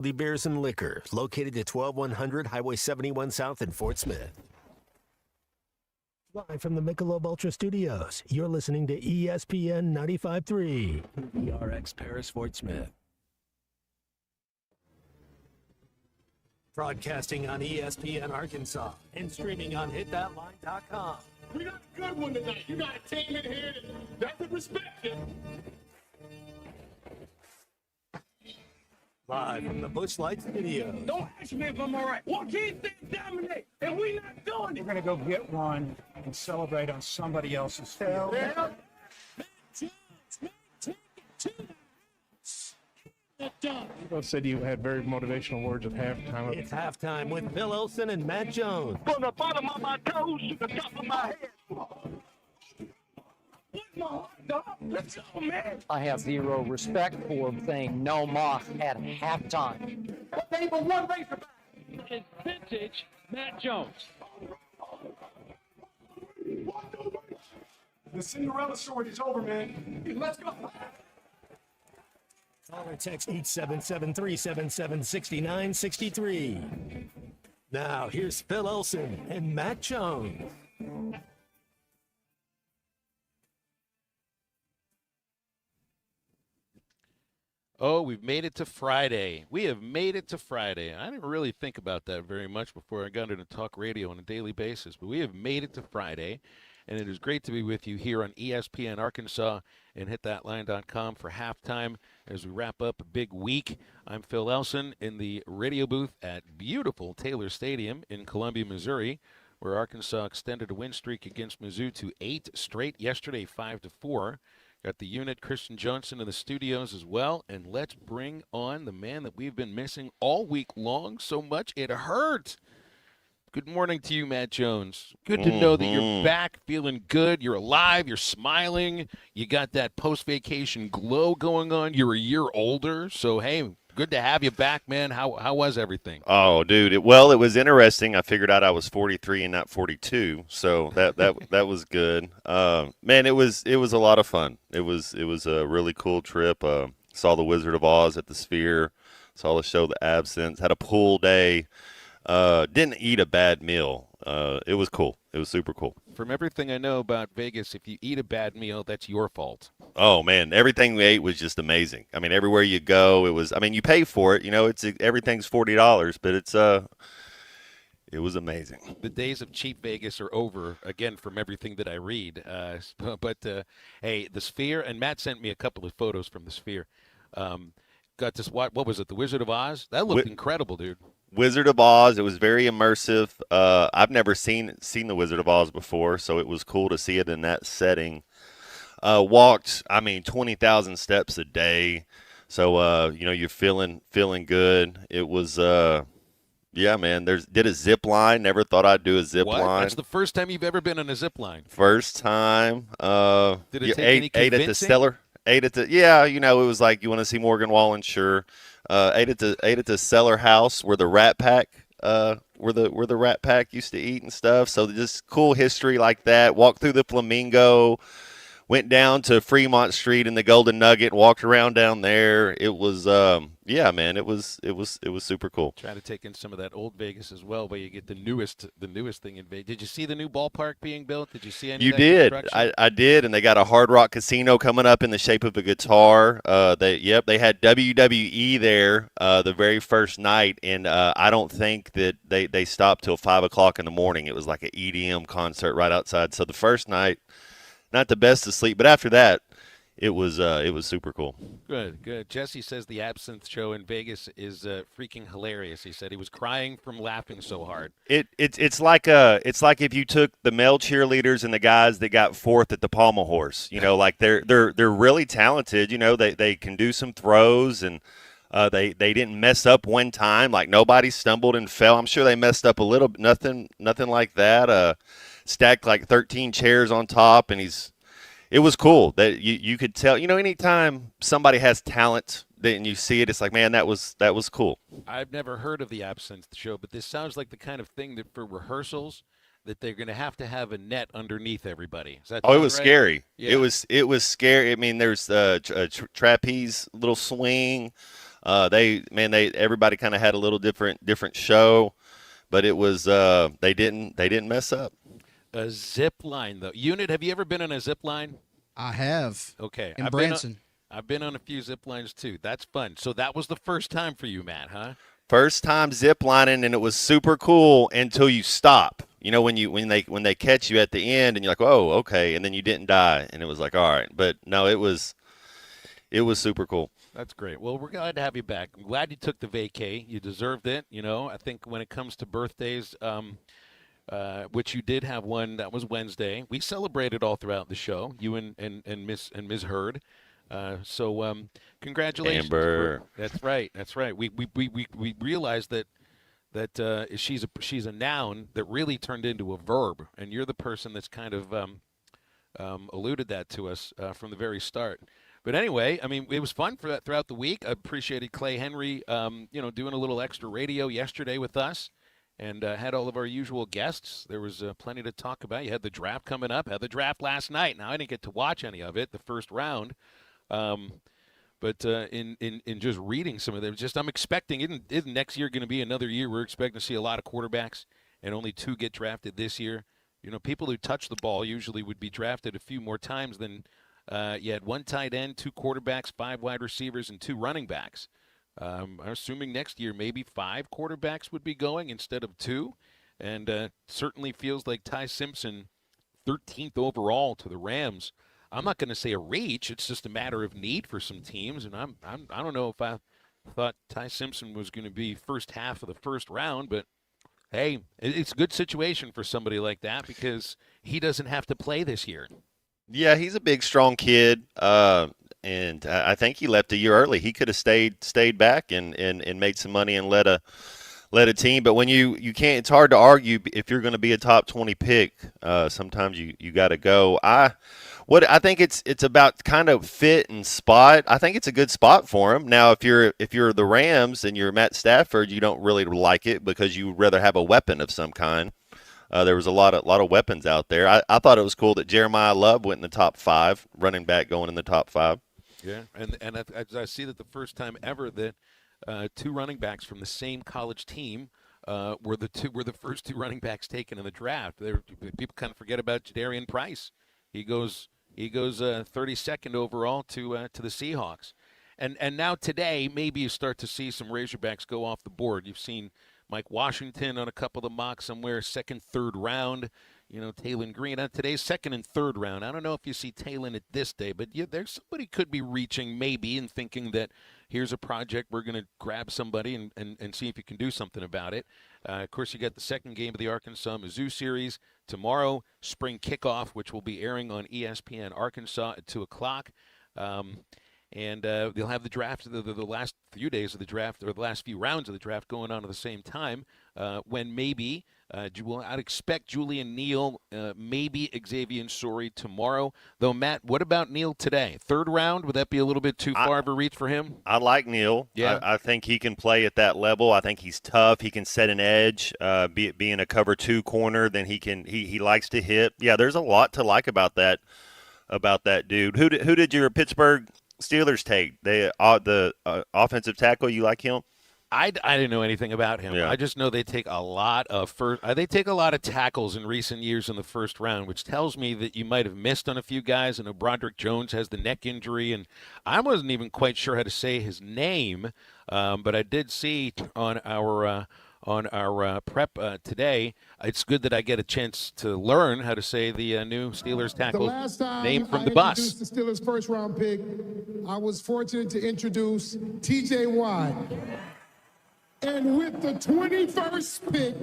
The Beers and Liquor, located at 12100 Highway 71 South in Fort Smith. Live from the Michelob Ultra Studios, you're listening to ESPN 95.3, ERX Paris, Fort Smith. Broadcasting on ESPN Arkansas and streaming on hitthatline.com. We got a good one tonight. You got a team in here that can respect you. Live from the Busch Light Studio. Don't ask me if I'm all right. Joaquin said dominate, and we not doing it. We're going to go get one and celebrate on somebody else's field. Yeah. Both said you had very motivational words at halftime. It's halftime with Phil Olson and Matt Jones. From the bottom of my toes to the top of my head. What's my heart, dog? Let's go, man. I have zero respect for saying no moss at halftime. Name of one Razorback. Is vintage Matt Jones. The Cinderella story is over, man. Let's go. Call or text 877-377-6963. Now, here's Phil Olson and Matt Jones. Oh, we've made it to Friday. We have made it to Friday. I didn't really think about that very much before I got into talk radio on a daily basis, but we have made it to Friday, and it is great to be with you here on ESPN Arkansas and hitthatline.com for halftime as we wrap up a big week. I'm Phil Elson in the radio booth at beautiful Taylor Stadium in Columbia, Missouri, where Arkansas extended a win streak against Mizzou to 8 straight yesterday, 5-4. Got the unit, Christian Johnson, in the studios as well. And let's bring on the man that we've been missing all week long so much it hurt. Good morning to you, Matt Jones. Good to know that you're back, feeling good. You're alive. You're smiling. You got that post-vacation glow going on. You're a year older. So, hey, good to have you back, man. How was everything? Oh, dude. It was interesting. I figured out I was 43 and not 42, so that was good. Man, it was a lot of fun. It was a really cool trip. Saw the Wizard of Oz at the Sphere. Saw the show The Absinthe. Had a pool day. Didn't eat a bad meal. It was cool. It was super cool. From everything I know about Vegas, if you eat a bad meal, that's your fault. Oh, man, everything we ate was just amazing. I mean, everywhere you go, you pay for it. You know, everything's $40, but it was amazing. The days of cheap Vegas are over, again, from everything that I read. Hey, the Sphere, and Matt sent me a couple of photos from the Sphere. Got this, what was it, the Wizard of Oz? That looked incredible, dude. Wizard of Oz. It was very immersive. I've never seen the Wizard of Oz before, so it was cool to see it in that setting. Walked, 20,000 steps a day. So, you're feeling good. It was, yeah, man. Did a zip line. Never thought I'd do a zip line. That's the first time you've ever been on a zip line. First time. Did it take any convincing? Ate at the Stellar. It was like, you want to see Morgan Wallen, sure. Ate at the Cellar House where the Rat Pack where the Rat Pack used to eat and stuff. So just cool history like that. Walked through the Flamingo, went down to Fremont Street in the Golden Nugget, walked around down there. It was man, it was super cool. Try to take in some of that old Vegas as well, but you get the newest thing in Vegas. Did you see the new ballpark being built? Did you see any? You of that did. construction? I did, and they got a Hard Rock Casino coming up in the shape of a guitar. They had WWE there the very first night, and I don't think that they stopped till 5 o'clock in the morning. It was like an EDM concert right outside. So the first night, not the best of sleep, but after that, it was super cool. Good. Jesse says the Absinthe show in Vegas is freaking hilarious. He said he was crying from laughing so hard. It's like if you took the male cheerleaders and the guys that got fourth at the pommel horse. Like they're really talented. They can do some throws, and they didn't mess up one time. Like nobody stumbled and fell. I'm sure they messed up a little. Nothing like that. Stacked like 13 chairs on top, and it was cool that you could tell. Anytime somebody has talent, and you see it, it's like, man, that was cool. I've never heard of the Absinthe show, but this sounds like the kind of thing that for rehearsals that they're going to have a net underneath everybody. Is that it was right? scary. Yeah. It was scary. I mean, there's a trapeze little swing. Everybody kind of had a little different show, but it was they didn't mess up. A zip line, though. Unit, have you ever been on a zip line? I have. Okay. In Branson. I've been on a few zip lines, too. That's fun. So that was the first time for you, Matt, huh? First time zip lining, and it was super cool until you stop. You know, when they catch you at the end, and you're like, oh, okay, and then you didn't die, and it was like, all right. But no, it was super cool. That's great. Well, we're glad to have you back. I'm glad you took the vacay. You deserved it. You know, I think when it comes to birthdays, which you did have one that was Wednesday, we celebrated all throughout the show. You and Ms. Hurd. So congratulations. Amber. That's right. That's right. We realized that she's a noun that really turned into a verb, and you're the person that's kind of alluded that to us from the very start. But anyway, I mean, it was fun for that throughout the week. I appreciated Clay Henry, doing a little extra radio yesterday with us, and had all of our usual guests. There was plenty to talk about. You had the draft coming up. Had the draft last night. Now I didn't get to watch any of it, the first round. But in just reading some of them, I'm expecting isn't next year going to be another year we're expecting to see a lot of quarterbacks, and only 2 get drafted this year. You know, people who touch the ball usually would be drafted a few more times than you had 1 tight end, 2 quarterbacks, 5 wide receivers, and 2 running backs. I'm assuming next year maybe 5 quarterbacks would be going instead of 2, and certainly feels like Ty Simpson, 13th overall to the Rams. I'm not going to say a reach. It's just a matter of need for some teams, and I don't know if I thought Ty Simpson was going to be first half of the first round, but hey, it's a good situation for somebody like that because he doesn't have to play this year. Yeah, he's a big, strong kid, and I think he left a year early. He could have stayed back and made some money and led a team. But when you can't, it's hard to argue if you're going to be a top 20 pick. Sometimes you got to go. I think it's about kind of fit and spot. I think it's a good spot for him. Now, if you're the Rams and you're Matt Stafford, you don't really like it because you would rather have a weapon of some kind. There was a lot of weapons out there. I thought it was cool that Jeremiah Love went in the top 5, running back going in the top 5. Yeah, and I see that the first time ever that 2 running backs from the same college team were the first 2 running backs taken in the draft. People kind of forget about Jadarian Price. He goes 32nd overall to the Seahawks, and now today maybe you start to see some Razorbacks go off the board. You've seen Mike Washington on a couple of the mocks somewhere, 2nd, 3rd round. You know, Taylon Green. Today's 2nd and 3rd round. I don't know if you see Taylon at this day, but there's somebody could be reaching maybe and thinking that here's a project, we're going to grab somebody and see if you can do something about it. Of course, you got the 2nd game of the Arkansas-Mizzou series. Tomorrow, spring kickoff, which will be airing on ESPN Arkansas at 2 o'clock. And they'll have the draft, the last few days of the draft, or the last few rounds of the draft going on at the same time, when maybe I'd expect Julian Neal, maybe Xavier Sori tomorrow. Though, Matt, what about Neal today? 3rd round? Would that be a little bit too far of a reach for him? I like Neal. Yeah. I think he can play at that level. I think he's tough. He can set an edge, being a cover 2 corner. Then he likes to hit. Yeah, there's a lot to like about that dude. Who did your Pittsburgh Steelers take? The offensive tackle, you like him? I didn't know anything about him. Yeah. I just know they take a lot of tackles in recent years in the first round, which tells me that you might have missed on a few guys. I know Broderick Jones has the neck injury, and I wasn't even quite sure how to say his name, but I did see on our prep today. It's good that I get a chance to learn how to say the new Steelers tackle name from the bus. Introduced the Steelers' first-round pick, I was fortunate to introduce T.J. Watt. And with the 21st pick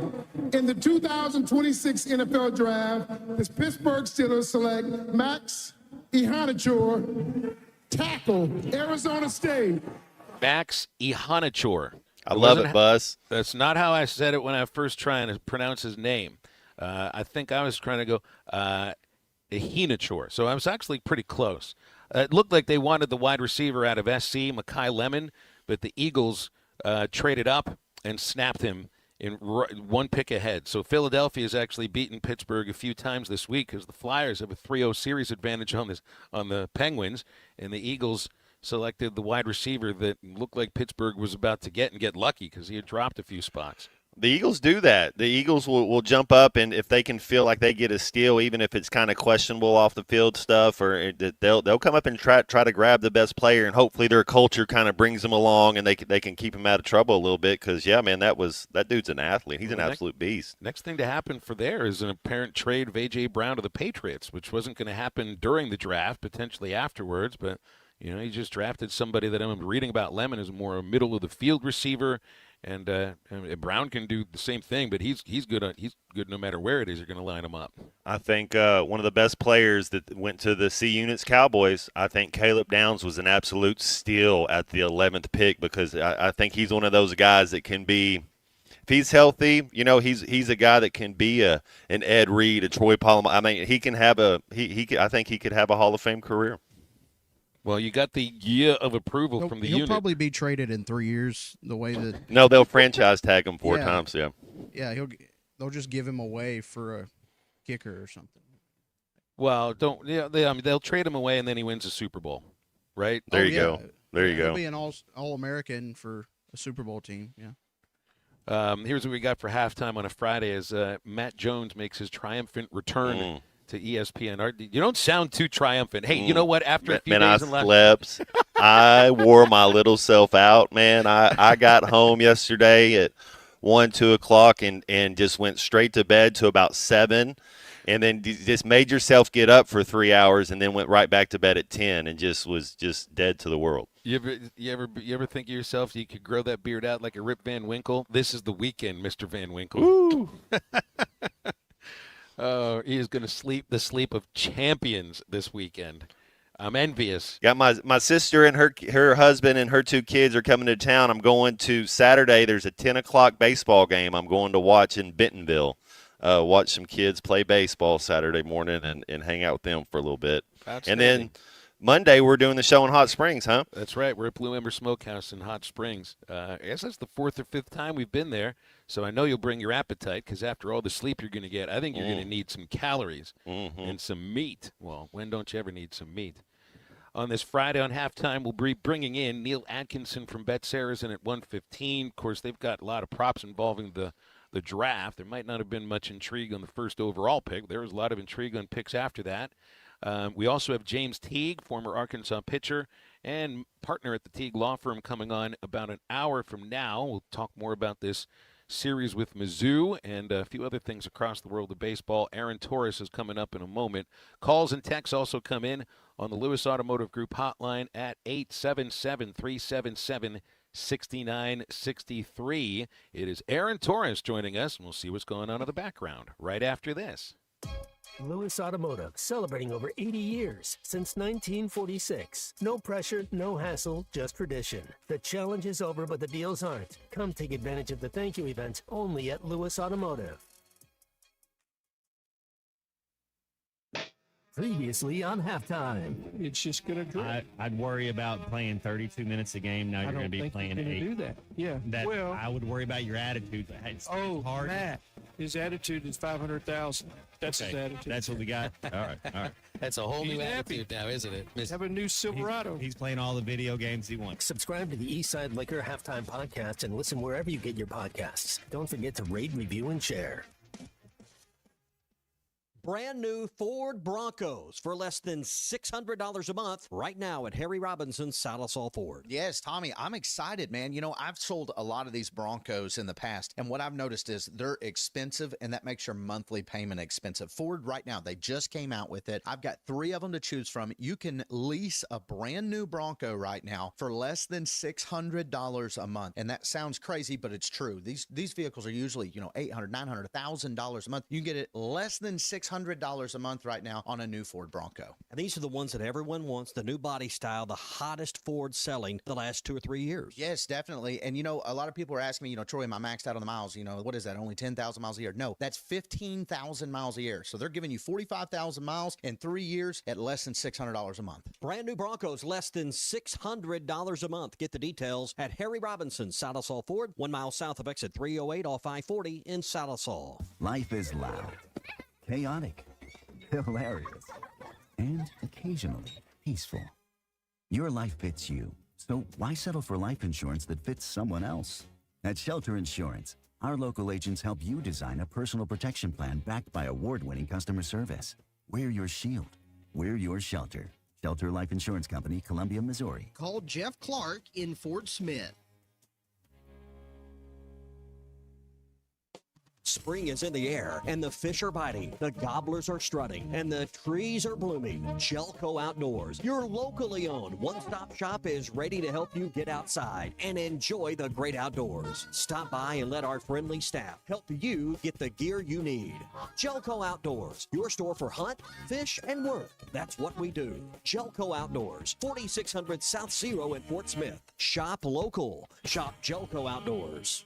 in the 2026 NFL Draft, the Pittsburgh Steelers select Max Ihanachor, tackle, Arizona State. Max Ihanachor. I love it, Buzz. That's not how I said it when I first trying to pronounce his name. I think I was trying to go Ihanachor. So I was actually pretty close. It looked like they wanted the wide receiver out of SC, Mekhi Lemon, but the Eagles traded up and snapped him in 1 pick ahead. So Philadelphia has actually beaten Pittsburgh a few times this week because the Flyers have a 3-0 series advantage on the Penguins, and the Eagles selected the wide receiver that looked like Pittsburgh was about to get and get lucky because he had dropped a few spots. The Eagles do that. The Eagles will jump up, and if they can feel like they get a steal, even if it's kind of questionable off the field stuff, or they'll come up and try to grab the best player, and hopefully their culture kind of brings them along, and they can keep him out of trouble a little bit. Because man, that dude's an athlete. He's an absolute beast. Next thing to happen for there is an apparent trade of A.J. Brown to the Patriots, which wasn't going to happen during the draft, potentially afterwards, but he just drafted somebody that I'm reading about. Lemon is more a middle of the field receiver. And Brown can do the same thing, but he's good. He's good no matter where it is. You're going to line him up. I think one of the best players that went to the C Units Cowboys, I think Caleb Downs was an absolute steal at the 11th pick, because I think he's one of those guys that can be, if he's healthy, he's a guy that can be an Ed Reed, a Troy Polamalu. I mean, he can have I think he could have a Hall of Fame career. Well, you got the year of approval from the unit. He'll probably be traded in 3 years. The way that no, they'll franchise tag him 4 times. Yeah. Yeah, they'll just give him away for a kicker or something. Well, they'll trade him away and then he wins a Super Bowl, right? There you go. There you go. He'll be an all-American for a Super Bowl team. Yeah. Here's what we got for halftime on a Friday: as Matt Jones makes his triumphant return to ESPN. You don't sound too triumphant. Hey, you know what? After a few days I slept. I wore my little self out, man. I got home yesterday at 1, 2 o'clock and just went straight to bed to about 7, and then just made yourself get up for 3 hours, and then went right back to bed at 10, and was dead to the world. You ever think of yourself you could grow that beard out like a Rip Van Winkle? This is the weekend, Mr. Van Winkle. Woo. He is going to sleep the sleep of champions this weekend. I'm envious. Got my sister and her husband and her 2 kids are coming to town. I'm going to Saturday. There's a 10 o'clock baseball game I'm going to watch in Bentonville. Watch some kids play baseball Saturday morning and hang out with them for a little bit. And then Monday we're doing the show in Hot Springs, huh? That's right. We're at Blue Ember Smokehouse in Hot Springs. I guess that's the 4th or 5th time we've been there. So I know you'll bring your appetite, because after all the sleep you're going to get, I think you're going to need some calories and some meat. Well, when don't you ever need some meat? On this Friday on halftime, we'll be bringing in Neil Atkinson from Bet Saracen at 1:15. Of course, they've got a lot of props involving the draft. There might not have been much intrigue on the first overall pick. There was a lot of intrigue on picks after that. We also have James Teague, former Arkansas pitcher and partner at the Teague Law Firm, coming on about an hour from now. We'll talk more about this series with Mizzou and a few other things across the world of baseball. Aaron Torres is coming up in a moment. Calls and texts also come in on the Lewis Automotive Group hotline at 877-377-6963. It is Aaron Torres joining us, and we'll see what's going on in the background right after this. Lewis Automotive, celebrating over 80 years since 1946. No pressure, no hassle, just tradition. The challenge is over, but the deals aren't. Come take advantage of the thank you event only at Lewis Automotive. Previously on halftime. It's just going to drip. I'd worry about playing 32 minutes a game. Now you're going to be playing 8. Do that. Yeah. I would worry about your attitude. It's hard. Matt, his attitude is 500,000. That's his attitude. That's what we got. All right. That's a whole new attitude now, isn't it? Have a new Silverado. He's playing all the video games he wants. Subscribe to the Eastside Liquor Halftime Podcast and listen wherever you get your podcasts. Don't forget to rate, review, and share. Brand new Ford Broncos for less than $600 a month right now at Harry Robinson's Salisol Ford. Yes, Tommy, I'm excited, man. You know, I've sold a lot of these Broncos in the past, and what I've noticed is they're expensive, and that makes your monthly payment expensive. Ford, right now, they just came out with it. I've got 3 of them to choose from. You can lease a brand new Bronco right now for less than $600 a month, and that sounds crazy, but it's true. These vehicles are usually, $800, $900, $1,000 a month. You can get it less than $600 a month right now on a new Ford Bronco. And these are the ones that everyone wants, the new body style, the hottest Ford selling the last 2 or 3 years. Yes, definitely. And, a lot of people are asking me, Troy, am I maxed out on the miles? What is that, only 10,000 miles a year? No, that's 15,000 miles a year. So they're giving you 45,000 miles in 3 years at less than $600 a month. Brand new Broncos, less than $600 a month. Get the details at Harry Robinson, Salisol Ford, 1 mile south of exit 308 off I-40 in Salisol. Life is loud, chaotic, hilarious, and occasionally peaceful. Your life fits you, so why settle for life insurance that fits someone else? At Shelter Insurance, our local agents help you design a personal protection plan backed by award-winning customer service. We're your shield. We're your shelter. Shelter Life Insurance Company, Columbia, Missouri. Call Jeff Clark in Fort Smith. Spring is in the air, and the fish are biting, the gobblers are strutting, and the trees are blooming. Jelco Outdoors, your locally owned one-stop shop, is ready to help you get outside and enjoy the great outdoors. Stop by and let our friendly staff help you get the gear you need. Jelco Outdoors, your store for hunt, fish, and work. That's what we do. Jelco Outdoors, 4600 South Zero in Fort Smith. Shop local. Shop Jelco Outdoors.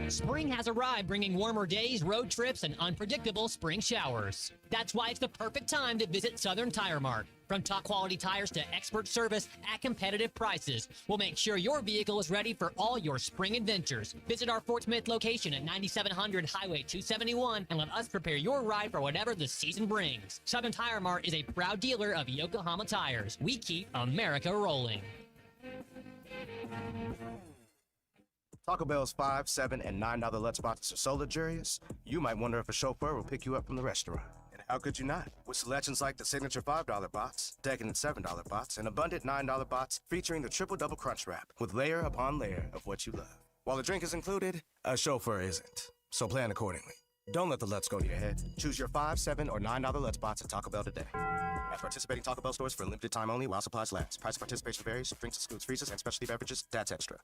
Spring has arrived, bringing warmer days, road trips, and unpredictable spring showers. That's why it's the perfect time to visit Southern Tire Mart. From top quality tires to expert service at competitive prices, we'll make sure your vehicle is ready for all your spring adventures. Visit our Fort Smith location at 9700 Highway 271 and let us prepare your ride for whatever the season brings. Southern Tire Mart is a proud dealer of Yokohama tires. We keep America rolling. Taco Bell's $5, $7, and $9 Let's Boxes are so luxurious, you might wonder if a chauffeur will pick you up from the restaurant. And how could you not? With selections like the signature $5 box, decadent $7 box, and abundant $9 box featuring the triple-double crunch wrap with layer upon layer of what you love. While the drink is included, a chauffeur isn't. So plan accordingly. Don't let the Let's go to your head. Choose your $5, $7, or $9 Let's Box at Taco Bell today. At participating Taco Bell stores for a limited time only while supplies last. Price of participation varies. Drinks excludes freezers and specialty beverages. That's extra.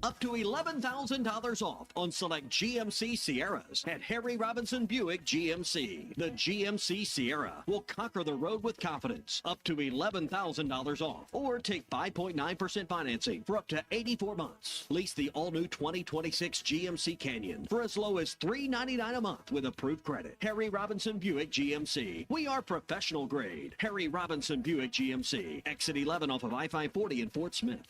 Up to $11,000 off on select GMC Sierras at Harry Robinson Buick GMC. The GMC Sierra will conquer the road with confidence. Up to $11,000 off. Or take 5.9% financing for up to 84 months. Lease the all-new 2026 GMC Canyon for as low as $399 a month with approved credit. Harry Robinson Buick GMC. We are professional grade. Harry Robinson Buick GMC. Exit 11 off of I-540 in Fort Smith.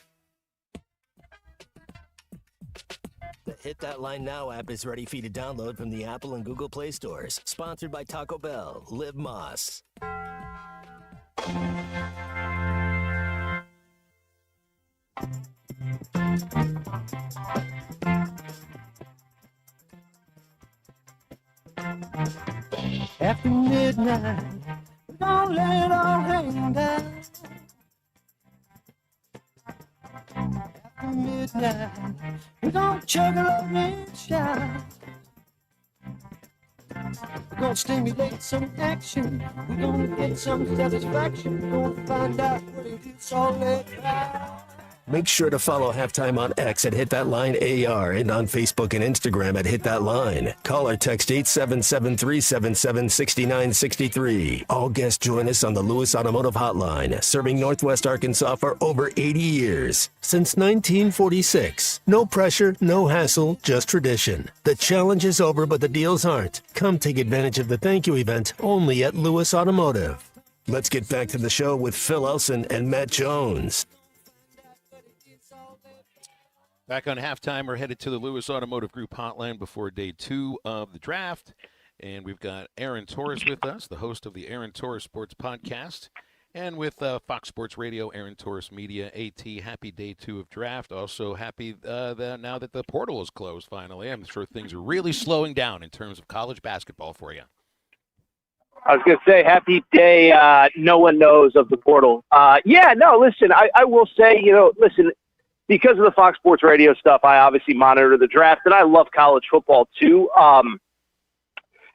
The Hit That Line Now app is ready for you to download from the Apple and Google Play stores. Sponsored by Taco Bell. Live Moss. After midnight, don't let it all hang down. After midnight, we're gonna chug a little and shout. We're gonna stimulate some action. We're gonna get some satisfaction. We're gonna find out what it is all about. Make sure to follow Halftime on X at Hit That Line AR and on Facebook and Instagram at Hit That Line. Call or text 877-377-6963. All guests join us on the Lewis Automotive Hotline, serving Northwest Arkansas for over 80 years. Since 1946. No pressure, no hassle, just tradition. The challenge is over, but the deals aren't. Come take advantage of the thank you event only at Lewis Automotive. Let's get back to the show with Phil Elson and Matt Jones. Back on halftime, we're headed to the Lewis Automotive Group hotline before day 2 of the draft. And we've got Aaron Torres with us, the host of the Aaron Torres Sports Podcast. And with Fox Sports Radio, Aaron Torres Media, AT, happy day 2 of draft. Also happy that now that the portal is closed finally. I'm sure things are really slowing down in terms of college basketball for you. I was going to say, happy day, no one knows of the portal. Listen, I will say, listen, because of the Fox Sports Radio stuff, I obviously monitor the draft, and I love college football too.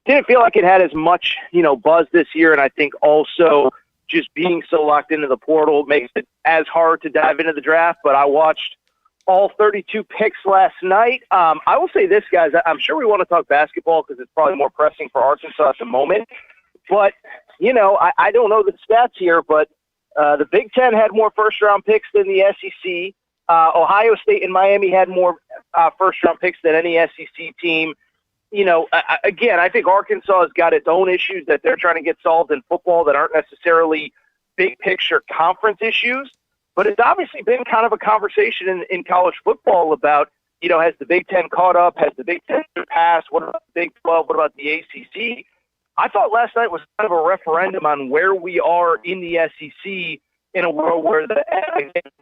Didn't feel like it had as much, buzz this year, and I think also just being so locked into the portal makes it as hard to dive into the draft. But I watched all 32 picks last night. I will say this, guys, I'm sure we want to talk basketball because it's probably more pressing for Arkansas at the moment. But, I don't know the stats here, but the Big Ten had more first-round picks than the SEC. Ohio State and Miami had more first-round picks than any SEC team. Again, I think Arkansas has got its own issues that they're trying to get solved in football that aren't necessarily big-picture conference issues. But it's obviously been kind of a conversation in college football about, has the Big Ten caught up? Has the Big Ten surpassed? What about the Big 12? What about the ACC? I thought last night was kind of a referendum on where we are in the SEC in a world where the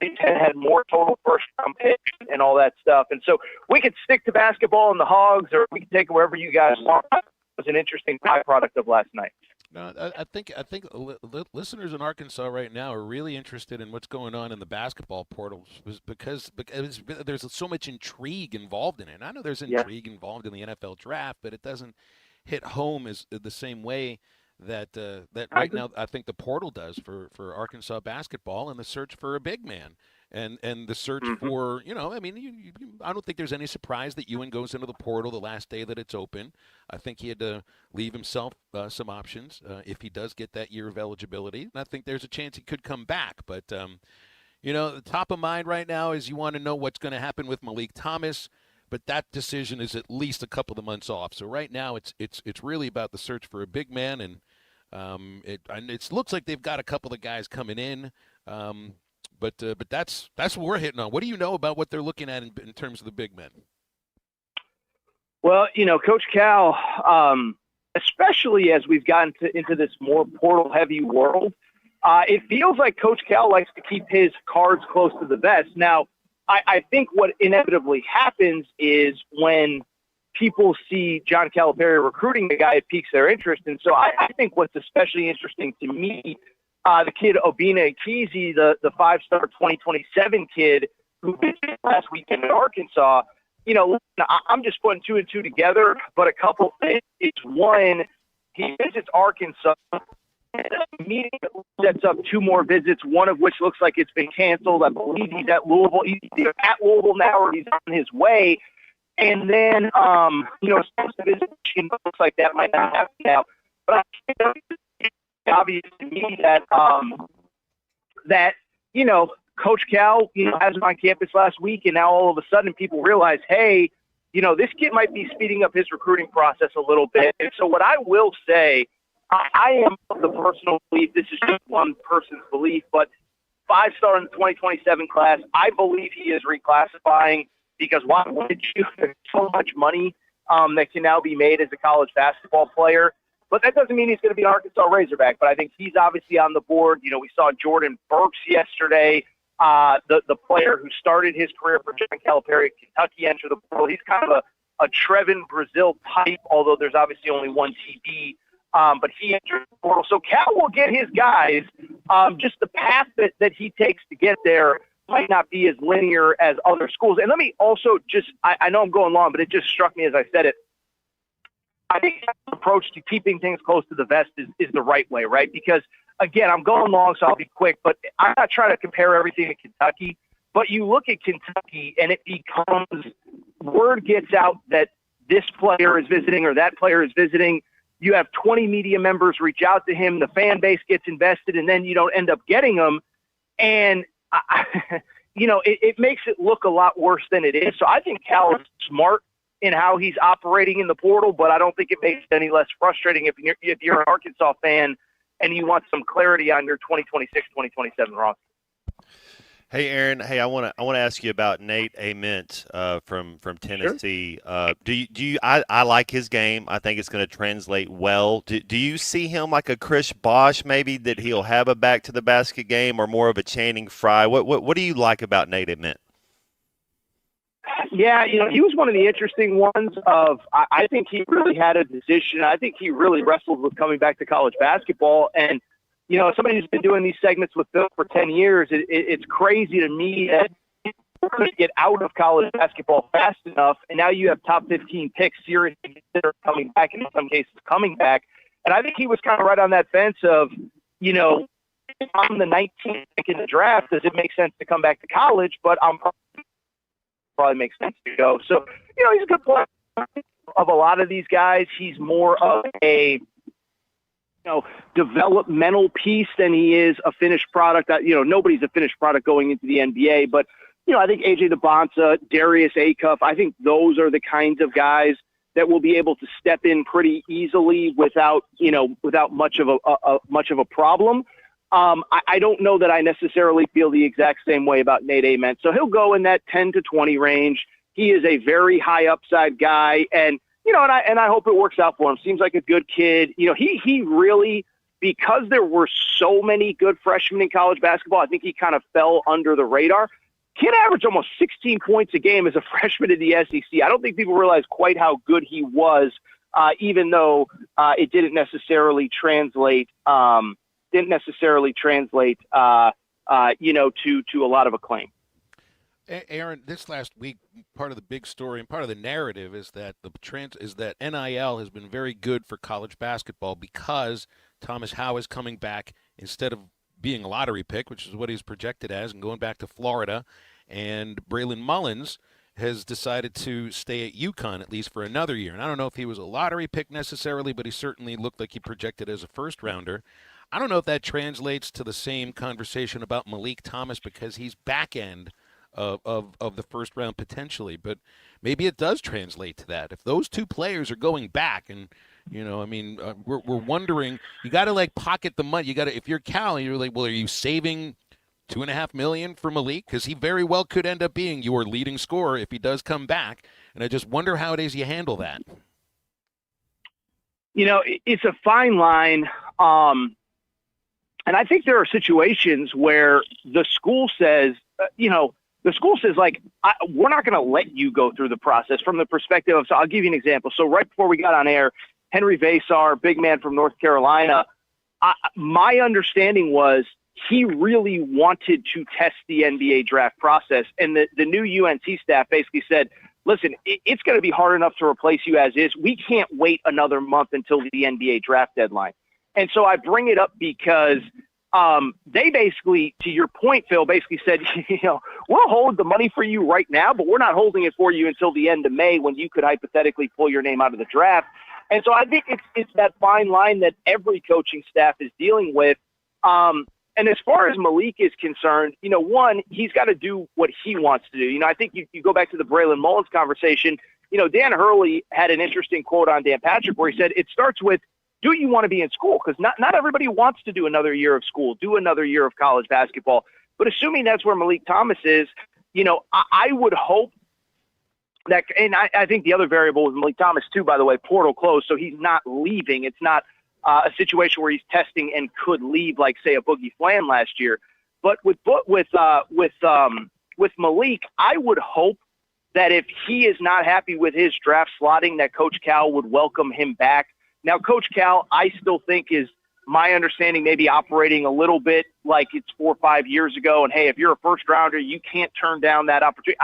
Big Ten had more total first-round picks and all that stuff. And so we could stick to basketball and the Hogs, or we could take it wherever you guys want. It was an interesting byproduct of last night. No, I think listeners in Arkansas right now are really interested in what's going on in the basketball portals because there's so much intrigue involved in it. And I know there's intrigue involved in the NFL draft, but it doesn't hit home as the same way that right now I think the portal does for Arkansas basketball and the search for a big man. And the search for, I don't think there's any surprise that Ewing goes into the portal the last day that it's open. I think he had to leave himself some options if he does get that year of eligibility. And I think there's a chance he could come back. But, the top of mind right now is you want to know what's going to happen with Malik Thomas. But that decision is at least a couple of months off. So right now it's really about the search for a big man. And it looks like they've got a couple of guys coming in. But that's what we're hitting on. What do you know about what they're looking at in terms of the big men? Well, Coach Cal, especially as we've gotten into this more portal-heavy world, it feels like Coach Cal likes to keep his cards close to the vest. Now, I think what inevitably happens is when people see John Calipari recruiting the guy, it piques their interest. And so I think what's especially interesting to me, the kid Obina Ekezie, the five-star 2027 kid who visited last weekend in Arkansas, I'm just putting two and two together, but a couple things. It's one, he visits Arkansas, and immediately sets up two more visits, one of which looks like it's been canceled. I believe he's at Louisville. He's either at Louisville now or he's on his way. And then, supposed to visit Michigan, looks like that might not happen now. But it's obvious to me that Coach Cal, has him on campus last week, and now all of a sudden people realize, hey, this kid might be speeding up his recruiting process a little bit. And so what I will say, I am of the personal belief, this is just one person's belief, but five-star in the 2027 class, I believe he is reclassifying because why would you? There's so much money that can now be made as a college basketball player. But that doesn't mean he's going to be an Arkansas Razorback. But I think he's obviously on the board. We saw Jordan Burks yesterday, the player who started his career for John Calipari at Kentucky, enter the portal. He's kind of a Trevin Brazil type, although there's obviously only one TD. But he entered the portal. So Cal will get his guys. Just the path that he takes to get there might not be as linear as other schools. And let me also I know I'm going long, but it just struck me as I said it. I think the approach to keeping things close to the vest is the right way, right? Because, again, I'm going long, so I'll be quick, but I'm not trying to compare everything to Kentucky. But you look at Kentucky, and it becomes word gets out that this player is visiting or that player is visiting. You have 20 media members reach out to him. The fan base gets invested, and then you don't end up getting them. And, it makes it look a lot worse than it is. So I think Cal is smart in how he's operating in the portal, but I don't think it makes it any less frustrating if you're an Arkansas fan and you want some clarity on your 2026-2027 roster. Hey, Aaron. Hey, I want to ask you about Nate Ament from Tennessee. Sure. I like his game. I think it's going to translate well. Do you see him like a Chris Bosh, maybe, that he'll have a back to the basket game, or more of a Channing Frye? What do you like about Nate Ament? Yeah, he was one of the interesting ones I think he really had a decision. I think he really wrestled with coming back to college basketball. And, somebody who's been doing these segments with Phil for 10 years, it's crazy to me that you couldn't get out of college basketball fast enough. And now you have top 15 picks seriously consider coming back, and in some cases coming back. And I think he was kind of right on that fence of, if I'm the 19th pick in the draft, does it make sense to come back to college? But I'm probably makes sense to go. So, he's a good player. Of a lot of these guys, he's more of a, developmental piece than he is a finished product. Nobody's a finished product going into the NBA, but, I think AJ DeBonta, Darius Acuff, I think those are the kinds of guys that will be able to step in pretty easily without much of a problem. I don't know that I necessarily feel the exact same way about Nate Ament. So he'll go in that 10 to 20 range. He is a very high upside guy, and I hope it works out for him. Seems like a good kid. He really because there were so many good freshmen in college basketball, I think he kind of fell under the radar. Kid averaged almost 16 points a game as a freshman in the SEC. I don't think people realize quite how good he was, even though it didn't necessarily translate. To a lot of acclaim. Aaron, this last week, part of the big story and part of the narrative is that NIL has been very good for college basketball because Thomas Howe is coming back instead of being a lottery pick, which is what he's projected as, and going back to Florida. And Braylon Mullins has decided to stay at UConn at least for another year. And I don't know if he was a lottery pick necessarily, but he certainly looked like he projected as a first-rounder. I don't know if that translates to the same conversation about Malik Thomas because he's back end of the first round potentially, but maybe it does translate to that. If those two players are going back and, we're wondering, you got to like pocket the money. You got to, if you're Cal, you're like, well, are you saving $2.5 million for Malik? Because he very well could end up being your leading scorer if he does come back. And I just wonder how it is you handle that. It's a fine line. And I think there are situations where the school says, we're not going to let you go through the process from the perspective of, so I'll give you an example. So right before we got on air, Henry Vasar, big man from North Carolina, my understanding was he really wanted to test the NBA draft process. And the new UNC staff basically said, listen, it's going to be hard enough to replace you as is. We can't wait another month until the NBA draft deadline. And so I bring it up because they basically, to your point, Phil, basically said, we'll hold the money for you right now, but we're not holding it for you until the end of May when you could hypothetically pull your name out of the draft. And so I think it's that fine line that every coaching staff is dealing with. And as far as Malik is concerned, one, he's got to do what he wants to do. I think you go back to the Braylon Mullins conversation. Dan Hurley had an interesting quote on Dan Patrick where he said, it starts with, do you want to be in school? Because not everybody wants to do another year of school, do another year of college basketball. But assuming that's where Malik Thomas is, I would hope that, and I think the other variable with Malik Thomas too, by the way, portal closed, so he's not leaving. It's not a situation where he's testing and could leave, like say a Boogie Flan last year. But with Malik, I would hope that if he is not happy with his draft slotting, that Coach Cal would welcome him back. Now, Coach Cal, I still think is my understanding maybe operating a little bit like it's 4 or 5 years ago. And, hey, if you're a first-rounder, you can't turn down that opportunity.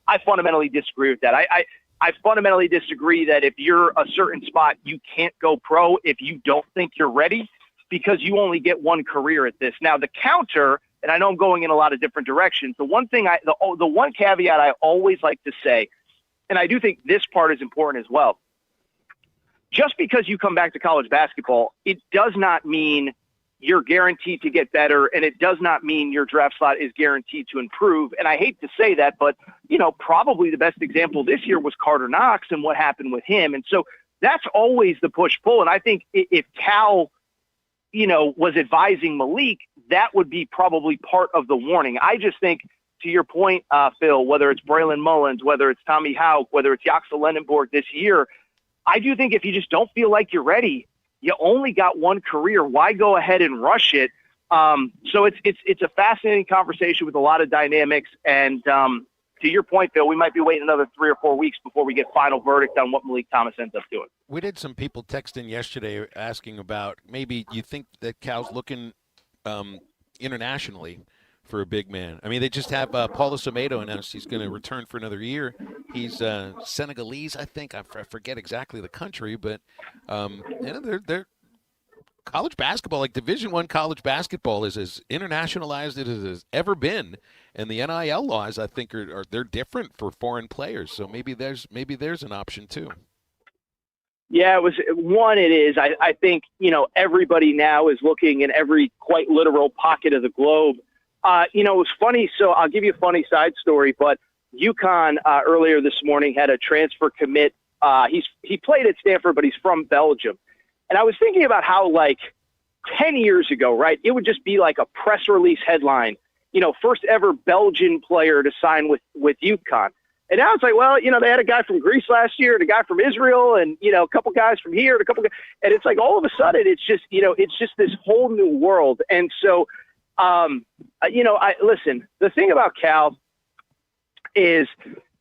I fundamentally disagree with that. I fundamentally disagree that if you're a certain spot, you can't go pro if you don't think you're ready because you only get one career at this. Now, the counter, and I know I'm going in a lot of different directions, the one caveat I always like to say, and I do think this part is important as well, just because you come back to college basketball, it does not mean you're guaranteed to get better, and it does not mean your draft slot is guaranteed to improve. And I hate to say that, but, probably the best example this year was Carter Knox and what happened with him. And so that's always the push-pull. And I think if Cal, was advising Malik, that would be probably part of the warning. I just think, to your point, Phil, whether it's Braylon Mullins, whether it's Tommy Houck, whether it's Jaxa Lendenborg this year, I do think if you just don't feel like you're ready, you only got one career. Why go ahead and rush it? So it's a fascinating conversation with a lot of dynamics. And to your point, Phil, we might be waiting another 3 or 4 weeks before we get final verdict on what Malik Thomas ends up doing. We did some people text in yesterday asking about maybe you think that Cal's looking internationally for a big man. I mean, they just have Paulo Semedo announced he's going to return for another year. He's Senegalese, I think. I forget exactly the country, but they're college basketball, like Division I college basketball, is as internationalized as it has ever been, and the NIL laws, I think, they're different for foreign players. So maybe there's an option too. Yeah, it is. I think everybody now is looking in every quite literal pocket of the globe. It was funny. So I'll give you a funny side story, but UConn earlier this morning had a transfer commit. He played at Stanford, but he's from Belgium. And I was thinking about how, 10 years ago, right, it would just be like a press release headline, first ever Belgian player to sign with UConn. And now it's like, well, they had a guy from Greece last year and a guy from Israel and, a couple guys from here and a couple guys. And it's like all of a sudden it's just, it's just this whole new world. And so, listen, the thing about Cal is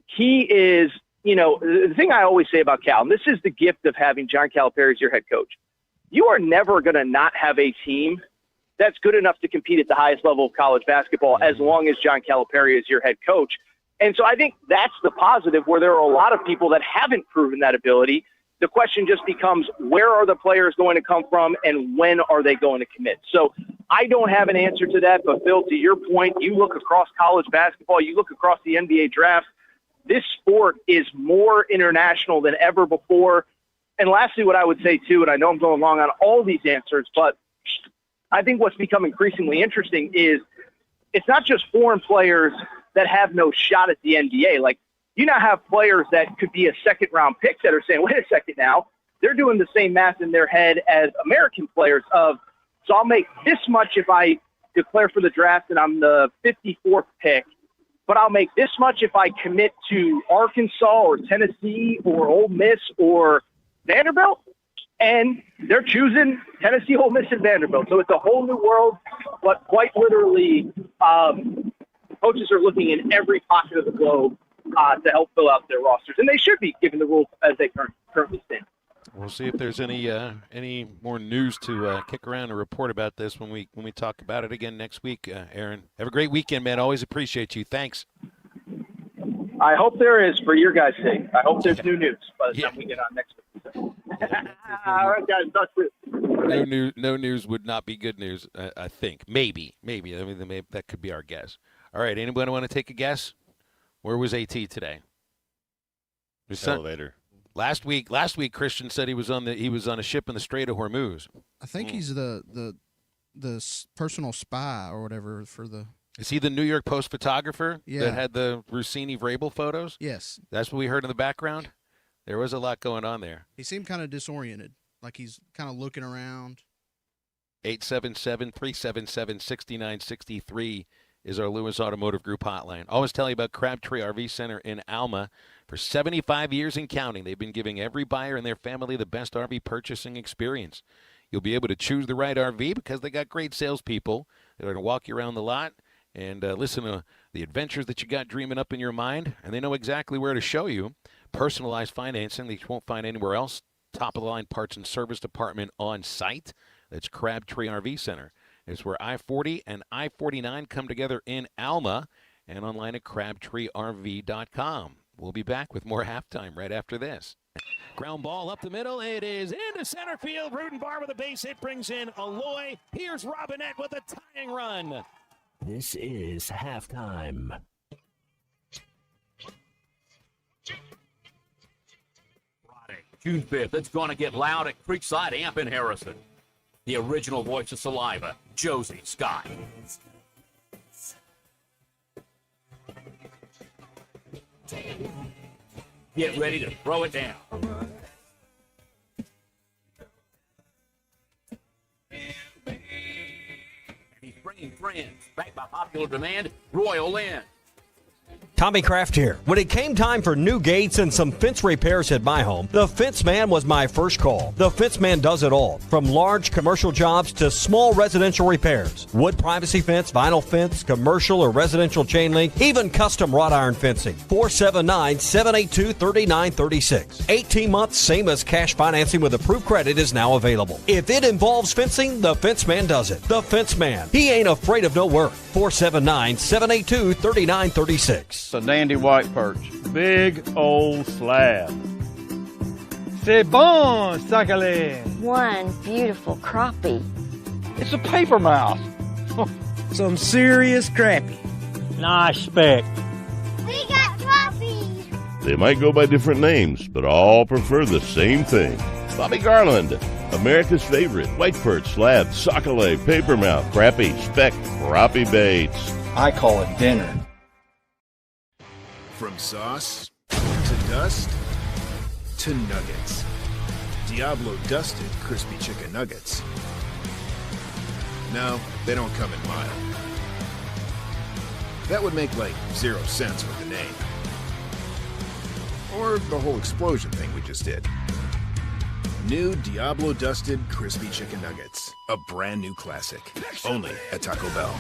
he is, the thing I always say about Cal, and this is the gift of having John Calipari as your head coach. You are never going to not have a team that's good enough to compete at the highest level of college basketball as long as John Calipari is your head coach. And so I think that's the positive, where there are a lot of people that haven't proven that ability. The question just becomes, where are the players going to come from and when are they going to commit? So I don't have an answer to that, but Phil, to your point, you look across college basketball, you look across the NBA draft, this sport is more international than ever before. And lastly, what I would say too, and I know I'm going long on all these answers, but I think what's become increasingly interesting is it's not just foreign players that have no shot at the NBA. Like, you now have players that could be a second-round pick that are saying, wait a second now, they're doing the same math in their head as American players of, so I'll make this much if I declare for the draft and I'm the 54th pick, but I'll make this much if I commit to Arkansas or Tennessee or Ole Miss or Vanderbilt. And they're choosing Tennessee, Ole Miss, and Vanderbilt. So it's a whole new world, but quite literally, coaches are looking in every pocket of the globe to help fill out their rosters. And they should be, given the rules as they currently stand. We'll see if there's any more news to kick around and report about this when we talk about it again next week, Aaron. Have a great weekend, man. Always appreciate you. Thanks. I hope there is, for your guys' sake. I hope there's new news by the time we get on next week. All right, guys. Talk soon. No news would not be good news, I think. Maybe. I mean, that could be our guess. All right, anybody want to take a guess? Where was AT today? Elevator. Last week, Christian said he was on a ship in the Strait of Hormuz. I think he's the personal spy or whatever for the. Is he the New York Post photographer Yeah. that had the Rossini-Vrabel photos? Yes. That's what we heard in the background? There was a lot going on there. He seemed kind of disoriented, like he's kind of looking around. 877-377-6963 is our Lewis Automotive Group hotline. Always tell you about Crabtree RV Center in Alma. For 75 years and counting, they've been giving every buyer and their family the best RV purchasing experience. You'll be able to choose the right RV because they got great salespeople that are going to walk you around the lot and listen to the adventures that you got dreaming up in your mind, and they know exactly where to show you. Personalized financing that you won't find anywhere else. Top-of-the-line parts and service department on site. That's Crabtree RV Center. It's where I-40 and I-49 come together in Alma and online at crabtreerv.com. We'll be back with more halftime right after this. Ground ball up the middle. It is into center field. Rudenbar with a base hit brings in Aloy. Here's Robinette with a tying run. This is halftime. Friday, June 5th, it's going to get loud at Creekside Amp in Harrison. The original voice of Saliva, Josie Scott. Get ready to throw it down. And he's bringing friends back by popular demand, Royal Inn. Tommy Kraft here. When it came time for new gates and some fence repairs at my home, the Fence Man was my first call. The Fence Man does it all, from large commercial jobs to small residential repairs. Wood privacy fence, vinyl fence, commercial or residential chain link, even custom wrought iron fencing. 479-782-3936. 18 months, same as cash financing with approved credit is now available. If it involves fencing, the Fence Man does it. The Fence Man. He ain't afraid of no work. 479-782-3936. A dandy white perch. Big old slab. C'est bon, sacale. One beautiful crappie. It's a paper mouse. Some serious crappie. Nice speck. We got crappies. They might go by different names, but all prefer the same thing. Bobby Garland, America's favorite white perch, slab, sockeye, papermouth, crappie, speck, crappie baits. I call it dinner. From sauce to dust to nuggets. Diablo dusted crispy chicken nuggets. No, they don't come in mild. That would make like 0 sense with the name. or the whole explosion thing we just did. New Diablo Dusted Crispy Chicken Nuggets. A brand new classic. Only at Taco Bell.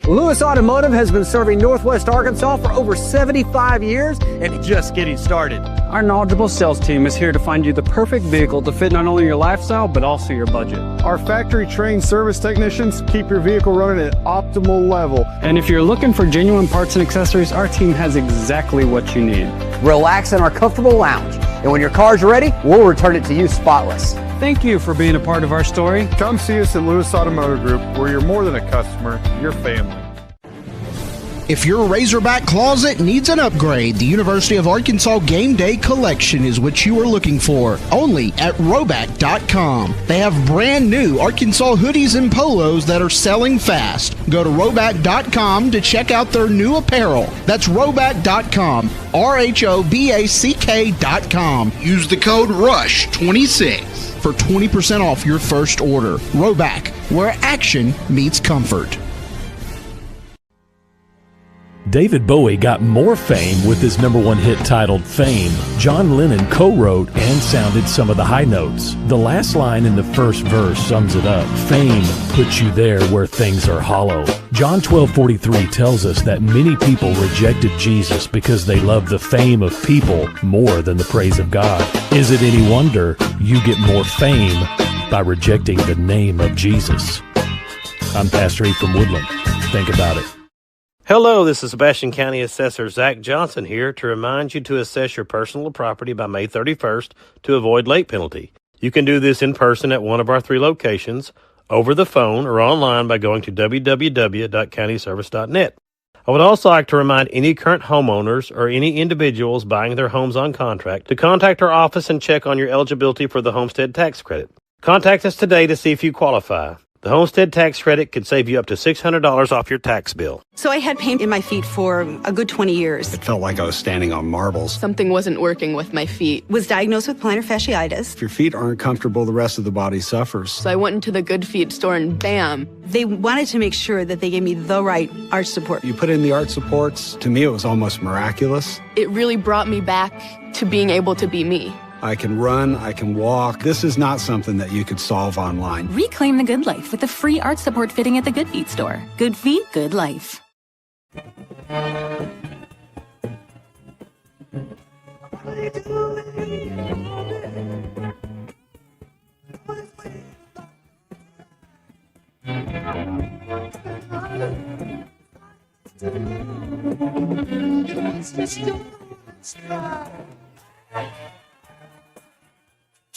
Lewis Automotive has been serving Northwest Arkansas for over 75 years and just getting started. Our knowledgeable sales team is here to find you the perfect vehicle to fit not only your lifestyle, but also your budget. Our factory-trained service technicians keep your vehicle running at optimal level. And if you're looking for genuine parts and accessories, our team has exactly what you need. Relax in our comfortable lounge, and when your car's ready, we'll return it to you spotless. Thank you for being a part of our story. Come see us at Lewis Automotive Group, where you're more than a customer, you're family. If your Razorback closet needs an upgrade, the University of Arkansas Game Day Collection is what you are looking for. Only at Roback.com. They have brand new Arkansas hoodies and polos that are selling fast. Go to Roback.com to check out their new apparel. That's Roback.com. RHOBACK.com. Use the code RUSH26 for 20% off your first order. Roback, where action meets comfort. David Bowie got more fame with his #1 hit titled Fame. John Lennon co-wrote and sounded some of the high notes. The last line in the first verse sums it up. Fame puts you there where things are hollow. John 12:43 tells us that many people rejected Jesus because they love the fame of people more than the praise of God. Is it any wonder you get more fame by rejecting the name of Jesus? I'm Pastor E from Woodland. Think about it. Hello, this is Sebastian County Assessor Zach Johnson here to remind you to assess your personal property by May 31st to avoid late penalty. You can do this in person at one of our 3 locations, over the phone, or online by going to www.countyservice.net. I would also like to remind any current homeowners or any individuals buying their homes on contract to contact our office and check on your eligibility for the homestead tax credit. Contact us today to see if you qualify. The homestead tax credit could save you up to $600 off your tax bill. So I had pain in my feet for a good 20 years. It felt like I was standing on marbles. Something wasn't working with my feet. Was diagnosed with plantar fasciitis. If your feet aren't comfortable, the rest of the body suffers. So I went into the Good Feet store and bam. They wanted to make sure that they gave me the right arch support. You put in the arch supports. To me, it was almost miraculous. It really brought me back to being able to be me. I can run, I can walk. This is not something that you could solve online. Reclaim the good life with the free arch support fitting at the Good Feet store. Good feet, good life.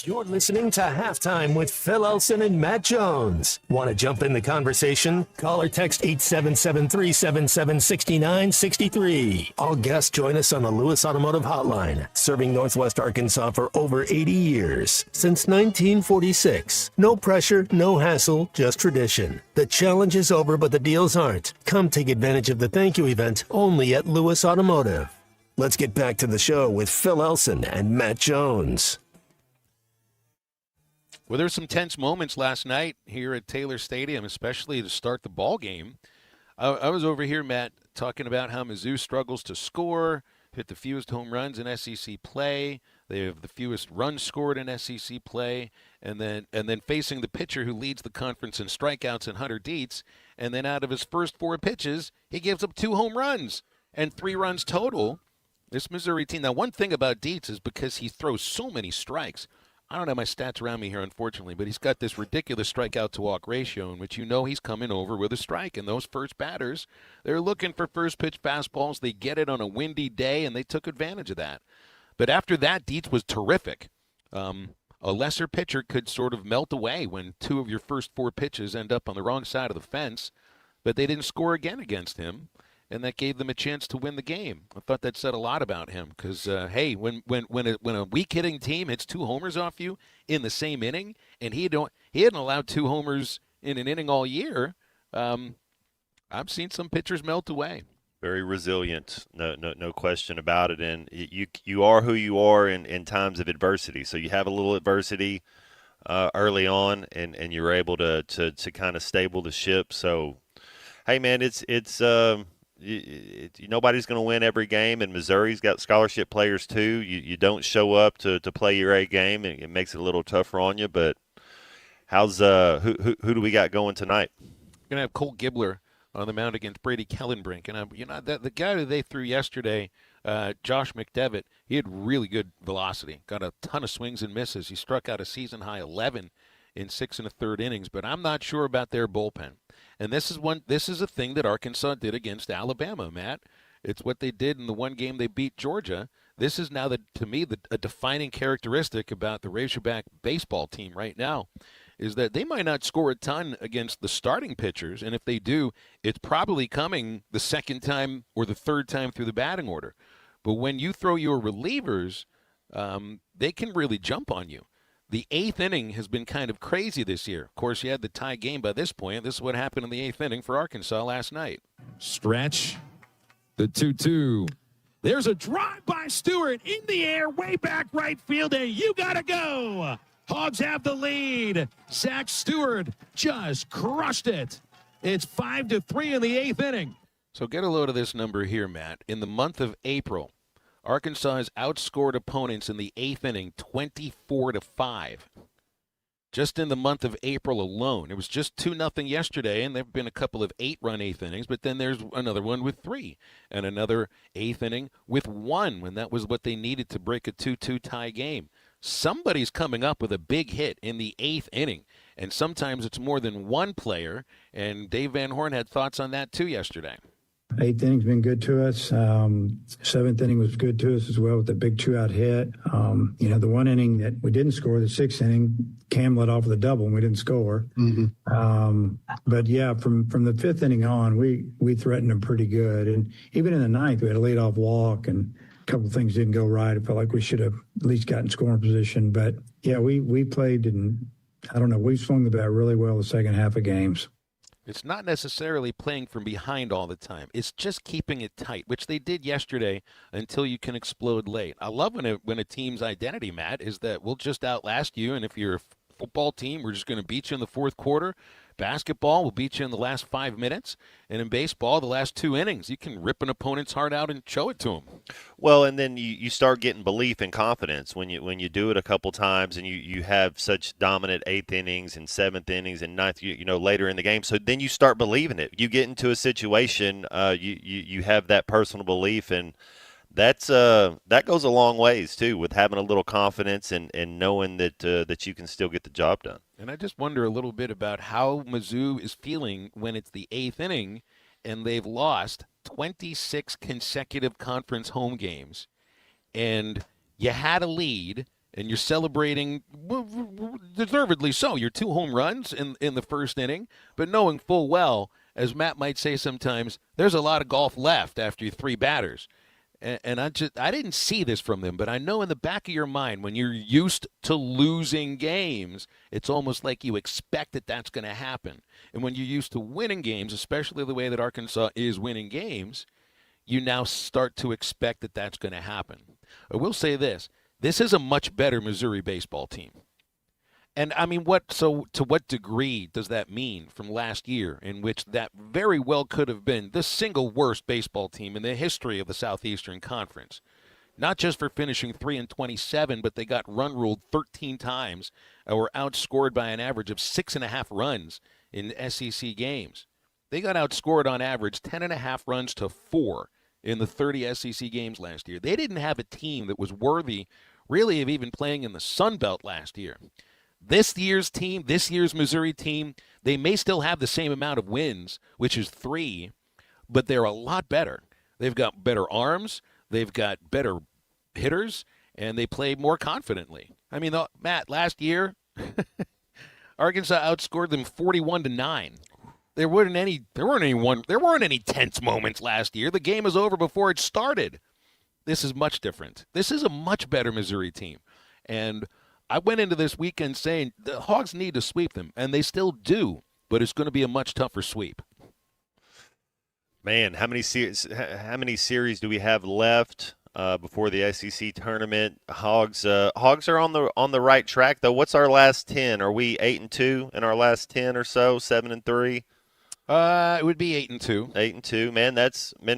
You're listening to Halftime with Phil Elson and Matt Jones. Want to jump in the conversation? Call or text 877-377-6963. All guests join us on the Lewis Automotive Hotline, serving Northwest Arkansas for over 80 years. Since 1946. No pressure, no hassle, just tradition. The challenge is over, but the deals aren't. Come take advantage of the thank you event only at Lewis Automotive. Let's get back to the show with Phil Elson and Matt Jones. Well, there were some tense moments last night here at Taylor Stadium, especially to start the ball game. I was over here, Matt, talking about how Mizzou struggles to score, hit the fewest home runs in SEC play. They have the fewest runs scored in SEC play, and then facing the pitcher who leads the conference in strikeouts and Hunter Dietz, and then out of his first 4 pitches, he gives up 2 home runs and 3 runs total. This Missouri team. Now, one thing about Dietz is because he throws so many strikes. I don't have my stats around me here, unfortunately, but he's got this ridiculous strikeout-to-walk ratio in which he's coming over with a strike. And those first batters, they're looking for first-pitch fastballs. They get it on a windy day, and they took advantage of that. But after that, Dietz was terrific. A lesser pitcher could sort of melt away when 2 of your first 4 pitches end up on the wrong side of the fence. But they didn't score again against him, and that gave them a chance to win the game. I thought that said a lot about him because, hey, when a weak-hitting team hits 2 homers off you in the same inning, and he hadn't allowed 2 homers in an inning all year, I've seen some pitchers melt away. Very resilient, no question about it. And you are who you are in times of adversity. So you have a little adversity early on, and you're able to kind of stable the ship. So, hey, man, it's nobody's going to win every game, and Missouri's got scholarship players too. You don't show up to play your A game, and it makes it a little tougher on you. But how's who do we got going tonight? We're gonna have Cole Gibbler on the mound against Brady Kellenbrink, and the guy that they threw yesterday, Josh McDevitt, he had really good velocity, got a ton of swings and misses. He struck out a season high 11 in 6 1/3 innings, but I'm not sure about their bullpen. And this is a thing that Arkansas did against Alabama, Matt. It's what they did in the one game they beat Georgia. This is now, to me, a defining characteristic about the Razorback baseball team right now, is that they might not score a ton against the starting pitchers, and if they do, it's probably coming the second time or the third time through the batting order. But when you throw your relievers, they can really jump on you. The 8th inning has been kind of crazy this year. Of course, you had the tie game by this point. This is what happened in the 8th inning for Arkansas last night. Stretch. The 2-2. There's a drive by Stewart in the air, way back right field, and you got to go. Hogs have the lead. Zach Stewart just crushed it. It's 5-3 in the 8th inning. So get a load of this number here, Matt. In the month of April, Arkansas has outscored opponents in the 8th inning 24-5. Just in the month of April alone. It was just 2-0 yesterday, and there have been a couple of 8-run 8th innings, but then there's another one with 3, and another 8th inning with 1, when that was what they needed to break a 2-2 tie game. Somebody's coming up with a big hit in the 8th inning, and sometimes it's more than one player, and Dave Van Horn had thoughts on that too yesterday. 8th inning's been good to us. 7th inning was good to us as well with the big 2-out hit. The one inning that we didn't score, the 6th inning, Cam let off with a double and we didn't score. But yeah, from the 5th inning on, we threatened them pretty good. And even in the 9th, we had a leadoff walk and a couple of things didn't go right. I felt like we should have at least gotten scoring position. But yeah, we played, and I don't know, we swung the bat really well the second half of games. It's not necessarily playing from behind all the time. It's just keeping it tight, which they did yesterday until you can explode late. I love when a team's identity, Matt, is that we'll just outlast you, and if you're a football team, we're just going to beat you in the fourth quarter. Basketball will beat you in the last 5 minutes. And in baseball, the last 2 innings, you can rip an opponent's heart out and show it to them. Well, and then you start getting belief and confidence when you do it a couple times, and you have such dominant 8th innings and 7th innings and 9th, later in the game. So then you start believing it. You get into a situation, you have that personal belief, and that goes a long ways too, with having a little confidence and knowing that you can still get the job done. And I just wonder a little bit about how Mizzou is feeling when it's the 8th inning and they've lost 26 consecutive conference home games, and you had a lead and you're celebrating, deservedly so, your 2 home runs in the first inning, but knowing full well, as Matt might say sometimes, there's a lot of golf left after your 3 batters. And I didn't see this from them, but I know in the back of your mind, when you're used to losing games, it's almost like you expect that that's going to happen. And when you're used to winning games, especially the way that Arkansas is winning games, you now start to expect that that's going to happen. I will say this is a much better Missouri baseball team. And, I mean, to what degree does that mean from last year, in which that very well could have been the single worst baseball team in the history of the Southeastern Conference? Not just for finishing 3-27, but they got run ruled 13 times and were outscored by an average of 6.5 runs in SEC games. They got outscored on average 10.5 runs to 4 in the 30 SEC games last year. They didn't have a team that was worthy, really, of even playing in the Sun Belt last year. This year's Missouri team, they may still have the same amount of wins, which is 3, but they're a lot better. They've got better arms, they've got better hitters, and they play more confidently. I mean, Matt, last year, Arkansas outscored them 41-9. There weren't any tense moments last year. The game was over before it started. This is much different. This is a much better Missouri team, and I went into this weekend saying the Hogs need to sweep them, and they still do, but it's going to be a much tougher sweep. Man, how many series do we have left before the SEC tournament? Hogs are on the right track though. What's our last 10? Are we 8-2 in our last 10 or so? 7-3? It would be 8-2. 8-2, man.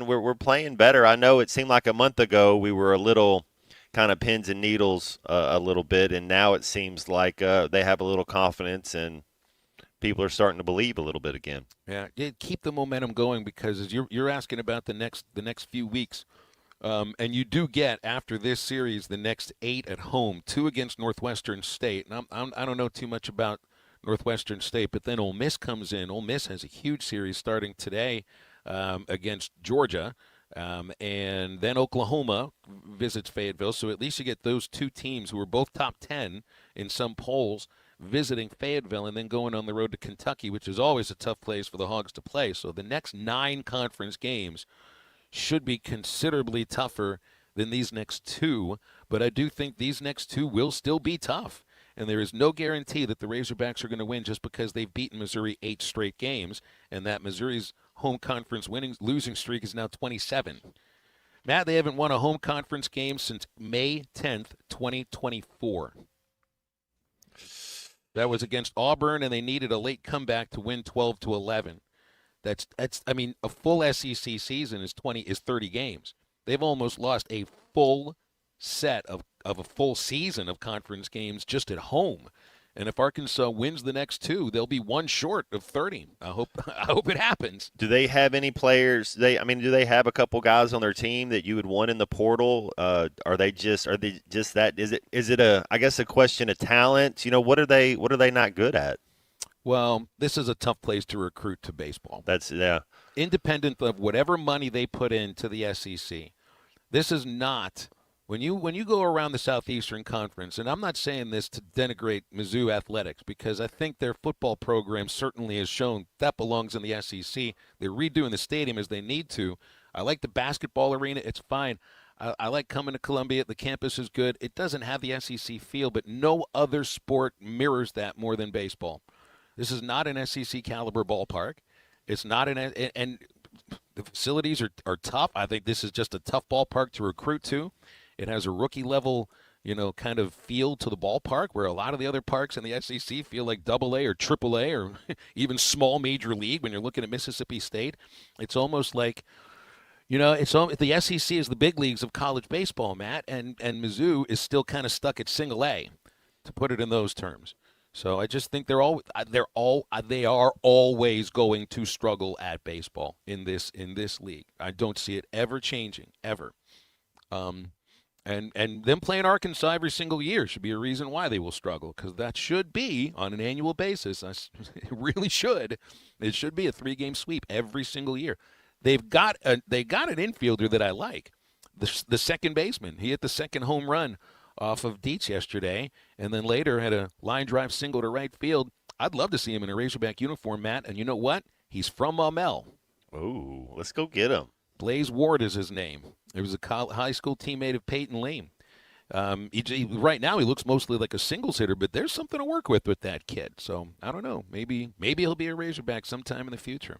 We're playing better. I know it seemed like a month ago we were a little kind of pins and needles a little bit, and now it seems like they have a little confidence and people are starting to believe a little bit again. Yeah, keep the momentum going, because as you're asking about the next few weeks, and you do get after this series the next 8 at home, 2 against Northwestern State. And I don't know too much about Northwestern State, but then Ole Miss comes in. Ole Miss has a huge series starting today against Georgia. And then Oklahoma visits Fayetteville, so at least you get those 2 teams who are both top 10 in some polls visiting Fayetteville, and then going on the road to Kentucky, which is always a tough place for the Hogs to play. So the next 9 conference games should be considerably tougher than these next 2, but I do think these next 2 will still be tough. And there is no guarantee that the Razorbacks are going to win just because they've beaten Missouri 8 straight games, and that Missouri's home conference losing streak is now 27. Matt, they haven't won a home conference game since May 10th, 2024. That was against Auburn, and they needed a late comeback to win 12-11. That's I mean, a full SEC season is 30 games. They've almost lost a full set of a full season of conference games just at home. And if Arkansas wins the next 2, they'll be 1 short of 30. I hope it happens. Do they have any players? Do they have a couple guys on their team that you would want in the portal? Are they just that? Is it a question of talent? You know, what are they not good at? Well, this is a tough place to recruit to baseball. Independent of whatever money they put into the SEC. This is not. When you go around the Southeastern Conference, and I'm not saying this to denigrate Mizzou athletics, because I think their football program certainly has shown that belongs in the SEC. They're redoing the stadium as they need to. I like the basketball arena. It's fine. I like coming to Columbia. The campus is good. It doesn't have the SEC feel, but no other sport mirrors that more than baseball. This is not an SEC caliber ballpark. It's not and the facilities are tough. I think this is just a tough ballpark to recruit to. It has a rookie level, kind of feel to the ballpark, where a lot of the other parks in the SEC feel like AA or AAA or even small major league. When you're looking at Mississippi State, it's almost like, the SEC is the big leagues of college baseball, Matt, and Mizzou is still kind of stuck at single A, to put it in those terms. So I just think they are always going to struggle at baseball in this league. I don't see it ever changing, ever. And them playing Arkansas every single year should be a reason why they will struggle, because that should be on an annual basis. It really should. It should be a 3-game sweep every single year. They got an infielder that I like, the second baseman. He hit the second home run off of Dietz yesterday, and then later had a line drive single to right field. I'd love to see him in a Razorback uniform, Matt. And you know what? He's from Maumelle. Oh, let's go get him. Blaze Ward is his name. He was a high school teammate of Peyton Lee. Right now he looks mostly like a singles hitter, but there's something to work with that kid. So I don't know. Maybe he'll be a Razorback sometime in the future.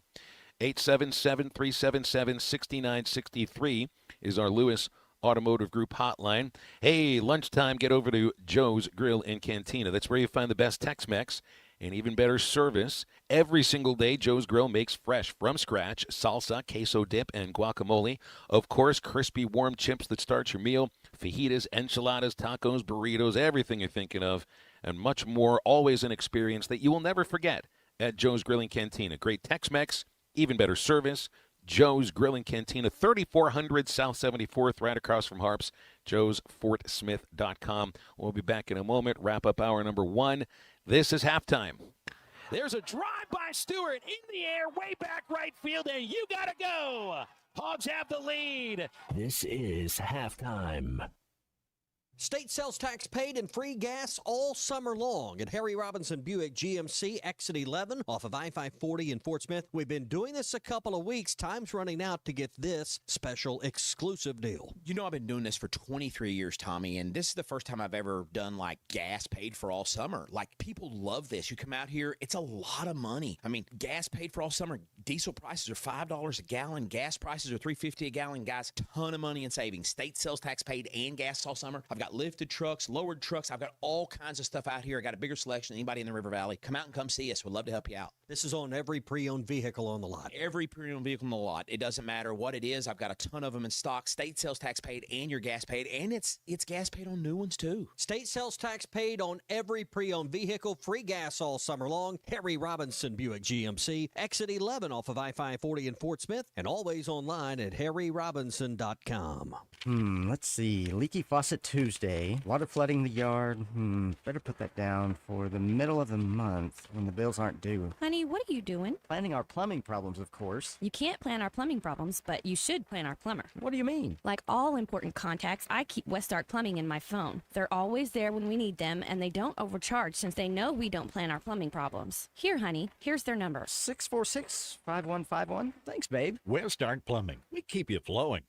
877-377-6963 is our Lewis Automotive Group hotline. Hey, lunchtime, get over to Joe's Grill and Cantina. That's where you find the best Tex-Mex and even better service. Every single day, Joe's Grill makes fresh, from scratch, salsa, queso dip, and guacamole. Of course, crispy, warm chips that start your meal, fajitas, enchiladas, tacos, burritos, everything you're thinking of, and much more. Always an experience that you will never forget at Joe's Grill and Cantina. Great Tex-Mex, even better service. Joe's Grill and Cantina, 3400 South 74th, right across from Harps, joesfortsmith.com. We'll be back in a moment, wrap up hour number 1. This is halftime. There's a drive by Stewart in the air, way back right field, and you got to go. Hogs have the lead. This is halftime. State sales tax paid and free gas all summer long at Harry Robinson Buick GMC Exit 11 off of I-540 in Fort Smith. We've been doing this a couple of weeks. Time's running out to get this special exclusive deal. You know, I've been doing this for 23 years, Tommy, and this is the first time I've ever done, like, gas paid for all summer. Like, people love this. You come out here, it's a lot of money. I mean, gas paid for all summer. Diesel prices are $5 a gallon. Gas prices are $3.50 a gallon. Guys, ton of money in savings. State sales tax paid and gas all summer. I've got got lifted trucks, lowered trucks. I've got all kinds of stuff out here. I got a bigger selection than anybody in the River Valley. Come out and come see us. We'd love to help you out. This is on every pre-owned vehicle on the lot. Every pre-owned vehicle on the lot. It doesn't matter what it is. I've got a ton of them in stock. State sales tax paid and your gas paid, and it's gas paid on new ones too. State sales tax paid on every pre-owned vehicle. Free gas all summer long. Harry Robinson Buick GMC. Exit 11 off of I-540 in Fort Smith, and always online at harryrobinson.com. Let's see. Leaky faucet Tuesday. Water flooding the yard. Better put that down for the middle of the month when the bills aren't due. Honey, what are you doing? Planning our plumbing problems, of course. You can't plan our plumbing problems, but you should plan our plumber. What do you mean? Like all important contacts, I keep Westark Plumbing in my phone. They're always there when we need them, and they don't overcharge since they know we don't plan our plumbing problems. Here, honey, here's their number. 646-5151. Thanks, babe. Westark Plumbing. We keep you flowing.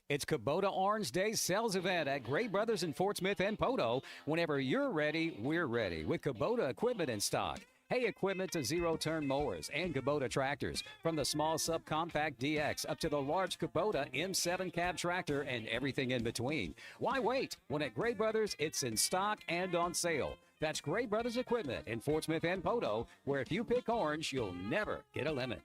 It's Kubota Orange Day sales event at Gray Brothers in Fort Smith and Poto. Whenever you're ready, we're ready with Kubota equipment in stock. Hay equipment to zero-turn mowers and Kubota tractors. From the small subcompact DX up to the large Kubota M7 cab tractor and everything in between. Why wait? When at Gray Brothers, it's in stock and on sale. That's Gray Brothers Equipment in Fort Smith and Poto, where if you pick orange, you'll never get a limit.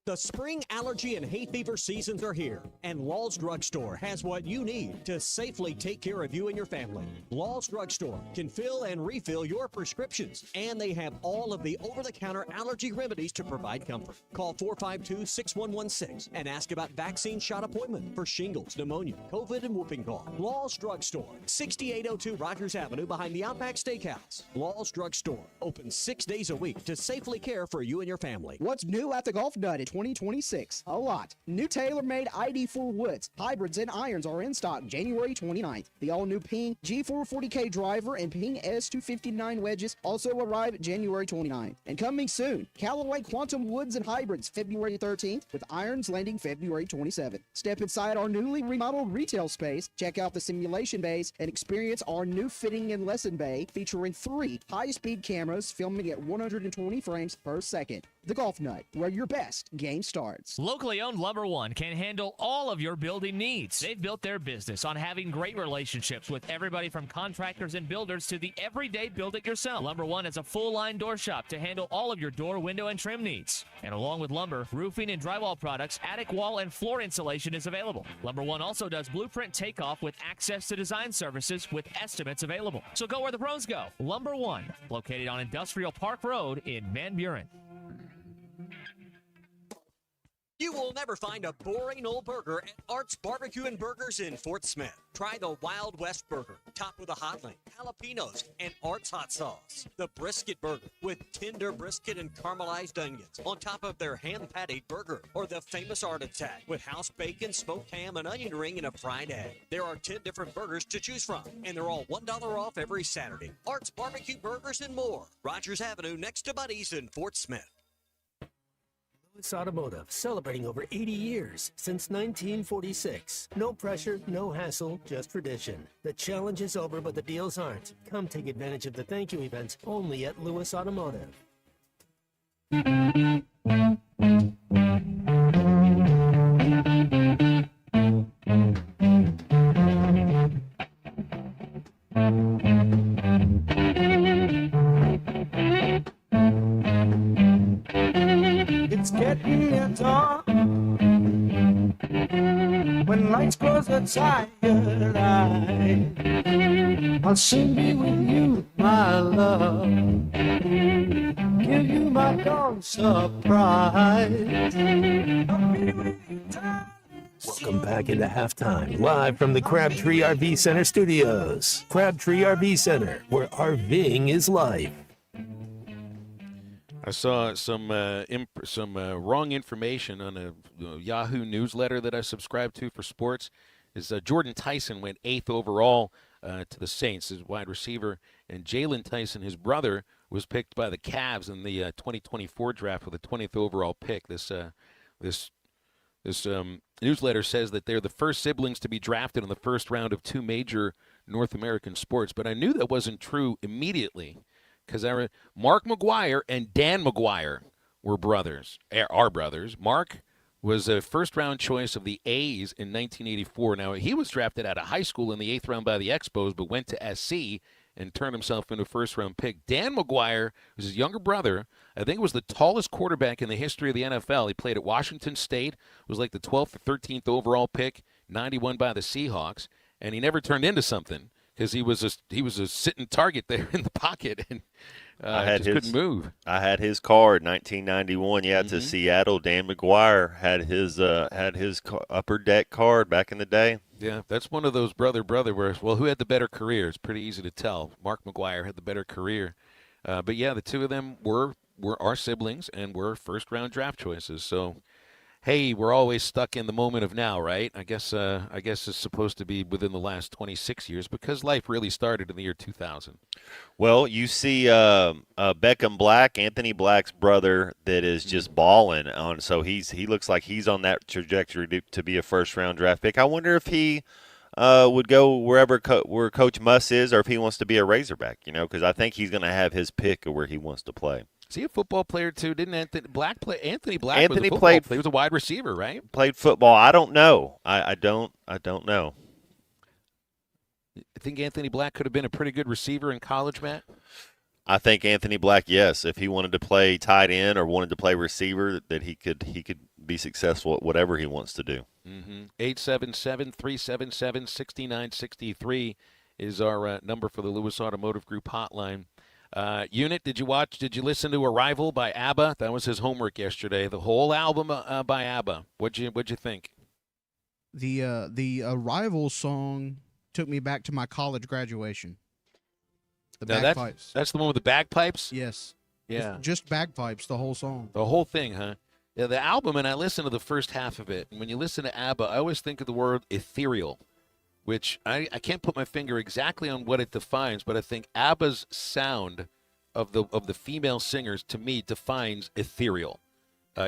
The spring allergy and hay fever seasons are here, and Law's Drugstore has what you need to safely take care of you and your family. Law's Drugstore can fill and refill your prescriptions, and they have all of the over-the-counter allergy remedies to provide comfort. Call 452-6116 and ask about vaccine shot appointment for shingles, pneumonia, COVID, and whooping cough. Law's Drugstore, 6802 Rogers Avenue behind the Outback Steakhouse. Law's Drugstore, open 6 days a week to safely care for you and your family. What's new at the Golf Nut in 2026? A lot. New tailor-made ID4 woods, hybrids, and irons are in stock January 29th. The all-new Ping G440K driver and Ping S259 wedges also arrive January 29th. And coming soon, Callaway Quantum Woods and Hybrids February 13th with irons landing February 27th. Step inside our newly remodeled retail space, check out the simulation bays, and experience our new fitting and lesson bay featuring 3 high-speed cameras filming at 120 frames per second. The Golf Nut, where your best game starts. Locally owned Lumber One can handle all of your building needs. They've built their business on having great relationships with everybody from contractors and builders to the everyday build-it-yourself. Lumber One is a full-line door shop to handle all of your door, window, and trim needs. And along with lumber, roofing, and drywall products, attic wall and floor insulation is available. Lumber One also does blueprint takeoff with access to design services with estimates available. So go where the pros go. Lumber One, located on Industrial Park Road in Van Buren. You will never find a boring old burger at Art's Barbecue and Burgers in Fort Smith. Try the Wild West Burger, topped with a hot link, jalapenos, and Art's hot sauce. The Brisket Burger, with tender brisket and caramelized onions on top of their hand-patted burger. Or the famous Art Attack, with house bacon, smoked ham, an onion ring, and a fried egg. There are 10 different burgers to choose from, and they're all $1 off every Saturday. Art's Barbecue Burgers and more. Rogers Avenue, next to Buddy's in Fort Smith. Lewis Automotive, celebrating over 80 years since 1946. No pressure, no hassle, just tradition. The challenge is over, but the deals aren't. Come take advantage of the thank you events only at Lewis Automotive. It's getting near dawn. When lights close a tired eye, I'll soon be with you, my love. Give you my dawn surprise. I'll be with you, darling. Welcome back into halftime, live from the Crabtree RV Center studios. Crabtree RV Center, where RVing is life. I saw some wrong information on a Yahoo newsletter that I subscribe to for sports. Is Jordan Tyson went 8th overall to the Saints as wide receiver, and Jalen Tyson, his brother, was picked by the Cavs in the 2024 draft with the 20th overall pick. This newsletter says that they're the first siblings to be drafted in the first round of 2 major North American sports, but I knew that wasn't true immediately. Because Mark McGuire and Dan McGuire were brothers, are brothers. Mark was a first-round choice of the A's in 1984. Now, he was drafted out of high school in the 8th round by the Expos, but went to SC and turned himself into a first-round pick. Dan McGuire was his younger brother. I think was the tallest quarterback in the history of the NFL. He played at Washington State, was like the 12th or 13th overall pick, 91 by the Seahawks, and he never turned into something because he was a sitting target there in the pocket and couldn't move. I had his card, 1991. Yeah, to Seattle. Dan McGuire had his upper deck card back in the day. Yeah, that's one of those brother where, well, who had the better career? It's pretty easy to tell. Mark McGuire had the better career. But, yeah, the two of them were our siblings and were first-round draft choices. So, hey, we're always stuck in the moment of now, right? I guess it's supposed to be within the last 26 years because life really started in the year 2000. Well, you see Beckham Black, Anthony Black's brother, that is just balling on. So he looks like he's on that trajectory to be a first-round draft pick. I wonder if he would go wherever where Coach Muss is, or if he wants to be a Razorback. Because I think he's going to have his pick of where he wants to play. Is he a football player too? Didn't Anthony Black play? Anthony Black was a football player. He was a wide receiver, right? Played football. I don't know. I don't know. I think Anthony Black could have been a pretty good receiver in college, Matt. I think Anthony Black, yes, if he wanted to play tight end or wanted to play receiver, that he could be successful at whatever he wants to do. 877-377-6963 is our number for the Lewis Automotive Group hotline. Unit, did you listen to Arrival by ABBA? That was his homework yesterday. The whole album by ABBA. What'd you think? The Arrival song took me back to my college graduation. The bagpipes. That's the one with the bagpipes? Yes. Yeah. Just bagpipes, the whole song. The whole thing, huh? Yeah, the album, and I listened to the first half of it, and when you listen to ABBA, I always think of the word ethereal, which I can't put my finger exactly on what it defines, but I think ABBA's sound of the female singers, to me, defines ethereal.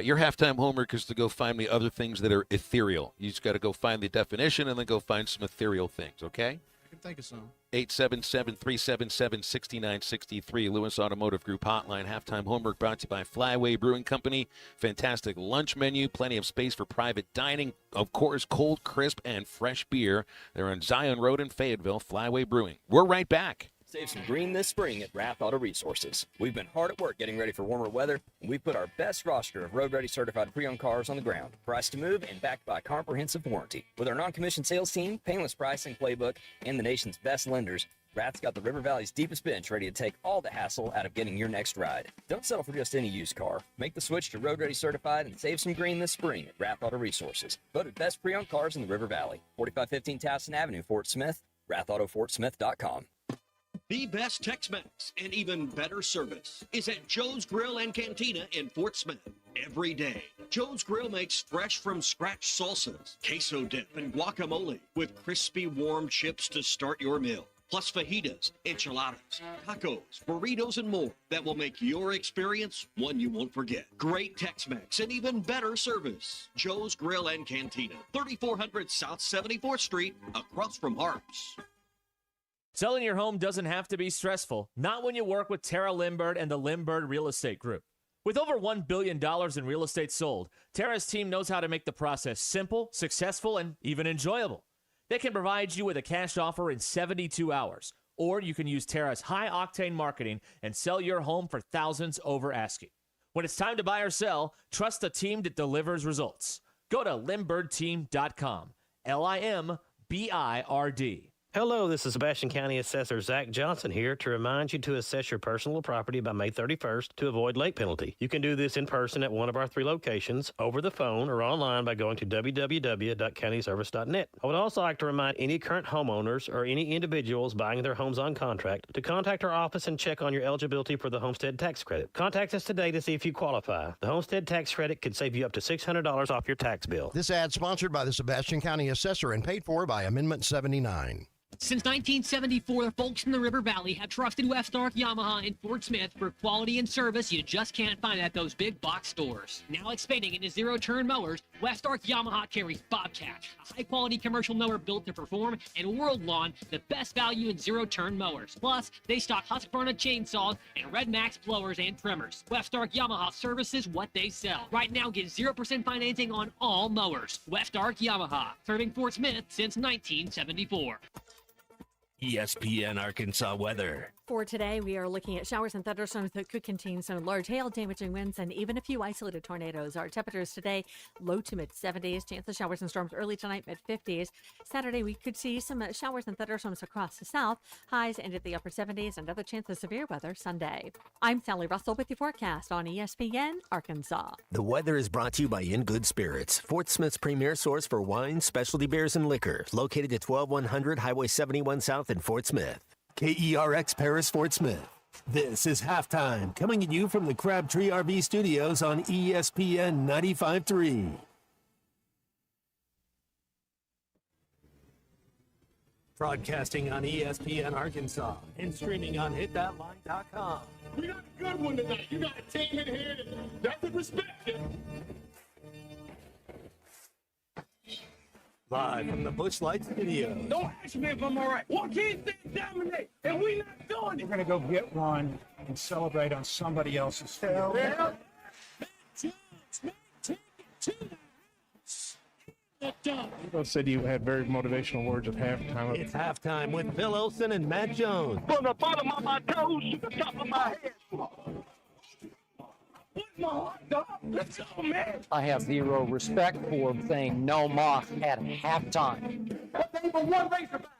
Your halftime homework is to go find me other things that are ethereal. You just got to go find the definition and then go find some ethereal things, okay? I can think of some. 877-377-6963, Lewis Automotive Group hotline. Halftime homework brought to you by Flyway Brewing Company. Fantastic lunch menu, plenty of space for private dining. Of course, cold, crisp, and fresh beer. They're on Zion Road in Fayetteville, Flyway Brewing. We're right back. Save some green this spring at Rath Auto Resources. We've been hard at work getting ready for warmer weather, and we've put our best roster of road-ready certified pre-owned cars on the ground, priced to move and backed by a comprehensive warranty. With our non-commissioned sales team, painless pricing playbook, and the nation's best lenders, Rath's got the River Valley's deepest bench ready to take all the hassle out of getting your next ride. Don't settle for just any used car. Make the switch to road-ready certified and save some green this spring at Rath Auto Resources. Voted best pre-owned cars in the River Valley. 4515 Towson Avenue, Fort Smith. RathAutoFortSmith.com. The best Tex-Mex and even better service is at Joe's Grill and Cantina in Fort Smith. Every day, Joe's Grill makes fresh from scratch salsas, queso dip, and guacamole with crispy warm chips to start your meal. Plus fajitas, enchiladas, tacos, burritos, and more that will make your experience one you won't forget. Great Tex-Mex and even better service. Joe's Grill and Cantina, 3400 South 74th Street, across from Harps. Selling your home doesn't have to be stressful, not when you work with Tara Lindbergh and the Lindbergh Real Estate Group. With over $1 billion in real estate sold, Tara's team knows how to make the process simple, successful, and even enjoyable. They can provide you with a cash offer in 72 hours, or you can use Tara's high-octane marketing and sell your home for thousands over asking. When it's time to buy or sell, trust the team that delivers results. Go to LindberghTeam.com, LIMBIRD. Hello, this is Sebastian County Assessor Zach Johnson here to remind you to assess your personal property by May 31st to avoid late penalty. You can do this in person at one of our 3 locations, over the phone, or online by going to www.countyservice.net. I would also like to remind any current homeowners or any individuals buying their homes on contract to contact our office and check on your eligibility for the homestead tax credit. Contact us today to see if you qualify. The homestead tax credit could save you up to $600 off your tax bill. This ad sponsored by the Sebastian County Assessor and paid for by Amendment 79. Since 1974, folks in the River Valley have trusted Westark Yamaha in Fort Smith for quality and service you just can't find at those big box stores. Now expanding into zero-turn mowers, Westark Yamaha carries Bobcat, a high-quality commercial mower built to perform, and World Lawn, the best value in zero-turn mowers. Plus, they stock Husqvarna chainsaws and Red Max blowers and trimmers. Westark Yamaha services what they sell. Right now, get 0% financing on all mowers. Westark Yamaha, serving Fort Smith since 1974. ESPN Arkansas weather. For today, we are looking at showers and thunderstorms that could contain some large hail, damaging winds, and even a few isolated tornadoes. Our temperatures today, low to mid-70s. Chance of showers and storms early tonight, mid-50s. Saturday, we could see some showers and thunderstorms across the south. Highs into the upper 70s. Another chance of severe weather Sunday. I'm Sally Russell with your forecast on ESPN Arkansas. The weather is brought to you by In Good Spirits, Fort Smith's premier source for wine, specialty beers, and liquor. Located at 12100 Highway 71 South in Fort Smith. KERX Paris, Fort Smith. This is Halftime, coming at you from the Crabtree RV Studios on ESPN 95.3. Broadcasting on ESPN Arkansas and streaming on hitthatline.com. We got a good one tonight. You got a team in here that doesn't respect you. Live from the Busch Lights studio. Don't ask me if I'm all right. Why can't they dominate? And we not doing it. We're going to go get one and celebrate on somebody else's field. Evo said you had very motivational words at halftime. It's halftime with Phil Olsen and Matt Jones. From the bottom of my toes to the top of my head. Let's go, man. I have zero respect for saying no moss at halftime. But they were one Razorback.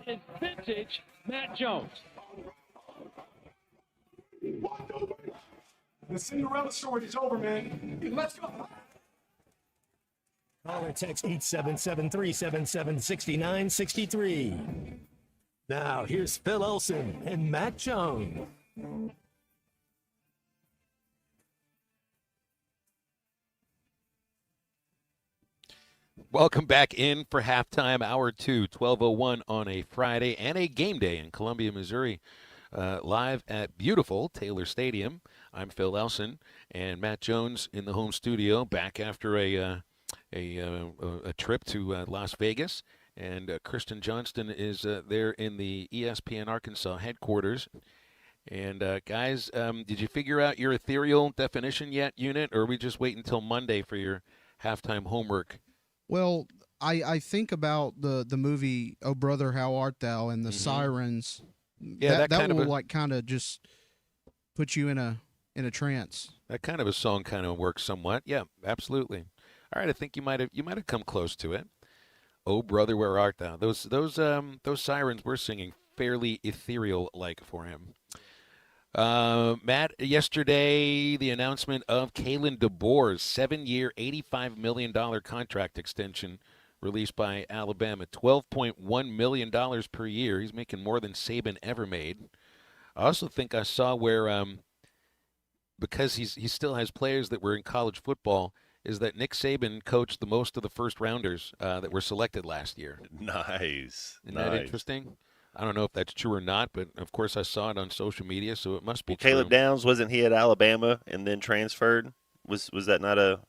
It's vintage Matt Jones. The Cinderella story is over, man. Let's go. Call or text 877-377-6963. Now, here's Phil Olsen and Matt Jones. Welcome back in for halftime, hour 2, 12:01 on a Friday and a game day in Columbia, Missouri, live at beautiful Taylor Stadium. I'm Phil Elson and Matt Jones in the home studio, back after a trip to Las Vegas, and Kristen Johnston is there in the ESPN Arkansas headquarters. And guys, did you figure out your ethereal definition yet, unit, or are we just waiting until Monday for your halftime homework? Well, I think about the movie "Oh Brother, How Art Thou" and the sirens. Yeah, that will kind of just put you in a trance. That kind of a song kind of works somewhat. Yeah, absolutely. All right, I think you might have come close to it. "Oh Brother, Where Art Thou?" Those sirens were singing fairly ethereal like for him. Matt, yesterday, the announcement of Kalen DeBoer's 7-year, $85 million contract extension released by Alabama. $12.1 million per year. He's making more than Saban ever made. I also think I saw where, because he still has players that were in college football, is that Nick Saban coached the most of the first-rounders that were selected last year. Nice. Isn't that interesting? I don't know if that's true or not, but of course I saw it on social media, so it must be true. Caleb Downs, wasn't he at Alabama and then transferred? Was that not a?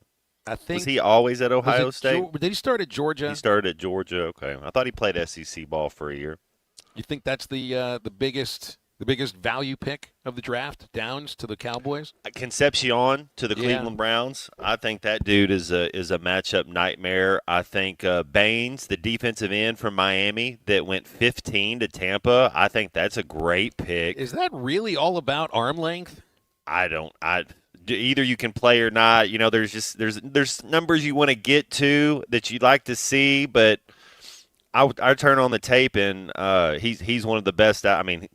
I think, was he always at Ohio State? Did he start at Georgia? He started at Georgia. Okay, I thought he played SEC ball for a year. You think that's the biggest value pick of the draft, Downs to the Cowboys? Concepcion to the Cleveland Browns. I think that dude is a matchup nightmare. I think Baines, the defensive end from Miami that went 15 to Tampa, I think that's a great pick. Is that really all about arm length? Either you can play or not. You know, there's numbers you want to get to that you'd like to see, but I turn on the tape and he's one of the best. I mean,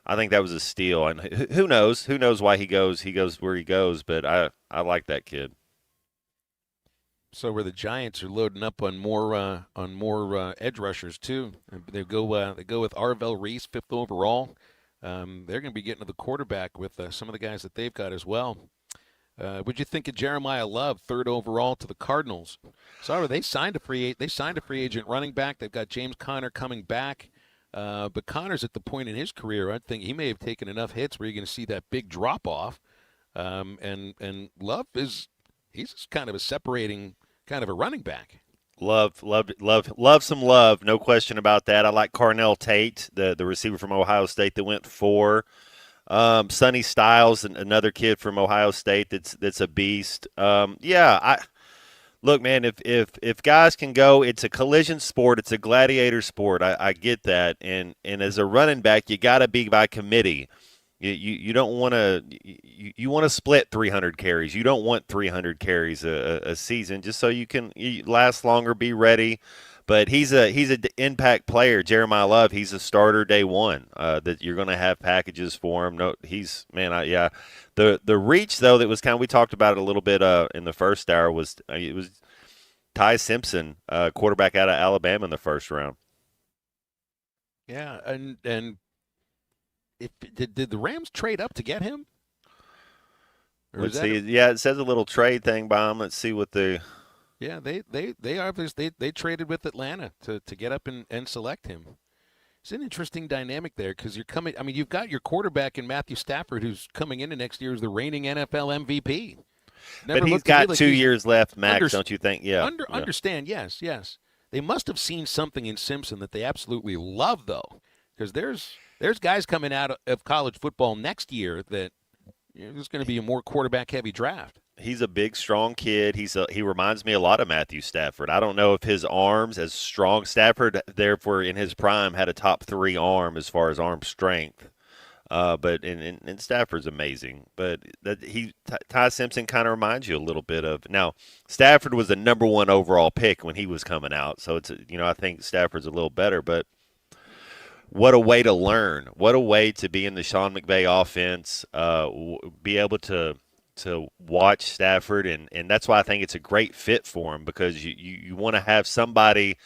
I think that was a steal, and who knows why he goes where he goes, but I like that kid. So where the Giants are loading up on more edge rushers too. They go with Arvell Reese, 5th overall. They're going to be getting to the quarterback with some of the guys that they've got as well. What'd you think of Jeremiah Love, 3rd overall to the Cardinals? Sorry, they signed a free agent running back. They've got James Conner coming back. But Conner's at the point in his career, I think he may have taken enough hits where you're going to see that big drop off. And Love he's kind of a separating kind of a running back. Love some love, no question about that. I like Carnell Tate, the receiver from Ohio State that went 4. Sonny Styles, another kid from Ohio State that's a beast. Look, man, if guys can go, it's a collision sport, it's a gladiator sport. I get that, and as a running back, you got to be by committee. You don't want to you want to split 300 carries. You don't want 300 carries a season just so you can last longer, be ready. But he's an impact player, Jeremiah Love. He's a starter day one. That you're going to have packages for him. No, The reach though that was we talked about it a little bit in the first hour was Ty Simpson, quarterback out of Alabama in the first round. Yeah, and did the Rams trade up to get him? Let's see. Yeah, it says a little trade thing by him. Let's see what the. Yeah, they obviously they traded with Atlanta to get up and select him. It's an interesting dynamic there because you've got your quarterback in Matthew Stafford who's coming into next year as the reigning NFL MVP. But he's got 2 years left max, don't you think? Yeah. Understand? Yes. They must have seen something in Simpson that they absolutely love, though, because there's guys coming out of college football next year that there's going to be a more quarterback-heavy draft. He's a big, strong kid. He reminds me a lot of Matthew Stafford. I don't know if his arm's as strong. Stafford, therefore, in his prime, had a top 3 arm as far as arm strength. But Stafford's amazing. But Ty Simpson kind of reminds you a little bit of. Now, Stafford was the number 1 overall pick when he was coming out, so it's I think Stafford's a little better. But what a way to learn! What a way to be in the Sean McVay offense. Be able to watch Stafford, and that's why I think it's a great fit for him because you want to have somebody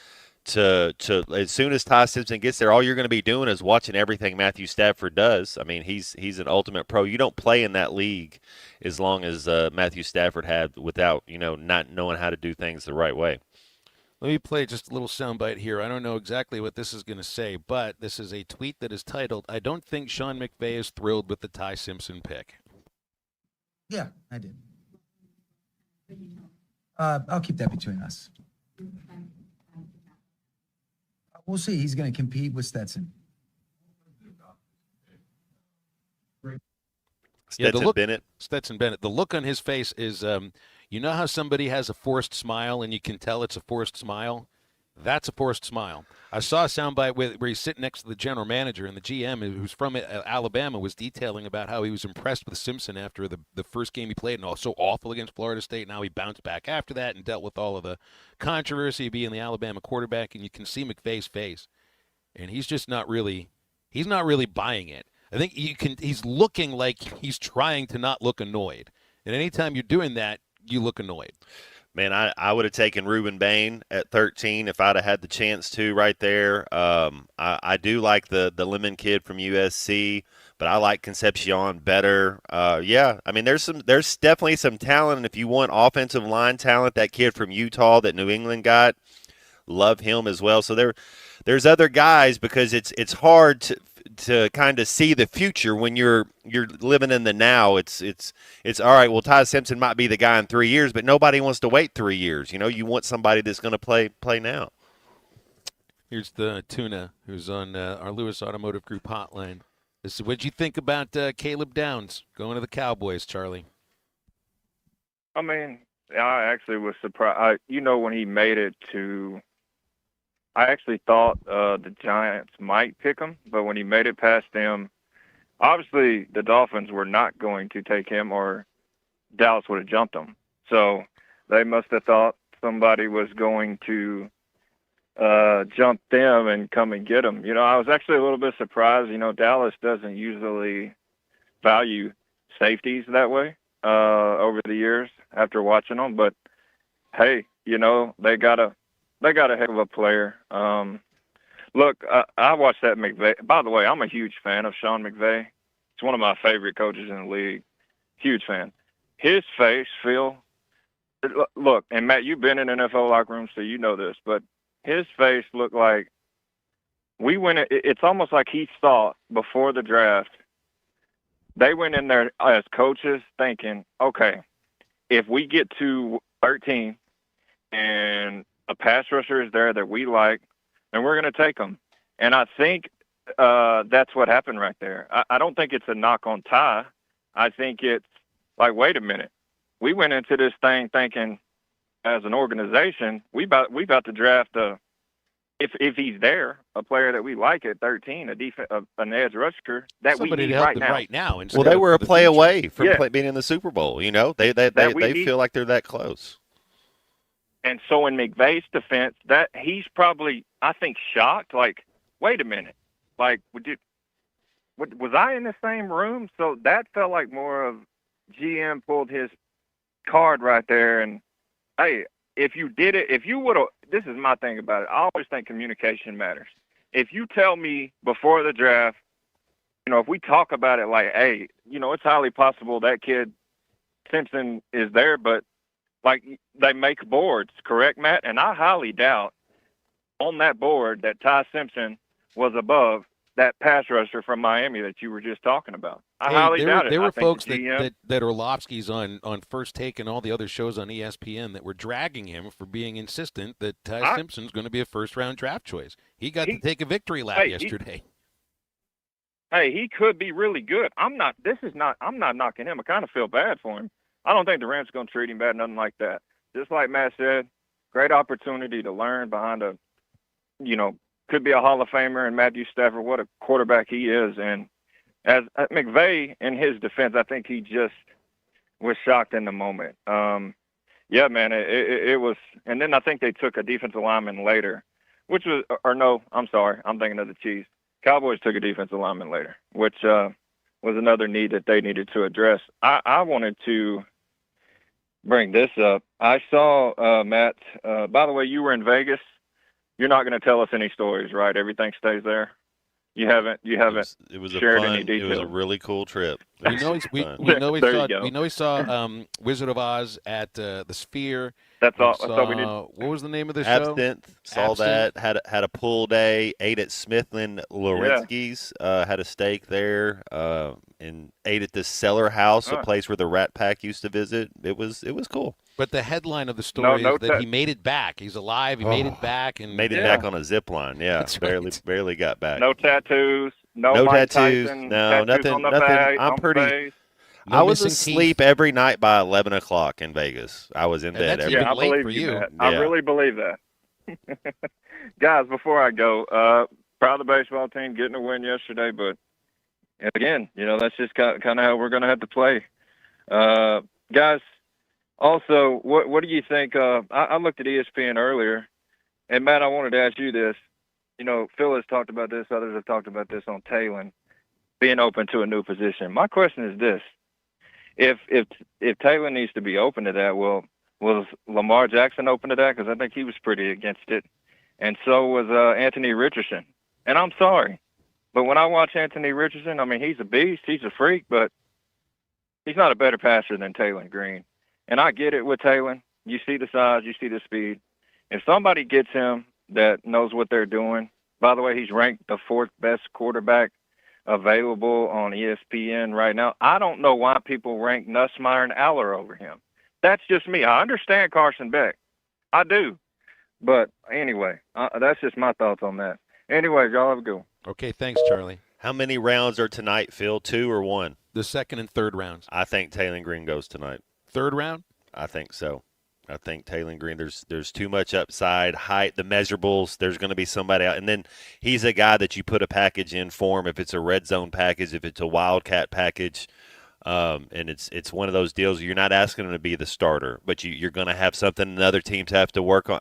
to as soon as Ty Simpson gets there, all you're going to be doing is watching everything Matthew Stafford does. I mean, he's an ultimate pro. You don't play in that league as long as Matthew Stafford had without not knowing how to do things the right way. Let me play just a little soundbite here. I don't know exactly what this is going to say, but this is a tweet that is titled, "I don't think Sean McVay is thrilled with the Ty Simpson pick." Yeah, I did. I'll keep that between us. We'll see. He's going to compete with Stetson. Stetson Bennett. The look on his face is, you know how somebody has a forced smile and you can tell it's a forced smile? That's a forced smile. I saw a soundbite where he's sitting next to the general manager, and the GM, who's from Alabama, was detailing about how he was impressed with Simpson after the first game he played, and so awful against Florida State. Now he bounced back after that and dealt with all of the controversy of being the Alabama quarterback, and you can see McVay's face, and he's just not really buying it. I think he's looking like he's trying to not look annoyed, and anytime you're doing that, you look annoyed. Man, I would have taken Ruben Bain at 13 if I'd have had the chance to right there. I do like the Lemon kid from USC, but I like Concepcion better. Yeah, I mean, there's definitely some talent, and if you want offensive line talent, that kid from Utah that New England got, love him as well. So there's other guys because it's hard to kind of see the future when you're living in the now. It's all right. Well, Ty Simpson might be the guy in 3 years, but nobody wants to wait 3 years. You want somebody that's going to play now. Here's the Tuna, who's on our Lewis Automotive Group hotline. What'd you think about Caleb Downs going to the Cowboys, Charlie? I mean, I actually was surprised. When he made it to. I actually thought the Giants might pick him, but when he made it past them, obviously the Dolphins were not going to take him or Dallas would have jumped him. So they must have thought somebody was going to jump them and come and get him. I was actually a little bit surprised. Dallas doesn't usually value safeties that way over the years after watching them. But, hey, they got a heck of a player. Look, I watched that McVay. By the way, I'm a huge fan of Sean McVay. He's one of my favorite coaches in the league. Huge fan. his face, Phil. Look, and Matt, you've been in NFL locker rooms, so you know this, but his face looked like we went. It's almost like he thought before the draft. They went in there as coaches thinking, okay, if we get to 13 and a pass rusher is there that we like, then we're going to take them. And I think that's what happened right there. I don't think it's a knock on Ty. I think it's like, wait a minute. We went into this thing thinking, as an organization, we about to draft if he's there, a player that we like at 13, an edge rusher that Somebody we need to help right them now. right now. Well, they were a play future. away from Yeah. being in the Super Bowl. You know, they feel like they're that close. And so in McVay's defense, that he's probably, I think, shocked. Like, wait a minute, like, was I in the same room? So that felt like more of GM pulled his card right there. And hey, if you did it, if you would have, this is my thing about it. I always think communication matters. If you tell me before the draft, if we talk about it like, hey, it's highly possible that kid Simpson is there, but like they make boards, correct, Matt? And I highly doubt on that board that Ty Simpson was above that pass rusher from Miami that you were just talking about. I highly doubt it. There I were think folks the GM that Orlovsky's on First Take and all the other shows on ESPN that were dragging him for being insistent that Ty Simpson's going to be a first-round draft choice. He got to take a victory lap yesterday. He could be really good. I'm not knocking him. I kind of feel bad for him. I don't think the Rams are going to treat him bad, nothing like that. Just like Matt said, great opportunity to learn behind could be a Hall of Famer and Matthew Stafford, what a quarterback he is. And as McVay, in his defense, I think he just was shocked in the moment. Yeah, man, it was. And then I think they took a defensive lineman later, which was, or no, I'm sorry, I'm thinking of the Chiefs. Cowboys took a defensive lineman later, which was another need that they needed to address. I wanted to bring this up. I saw, Matt, by the way, you were in Vegas. You're not going to tell us any stories, right? Everything stays there. You haven't It was shared a fun. any details. It was a really cool trip. We know he saw Wizard of Oz at the Sphere. That's all. Saw, that's all we did. what was the name of the show? Absinthe. Saw Absinthe. that. Had a pool day. Ate at Smithland Lorinsky's. Had a steak there. And ate at this Cellar House, a place where the Rat Pack used to visit. It was cool. But the headline of the story is that that- he made it back. He's alive. He made it back and Made it back on a zip line. Yeah, That's right. barely got back. No tattoos. No tattoos. Mike Tyson, No, tattoos on the nothing. face, I'm on pretty. face. No I was missing asleep teeth. every night by 11 o'clock in Vegas. I was in And bed that's every Yeah, I late believe for you, you. Matt. I Yeah. really believe that. Guys, before I go, proud of the baseball team getting a win yesterday, but again, that's just kind of how we're going to have to play. Guys, also, what do you think? I looked at ESPN earlier, and Matt, I wanted to ask you this. Phil has talked about this. Others have talked about this on Taylor, being open to a new position. My question is this: if Taylor needs to be open to that, well, was Lamar Jackson open to that? Because I think he was pretty against it, and so was Anthony Richardson. And I'm sorry, but when I watch Anthony Richardson, I mean, he's a beast, he's a freak, but he's not a better passer than Taylor Green. And I get it with Taylor. You see the size, you see the speed. If somebody gets him that knows what they're doing, by the way, he's ranked the 4th best quarterback available on ESPN right now. I don't know why people rank Nussmeier and Aller over him. That's just me. I understand Carson Beck. I do. But anyway, that's just my thoughts on that. Anyways, y'all have a good one. Okay, thanks, Charlie. How many rounds are tonight, Phil? 2 or 1? The second and third rounds. I think Taylor Green goes tonight. Third round? I think so. I think Taylor Green, there's too much upside, height, the measurables. There's going to be somebody out. And then he's a guy that you put a package in for him, if it's a red zone package, if it's a Wildcat package. And it's one of those deals you're not asking him to be the starter, but you're going to have something other teams have to work on.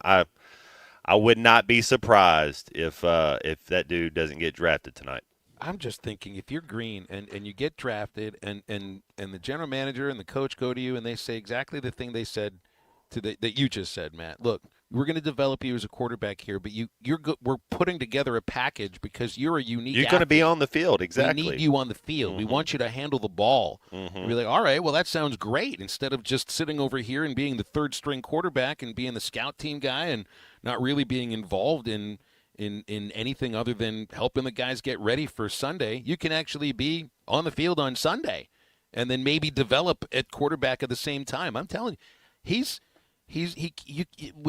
I would not be surprised if that dude doesn't get drafted tonight. I'm just thinking, if you're Green and you get drafted and the general manager and the coach go to you and they say exactly the thing they said that you just said, Matt. Look, we're going to develop you as a quarterback here, but we're putting together a package because you're a unique. You're going to be on the field, exactly. We need you on the field. We want you to handle the ball. We're like, all right, well, that sounds great. Instead of just sitting over here and being the third-string quarterback and being the scout team guy and not really being involved in anything other than helping the guys get ready for Sunday, you can actually be on the field on Sunday and then maybe develop at quarterback at the same time. I'm telling you, you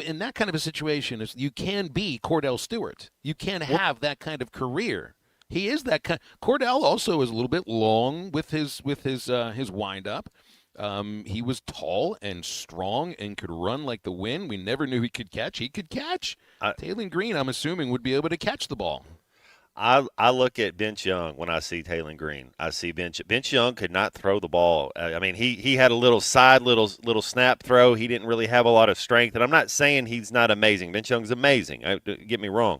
in that kind of a situation, you can be Cordell Stewart. You can have that kind of career. He is that kind. Cordell also is a little bit long with his windup. He was tall and strong and could run like the wind. We never knew he could catch. He could catch. Taylon Green, I'm assuming, would be able to catch the ball. I look at Vince Young when I see Taylon Green. I see Vince Young could not throw the ball. I mean, he had a little snap throw. He didn't really have a lot of strength. And I'm not saying he's not amazing. Vince Young's amazing. Get me wrong.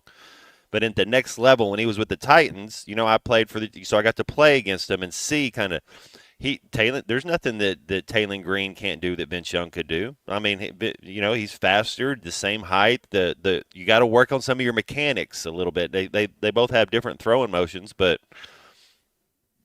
But at the next level, when he was with the Titans, I played so I got to play against him and see kind of there's nothing that Taylon Green can't do that Vince Young could do. I mean, he's faster, the same height. You got to work on some of your mechanics a little bit. They both have different throwing motions, but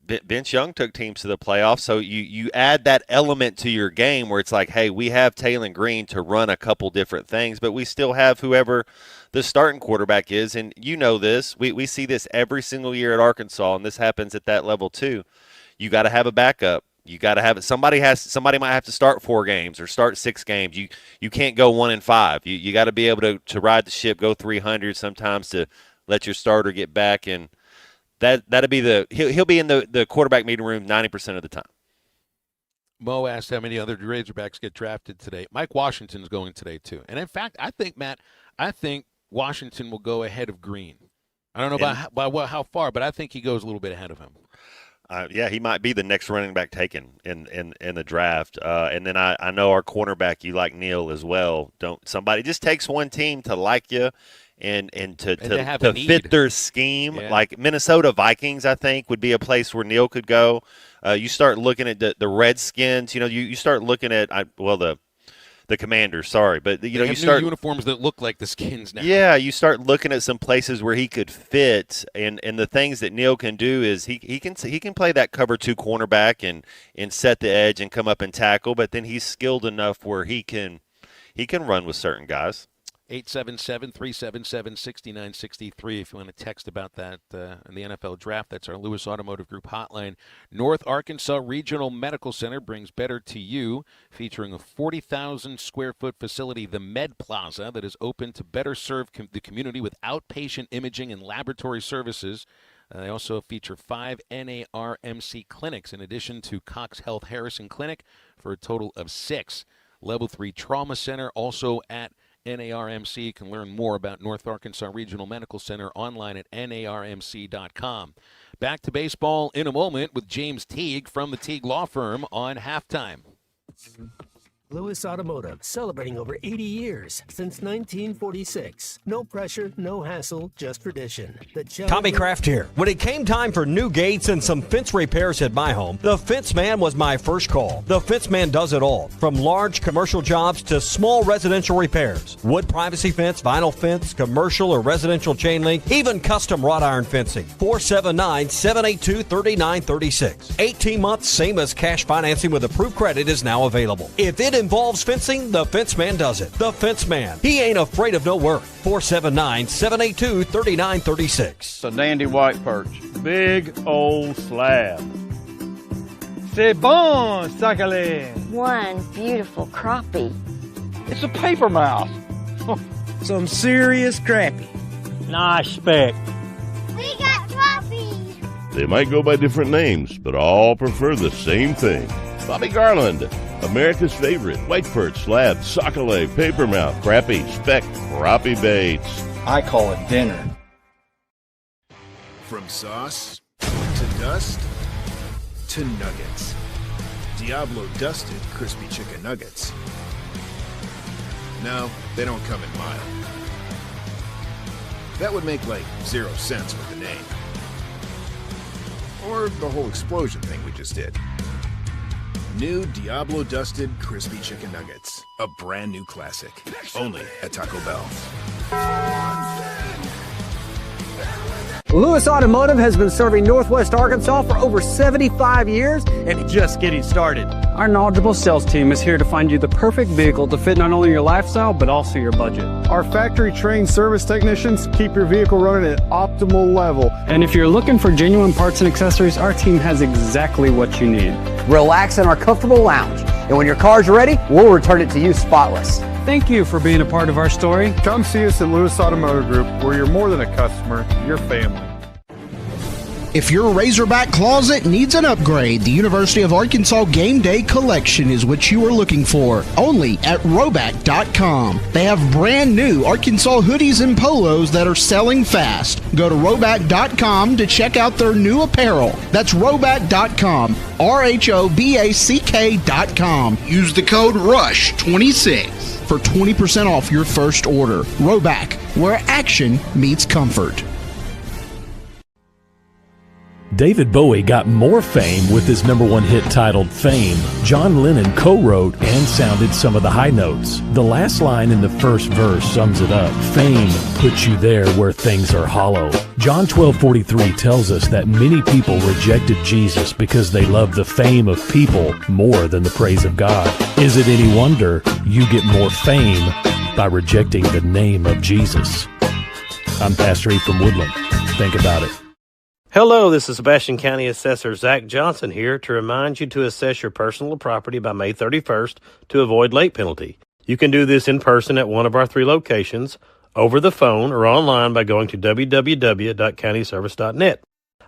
Vince Young took teams to the playoffs. So you add that element to your game where it's like, hey, we have Taylon Green to run a couple different things, but we still have whoever the starting quarterback is. And this. We see this every single year at Arkansas, and this happens at that level too. You got to have a backup. You got to have it. Somebody might have to start 4 games or start 6 games. You can't go 1-5. You got to be able to ride the ship, go 300 sometimes to let your starter get back, and that'll be he'll be in the quarterback meeting room 90% of the time. Mo asked how many other Razorbacks get drafted today. Mike Washington's going today too, and in fact, I think Washington will go ahead of Green. I don't know by how far, but I think he goes a little bit ahead of him. Yeah, he might be the next running back taken in the draft. And then I know our cornerback, you like Neal as well. Somebody just takes one team to like you and to fit their scheme. Yeah. Like Minnesota Vikings, I think, would be a place where Neal could go. You start looking at the Redskins. You start looking at the Commanders, sorry, but you start uniforms that look like the Skins now. Yeah, you start looking at some places where he could fit, and the things that Neal can do is he can play that cover 2 cornerback and set the edge and come up and tackle, but then he's skilled enough where he can run with certain guys. 877-377-6963 if you want to text about that in the NFL draft. That's our Lewis Automotive Group hotline. North Arkansas Regional Medical Center brings better to you, featuring a 40,000-square-foot facility, the Med Plaza, that is open to better serve the community with outpatient imaging and laboratory services. They also feature 5 NARMC clinics in addition to Cox Health Harrison Clinic for a total of 6. Level 3 Trauma Center also at NARMC. You can learn more about North Arkansas Regional Medical Center online at narmc.com. Back to baseball in a moment with James Teague from the Teague Law Firm on Halftime. Lewis Automotive, celebrating over 80 years since 1946. No pressure, no hassle, just tradition. Tommy Kraft here. When it came time for new gates and some fence repairs at my home, the Fence Man was my first call. The Fence Man does it all, from large commercial jobs to small residential repairs. Wood privacy fence, vinyl fence, commercial or residential chain link, even custom wrought iron fencing. 479-782-3936. 18 months, same as cash financing with approved credit is now available. If it involves fencing, the Fence Man does it. The Fence Man. He ain't afraid of no work. 479-782-3936. It's a dandy white perch. Big old slab. C'est bon, Sakhalin. One beautiful crappie. It's a paper mouse. Some serious crappie. Nice speck. We got crappies. They might go by different names, but all prefer the same thing. Bobby Garland, America's favorite white perch, slab, sockeye, papermouth, crappie, speck, crappie baits. I call it dinner. From sauce to dust to nuggets. Diablo dusted crispy chicken nuggets. No, they don't come in mild. That would make like 0 sense with the name. Or the whole explosion thing we just did. New Diablo Dusted Crispy Chicken Nuggets. A brand new classic. Only at Taco Bell. Lewis Automotive has been serving Northwest Arkansas for over 75 years and just getting started. Our knowledgeable sales team is here to find you the perfect vehicle to fit not only your lifestyle, but also your budget. Our factory-trained service technicians keep your vehicle running at optimal level. And if you're looking for genuine parts and accessories, our team has exactly what you need. Relax in our comfortable lounge. And when your car's ready, we'll return it to you spotless. Thank you for being a part of our story. Come see us at Lewis Automotive Group, where you're more than a customer, you're family. If your Razorback closet needs an upgrade, the University of Arkansas Game Day Collection is what you are looking for. Only at Roback.com. They have brand new Arkansas hoodies and polos that are selling fast. Go to Roback.com to check out their new apparel. That's Roback.com. RHOBACK.com. Use the code RUSH26 for 20% off your first order. Roback, where action meets comfort. David Bowie got more fame with his #1 hit titled Fame. John Lennon co-wrote and sounded some of the high notes. The last line in the first verse sums it up. Fame puts you there where things are hollow. John 12:43 tells us that many people rejected Jesus because they loved the fame of people more than the praise of God. Is it any wonder you get more fame by rejecting the name of Jesus? I'm Pastor E from Woodland. Think about it. Hello, this is Sebastian County Assessor Zach Johnson here to remind you to assess your personal property by May 31st to avoid late penalty. You can do this in person at one of our 3 locations, over the phone, or online by going to www.countyservice.net.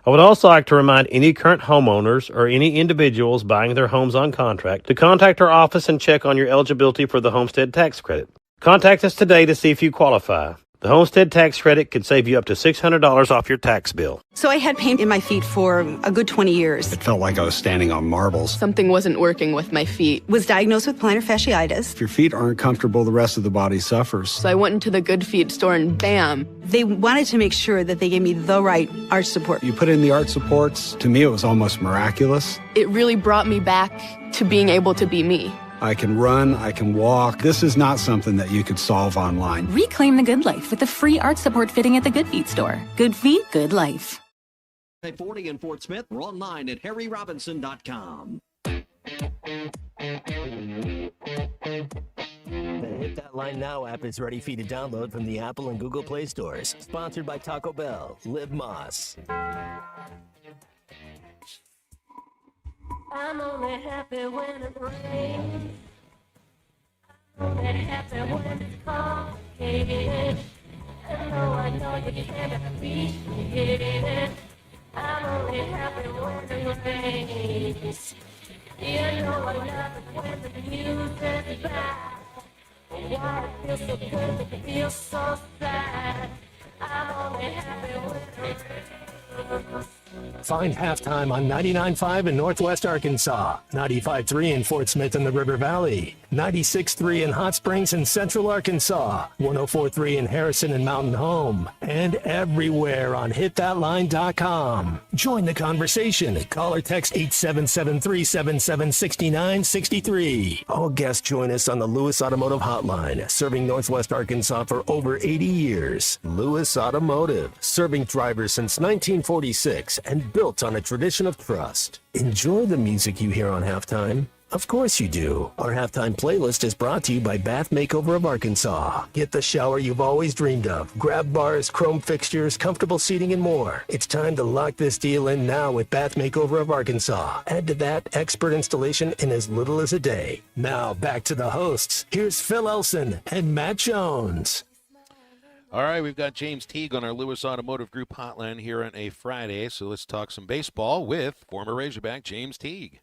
I would also like to remind any current homeowners or any individuals buying their homes on contract to contact our office and check on your eligibility for the homestead tax credit. Contact us today to see if you qualify. The homestead tax credit could save you up to $600 off your tax bill. So I had pain in my feet for a good 20 years. It felt like I was standing on marbles. Something wasn't working with my feet. Was diagnosed with plantar fasciitis. If your feet aren't comfortable, the rest of the body suffers. So I went into the Good Feet store and bam. They wanted to make sure that they gave me the right arch support. You put in the arch supports. To me, it was almost miraculous. It really brought me back to being able to be me. I can run, I can walk. This is not something that you could solve online. Reclaim the good life with the free arch support fitting at the Good Feet store. Good feet, good life. At 40 in Fort Smith, we're online at harryrobinson.com. The Hit That Line Now app is ready for you to download from the Apple and Google Play stores. Sponsored by Taco Bell. Live Moss. I'm only happy when it rains. I'm only happy when it's complicated. And though I know you can't appreciate it, I'm only happy when it rains. You know I love it when the music's bad. Why it feels so good, but it feels so sad. I'm only happy when it rains. Find Halftime on 99.5 in Northwest Arkansas, 95.3 in Fort Smith and the River Valley, 96.3 in Hot Springs and Central Arkansas, 104.3 in Harrison and Mountain Home, and everywhere on hitthatline.com. Join the conversation. Call or text 877-377-6963. All guests join us on the Lewis Automotive Hotline, serving Northwest Arkansas for over 80 years. Lewis Automotive, serving drivers since 1946 and built on a tradition of trust. Enjoy the music you hear on Halftime. Of course you do. Our Halftime playlist is brought to you by Bath Makeover of Arkansas. Get the shower you've always dreamed of. Grab bars, chrome fixtures, comfortable seating, and more. It's time to lock this deal in now with Bath Makeover of Arkansas. Add to that expert installation in as little as a day. Now back to the hosts. Here's Phil Elson and Matt Jones. All right, we've got James Teague on our Lewis Automotive Group hotline here on a Friday, so let's talk some baseball with former Razorback James Teague.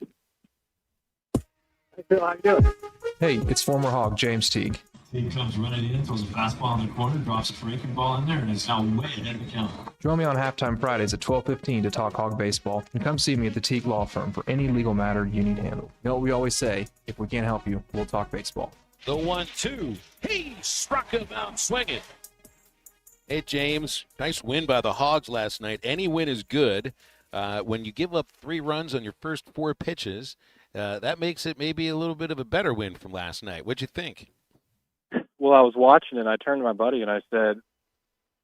Hey, Phil, how you doing? Hey, it's former Hog James Teague. Teague comes running in, throws a fastball in the corner, drops a breaking ball in there, and is now way ahead of the count. Join me on Halftime Fridays at 12:15 to talk Hog baseball, and come see me at the Teague Law Firm for any legal matter you need handled. You know what we always say, if we can't help you, we'll talk baseball. The 1-2. He struck him out swinging. Hey, James, nice win by the Hogs last night. Any win is good. When you give up 3 runs on your first 4 pitches that makes it maybe a little bit of a better win from last night. What'd you think? Well, I was watching and I turned to my buddy and I said,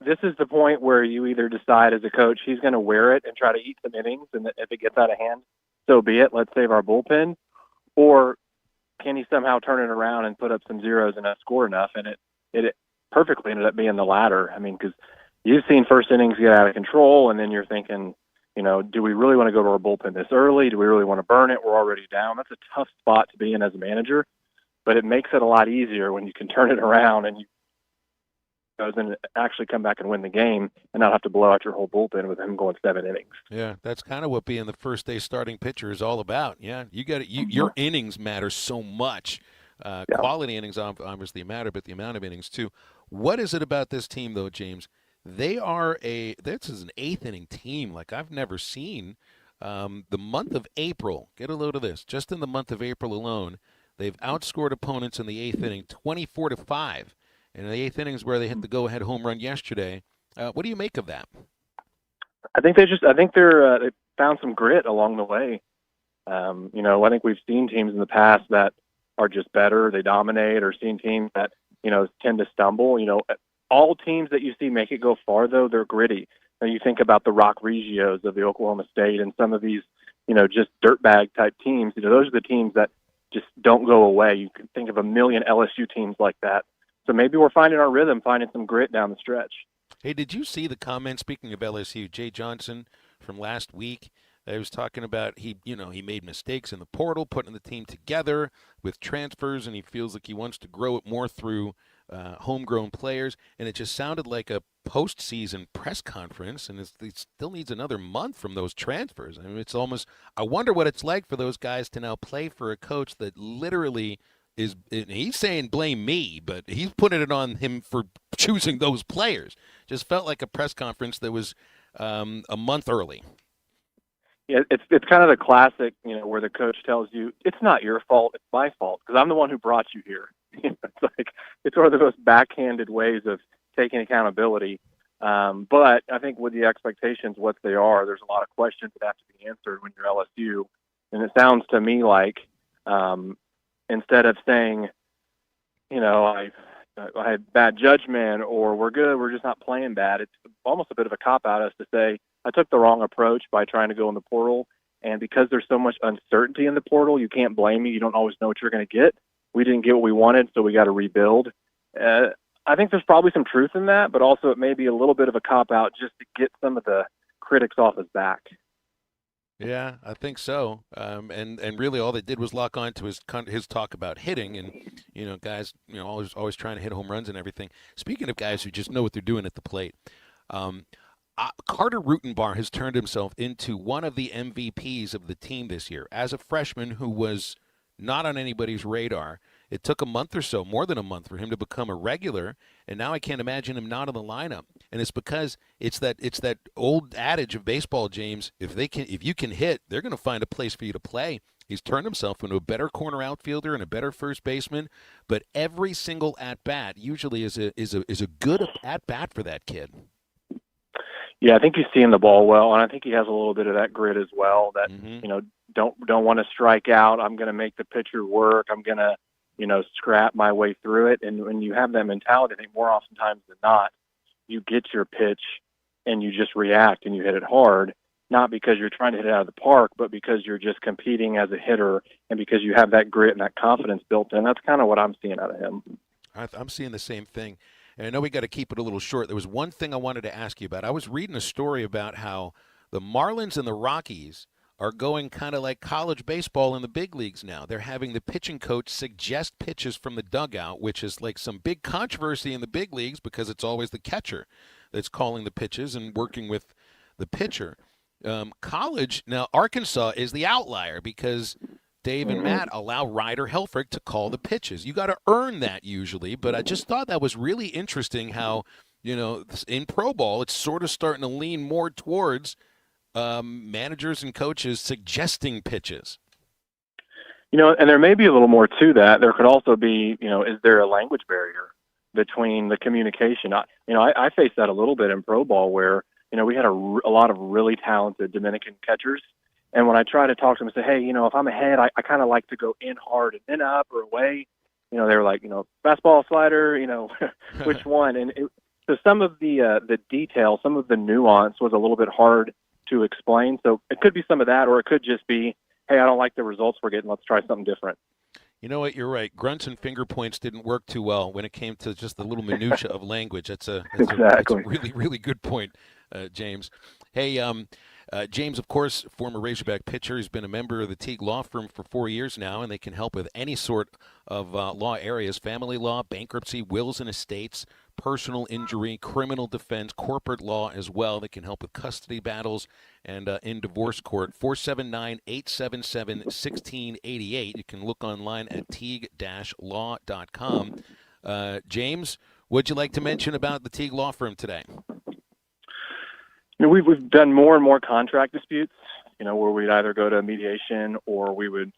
this is the point where you either decide as a coach he's going to wear it and try to eat some innings, and if it gets out of hand, so be it. Let's save our bullpen. Or can he somehow turn it around and put up some zeros and not score enough? And it perfectly ended up being the latter. I mean, because you've seen first innings get out of control, and then you're thinking, do we really want to go to our bullpen this early? Do we really want to burn it? We're already down. That's a tough spot to be in as a manager, but it makes it a lot easier when you can turn it around and you and actually come back and win the game and not have to blow out your whole bullpen with him going 7 innings. Yeah, that's kind of what being the first day starting pitcher is all about. Yeah, you got it. Your innings matter so much. Quality innings obviously matter, but the amount of innings too. What is it about this team though, James? This is an 8th inning team like I've never seen. The month of April, get a load of this. Just in the month of April alone, they've outscored opponents in the 8th inning 24-5. And the 8th innings where they hit the go-ahead home run yesterday. What do you make of that? I think they found some grit along the way. I think we've seen teams in the past that are just better, they dominate, or seen teams that tend to stumble. All teams that you see make it go far, though, they're gritty. And you think about the Rock Regios of the Oklahoma State and some of these, just dirtbag type teams. Those are the teams that just don't go away. You can think of a million LSU teams like that. So maybe we're finding our rhythm, finding some grit down the stretch. Hey, did you see the comment, speaking of LSU, Jay Johnson from last week? I was talking about he made mistakes in the portal, putting the team together with transfers, and he feels like he wants to grow it more through homegrown players. And it just sounded like a postseason press conference, and it still needs another month from those transfers. I mean, it's almost – I wonder what it's like for those guys to now play for a coach that literally – he's saying blame me, but he's putting it on him for choosing those players. Just felt like a press conference that was a month early. Yeah, it's kind of the classic, where the coach tells you it's not your fault, it's my fault because I'm the one who brought you here. It's one of the most backhanded ways of taking accountability. But I think with the expectations, what they are, there's a lot of questions that have to be answered when you're LSU, and it sounds to me like. Instead of saying, I had bad judgment or we're good, we're just not playing bad, it's almost a bit of a cop-out as to say, I took the wrong approach by trying to go in the portal, and because there's so much uncertainty in the portal, you can't blame me. You don't always know what you're going to get. We didn't get what we wanted, so we got to rebuild. I think there's probably some truth in that, but also it may be a little bit of a cop-out just to get some of the critics off his back. Yeah, I think so. And really, all they did was lock on to his talk about hitting, and guys, always trying to hit home runs and everything. Speaking of guys who just know what they're doing at the plate, Carter Rutenbar has turned himself into one of the MVPs of the team this year. As a freshman who was not on anybody's radar, it took a month or so, more than a month, for him to become a regular, and now I can't imagine him not in the lineup. And it's because it's that old adage of baseball, James. If you can hit, they're going to find a place for you to play. He's turned himself into a better corner outfielder and a better first baseman, but every single at bat usually is a good at bat for that kid. Yeah, I think he's seeing the ball well, and I think he has a little bit of that grit as well. That don't want to strike out. I'm going to make the pitcher work. I'm going to scrap my way through it. And when you have that mentality, I think more oftentimes than not, you get your pitch and you just react and you hit it hard, not because you're trying to hit it out of the park, but because you're just competing as a hitter and because you have that grit and that confidence built in. That's kind of what I'm seeing out of him. I'm seeing the same thing. And I know we got to keep it a little short. There was one thing I wanted to ask you about. I was reading a story about how the Marlins and the Rockies are going kind of like college baseball in the big leagues now. They're having the pitching coach suggest pitches from the dugout, which is like some big controversy in the big leagues because it's always the catcher that's calling the pitches and working with the pitcher. College, now Arkansas is the outlier because Dave and Matt allow Ryder Helfrich to call the pitches. You got to earn that usually, but I just thought that was really interesting how, in pro ball, it's sort of starting to lean more towards managers and coaches suggesting pitches. And there may be a little more to that. There could also be, is there a language barrier between the communication? I face that a little bit in pro ball where, we had a lot of really talented Dominican catchers, And when I try to talk to them and say, hey, if I'm ahead, I kind of like to go in hard and then up or away. They were like, fastball, slider, which one? And so some of the detail, some of the nuance was a little bit hard to explain. So it could be some of that, or it could just be, hey, I don't like the results we're getting. Let's try something different. You know what? You're right. Grunts and finger points didn't work too well when it came to just the little minutia of language. That's a really, really good point, James. Hey, James, of course, former Razorback pitcher. He's been a member of the Teague Law Firm for 4 years now, and they can help with any sort of law areas: family law, bankruptcy, wills and estates, personal injury, criminal defense, corporate law as well. They can help with custody battles and in divorce court. 479-877-1688. You can look online at teague-law.com. James, what'd you like to mention about the Teague Law Firm today? We've done more and more contract disputes, where we'd either go to mediation or we would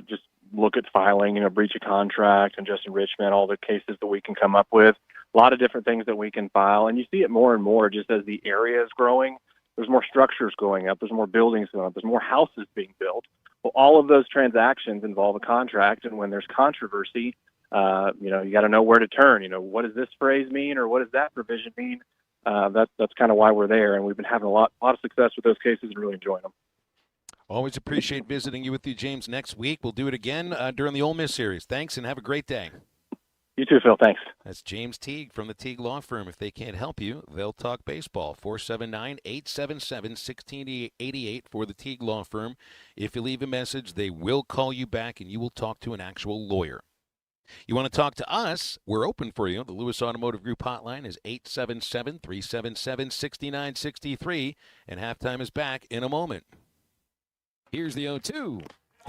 just look at filing, breach of contract, unjust enrichment, all the cases that we can come up with. A lot of different things that we can file. And you see it more and more just as the area is growing. There's more structures going up. There's more buildings going up. There's more houses being built. Well, all of those transactions involve a contract. And when there's controversy, you got to know where to turn. What does this phrase mean, or what does that provision mean? That's kind of why we're there, and we've been having a lot of success with those cases and really enjoying them. Always appreciate visiting you with you, James. Next week we'll do it again during the Ole Miss series. Thanks, and have a great day. You too, Phil. Thanks. That's James Teague from the Teague Law Firm. If they can't help you, they'll talk baseball. 479-877-1688 for the Teague Law Firm. If you leave a message, they will call you back, and you will talk to an actual lawyer. You want to talk to us? We're open for you. The Lewis Automotive Group hotline is 877-377-6963, and halftime is back in a moment. Here's the 0-2.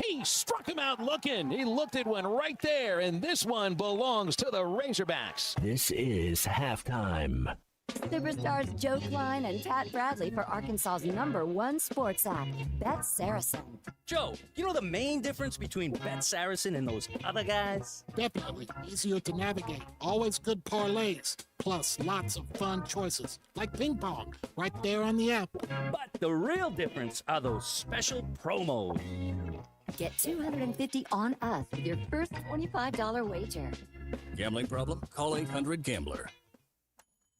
He struck him out looking. He looked at one right there, and this one belongs to the Razorbacks. This is halftime. Superstars Joe Klein and Pat Bradley for Arkansas's #1 sports app, Bet Saracen. Joe, you know the main difference between Bet Saracen and those other guys? Definitely. Easier to navigate. Always good parlays. Plus lots of fun choices. Like ping pong. Right there on the app. But the real difference are those special promos. Get $250 on us with your first $25 wager. Gambling problem? Call 800-GAMBLER.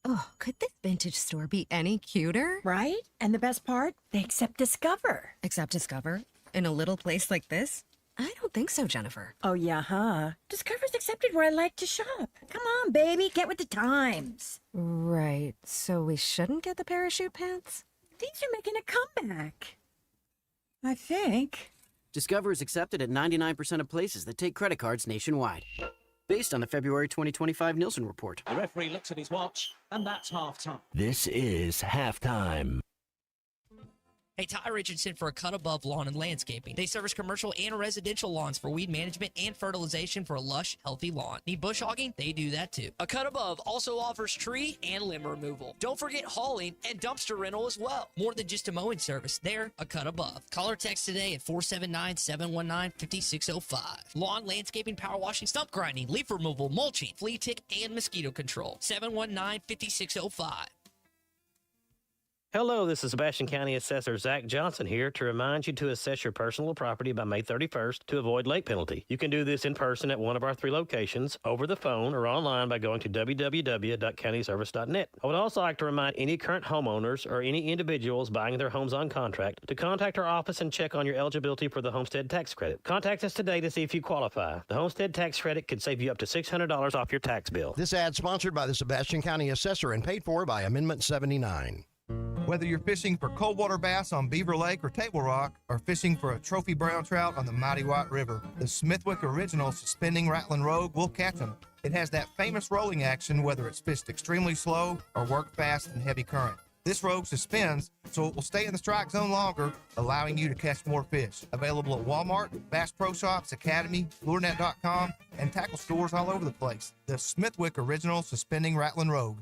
Oh, could this vintage store be any cuter? Right? And the best part? They accept Discover. Accept Discover? In a little place like this? I don't think so, Jennifer. Oh, yeah, huh? Discover's accepted where I like to shop. Come on, baby, get with the times. Right. So we shouldn't get the parachute pants? These are making a comeback. I think. Discover is accepted at 99% of places that take credit cards nationwide. Based on the February 2025 Nielsen report. The referee looks at his watch, and that's halftime. This is halftime. Hey, Ty Richardson for A Cut Above Lawn and Landscaping. They service commercial and residential lawns for weed management and fertilization for a lush, healthy lawn. Need bush hogging? They do that too. A Cut Above also offers tree and limb removal. Don't forget hauling and dumpster rental as well. More than just a mowing service, they're A Cut Above. Call or text today at 479-719-5605. Lawn, landscaping, power washing, stump grinding, leaf removal, mulching, flea tick, and mosquito control. 719-5605. Hello, this is Sebastian County Assessor Zach Johnson here to remind you to assess your personal property by May 31st to avoid late penalty. You can do this in person at one of our 3 locations, over the phone, or online by going to www.countyservice.net. I would also like to remind any current homeowners or any individuals buying their homes on contract to contact our office and check on your eligibility for the homestead tax credit. Contact us today to see if you qualify. The homestead tax credit could save you up to $600 off your tax bill. This ad sponsored by the Sebastian County Assessor and paid for by Amendment 79. Whether you're fishing for cold water bass on Beaver Lake or Table Rock, or fishing for a trophy brown trout on the mighty White River, the Smithwick Original Suspending Rattling Rogue will catch them. It has that famous rolling action whether it's fished extremely slow or worked fast in heavy current. This rogue suspends, so it will stay in the strike zone longer, allowing you to catch more fish. Available at Walmart, Bass Pro Shops, Academy, LureNet.com, and tackle stores all over the place. The Smithwick Original Suspending Rattling Rogue.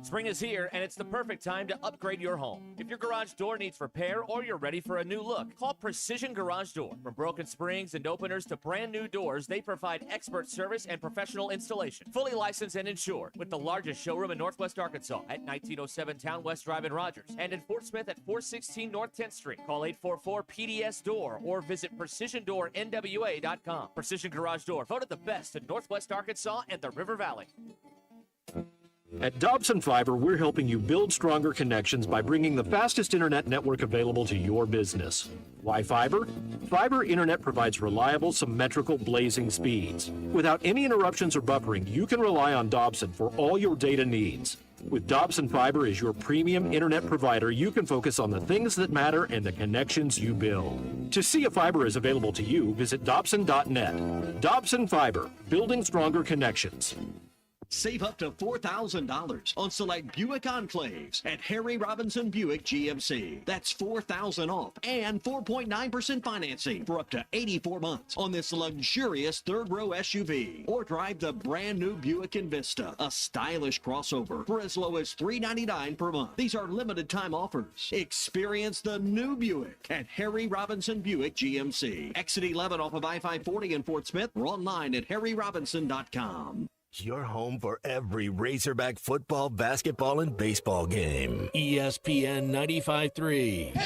Spring is here, and it's the perfect time to upgrade your home. If your garage door needs repair or you're ready for a new look, call Precision Garage Door. From broken springs and openers to brand new doors, they provide expert service and professional installation. Fully licensed and insured, with the largest showroom in Northwest Arkansas at 1907 Town West Drive in Rogers, and in Fort Smith at 416 North 10th Street. Call 844-PDS-DOOR or visit PrecisionDoorNWA.com. Precision Garage Door, voted the best in Northwest Arkansas and the River Valley. At Dobson Fiber, we're helping you build stronger connections by bringing the fastest internet network available to your business. Why fiber? Fiber internet provides reliable, symmetrical, blazing speeds. Without any interruptions or buffering, you can rely on Dobson for all your data needs. With Dobson Fiber as your premium internet provider, you can focus on the things that matter and the connections you build. To see if fiber is available to you, visit Dobson.net. Dobson Fiber, building stronger connections. Save up to $4,000 on select Buick Enclaves at Harry Robinson Buick GMC. That's $4,000 off and 4.9% financing for up to 84 months on this luxurious third-row SUV. Or drive the brand new Buick Envista, a stylish crossover, for as low as $399 per month. These are limited time offers. Experience the new Buick at Harry Robinson Buick GMC. Exit 11 off of I-540 in Fort Smith, or online at harryrobinson.com. Your home for every Razorback football, basketball, and baseball game. ESPN 95.3.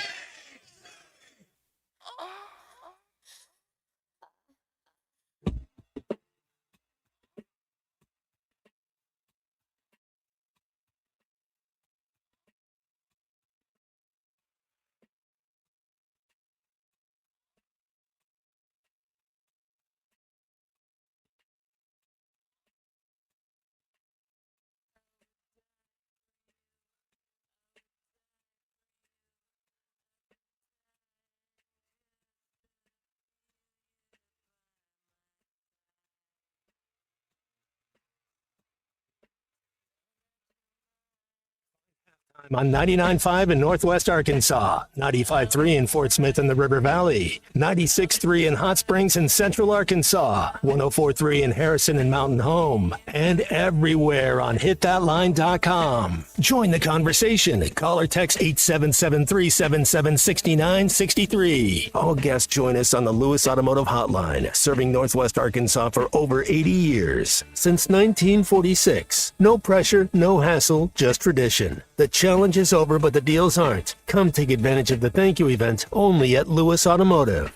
On 99.5 in Northwest Arkansas, 95.3 in Fort Smith and the River Valley, 96.3 in Hot Springs and Central Arkansas, 104.3 in Harrison and Mountain Home, and everywhere on hitthatline.com. Join the conversation. Call or text 877-377-6963. All guests join us on the Lewis Automotive Hotline, serving Northwest Arkansas for over 80 years. Since 1946. No pressure, no hassle, just tradition. The challenge is over, but the deals aren't. Come take advantage of the thank you event only at Lewis Automotive.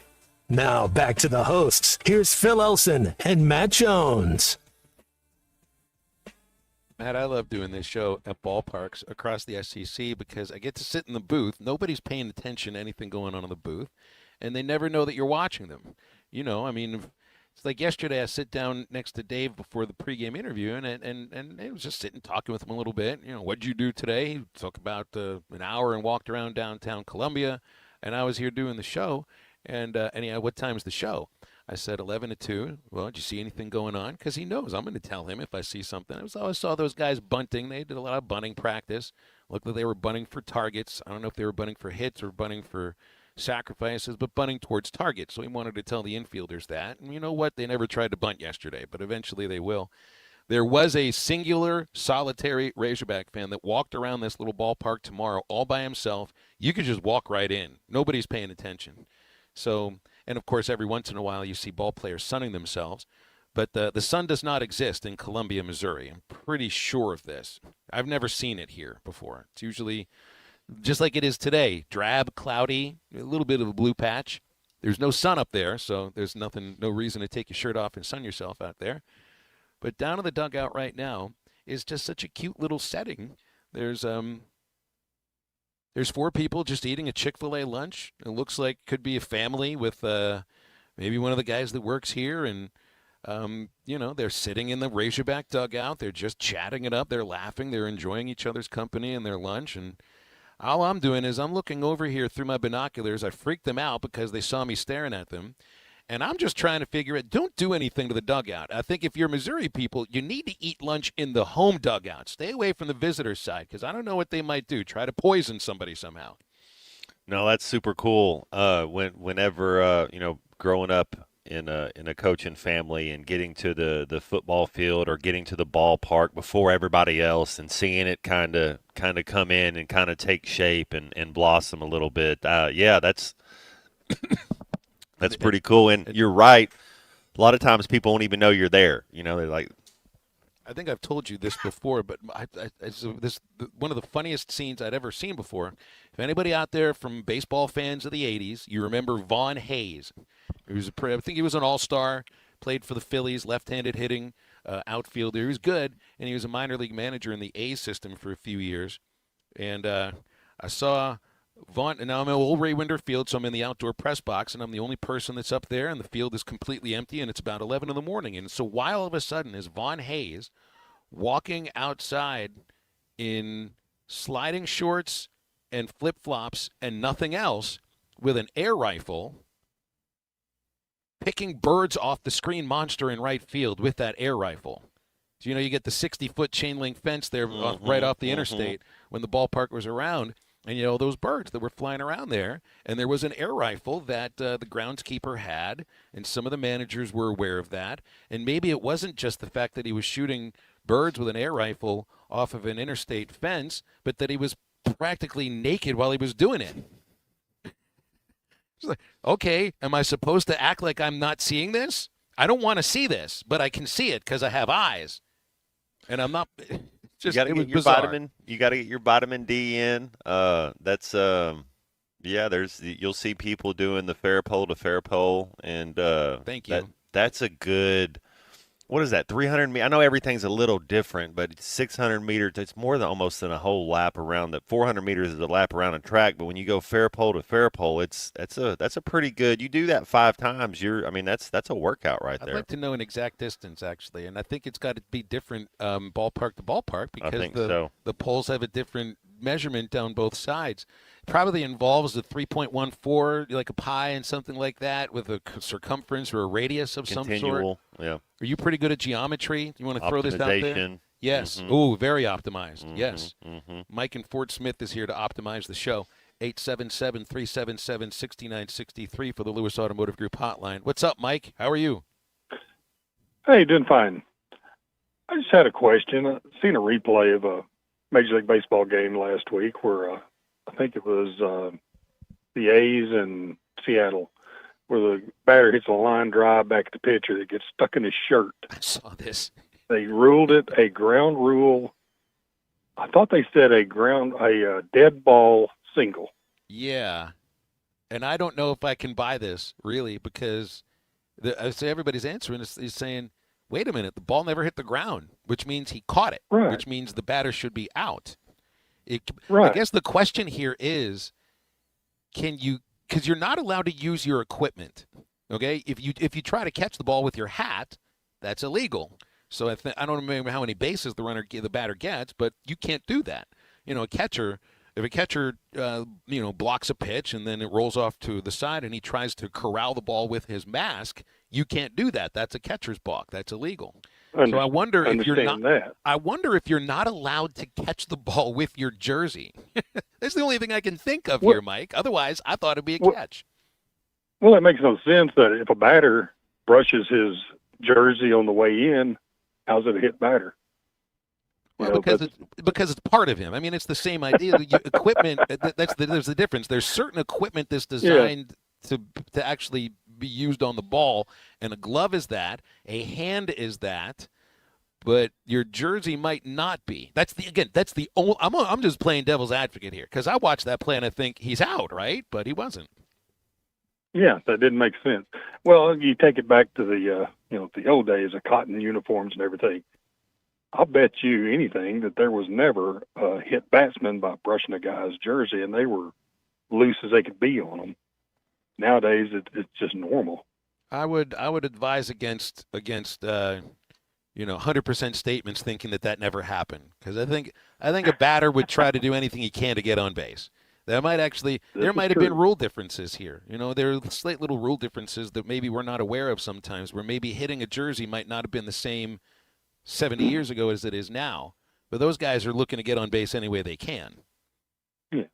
Now back to the hosts. Here's Phil Elson and Matt Jones. Matt, I love doing this show at ballparks across the SEC because I get to sit in the booth. Nobody's paying attention to anything going on in the booth, and they never know that you're watching them. You know, I mean, it's like yesterday I sit down next to Dave before the pregame interview, and I was just sitting talking with him a little bit. You know, what'd you do today? He talked about an hour and walked around downtown Columbia, and I was here doing the show. And what time's the show? I said 11 to 2. Well, did you see anything going on? Because he knows I'm going to tell him if I see something. I always saw those guys bunting. They did a lot of bunting practice. Looked like they were bunting for targets. I don't know if they were bunting for hits or bunting for sacrifices, but bunting towards targets. So he wanted to tell the infielders that. And you know what? They never tried to bunt yesterday, but eventually they will. There was a singular, solitary Razorback fan that walked around this little ballpark tomorrow all by himself. You could just walk right in. Nobody's paying attention. So, and of course, every once in a while you see ball players sunning themselves. But the sun does not exist in Columbia, Missouri. I'm pretty sure of this. I've never seen it here before. It's usually just like it is today, drab, cloudy, a little bit of a blue patch. There's no sun up there, so there's no reason to take your shirt off and sun yourself out there. But down in the dugout right now is just such a cute little setting. There's 4 people just eating a Chick-fil-A lunch. It looks like could be a family with maybe one of the guys that works here, and they're sitting in the Razorback dugout. They're just chatting it up. They're laughing. They're enjoying each other's company and their lunch. And all I'm doing is I'm looking over here through my binoculars. I freaked them out because they saw me staring at them. And I'm just trying to figure it. Don't do anything to the dugout. I think if you're Missouri people, you need to eat lunch in the home dugout. Stay away from the visitor side because I don't know what they might do. Try to poison somebody somehow. No, that's super cool. Whenever growing up in a coaching family and getting to the football field or getting to the ballpark before everybody else and seeing it kind of come in and kind of take shape and blossom a little bit. Yeah, that's pretty cool. And you're right. A lot of times people won't even know you're there. You know, they're like. I think I've told you this before, but one of the funniest scenes I'd ever seen before. If anybody out there from baseball fans of the 80s, you remember Vaughn Hayes. I think he was an all-star, played for the Phillies, left-handed hitting outfielder. He was good, and he was a minor league manager in the A's system for a few years. And I saw Vaughn, and now I'm at Old Ray Winder Field, so I'm in the outdoor press box, and I'm the only person that's up there, and the field is completely empty, and it's about 11 in the morning. And so why all of a sudden is Vaughn Hayes walking outside in sliding shorts and flip-flops and nothing else with an air rifle, picking birds off the screen monster in right field with that air rifle? So, you get the 60-foot chain link fence there right off the interstate when the ballpark was around. And, those birds that were flying around there, and there was an air rifle that the groundskeeper had, and some of the managers were aware of that. And maybe it wasn't just the fact that he was shooting birds with an air rifle off of an interstate fence, but that he was practically naked while he was doing it. It's like, okay, am I supposed to act like I'm not seeing this? I don't want to see this, but I can see it because I have eyes. And I'm not... You got to get your vitamin. You got to get your vitamin D in. That's you'll see people doing the fair pole to fair pole, and thank you. That's a good. What is that? 300 meters. I know everything's a little different, but 600 meters. It's more than almost than a whole lap around. That 400 meters is a lap around a track, but when you go fair pole to fair pole, that's a pretty good. You do that 5 times. That's a workout right there. I'd like to know an exact distance actually, and I think it's got to be different ballpark to ballpark because the poles have a different measurement down both sides. Probably involves a 3.14, like a pi and something like that, with a circumference or a radius of some sort. Yeah. Are you pretty good at geometry? You want to throw this out there? Yes. Mm-hmm. Ooh, very optimized. Mm-hmm. Yes. Mm-hmm. Mike in Fort Smith is here to optimize the show. 877-377-6963 for the Lewis Automotive Group hotline. What's up, Mike? How are you? Hey, doing fine. I just had a question. I seen a replay of a Major League Baseball game last week where I think it was the A's and Seattle, where the batter hits a line drive back at the pitcher that gets stuck in his shirt. I saw this. They ruled it a ground rule. I thought they said a dead ball single. Yeah, and I don't know if I can buy this really because everybody's answering is saying, wait a minute, the ball never hit the ground, which means he caught it, right. Which means the batter should be out. Right. I guess the question here is, because you're not allowed to use your equipment, okay? If you try to catch the ball with your hat, that's illegal. So I don't remember how many bases the batter gets, but you can't do that. If a catcher blocks a pitch and then it rolls off to the side and he tries to corral the ball with his mask, you can't do that. That's a catcher's balk. That's illegal. So I wonder if you're not. That. I wonder if you're not allowed to catch the ball with your jersey. That's the only thing I can think of here, Mike. Otherwise, I thought it'd be a catch. Well, it makes no sense that if a batter brushes his jersey on the way in, how's it a hit batter? Well, because it's part of him. I mean, it's the same idea. The equipment. There's the difference. There's certain equipment that's designed to actually be used on the ball, and a glove is that, a hand is that, but your jersey might not be. That's the only. I'm just playing devil's advocate here because I watched that play and I think he's out, right? But he wasn't. Yeah, that didn't make sense. Well, you take it back to the the old days of cotton uniforms and everything. I'll bet you anything that there was never a hit batsman by brushing a guy's jersey, and they were loose as they could be on them. Nowadays, it's just normal. I would advise against 100% statements thinking that never happened, because I think a batter would try to do anything he can to get on base. There might have been rule differences here. There are slight little rule differences that maybe we're not aware of sometimes, where maybe hitting a jersey might not have been the same 70 years ago as it is now. But those guys are looking to get on base any way they can. Yeah.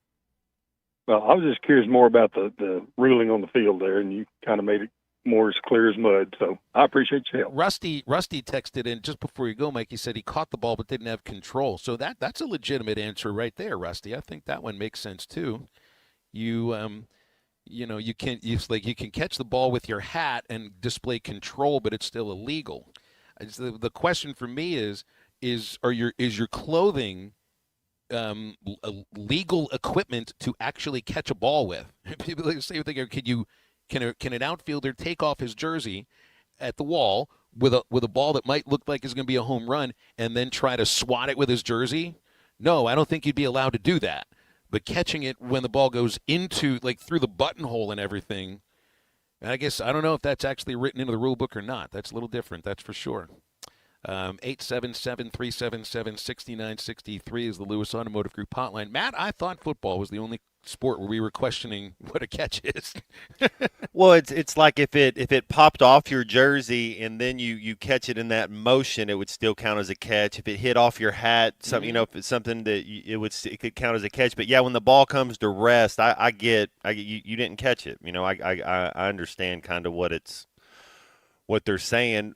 Well, I was just curious more about the ruling on the field there, and you kind of made it more as clear as mud. So I appreciate your help. Rusty texted in just before you go, Mike. He said he caught the ball but didn't have control. So that's a legitimate answer right there, Rusty. I think that one makes sense too. You can catch the ball with your hat and display control, but it's still illegal. The question for me is your clothing legal equipment to actually catch a ball with? People say, can an outfielder take off his jersey at the wall with a ball that might look like is going to be a home run and then try to swat it with his jersey? No, I don't think you'd be allowed to do that. But catching it when the ball goes into, like, through the buttonhole and everything, I guess I don't know if that's actually written into the rule book or not. That's a little different, that's for sure. 877-377-6963 is the Lewis Automotive Group hotline. Matt, I thought football was the only sport where we were questioning what a catch is. Well, it's like if it popped off your jersey and then you catch it in that motion, it would still count as a catch. If it hit off your hat, if it's something that it could count as a catch. But yeah, when the ball comes to rest, I get you didn't catch it. I understand kind of what they're saying.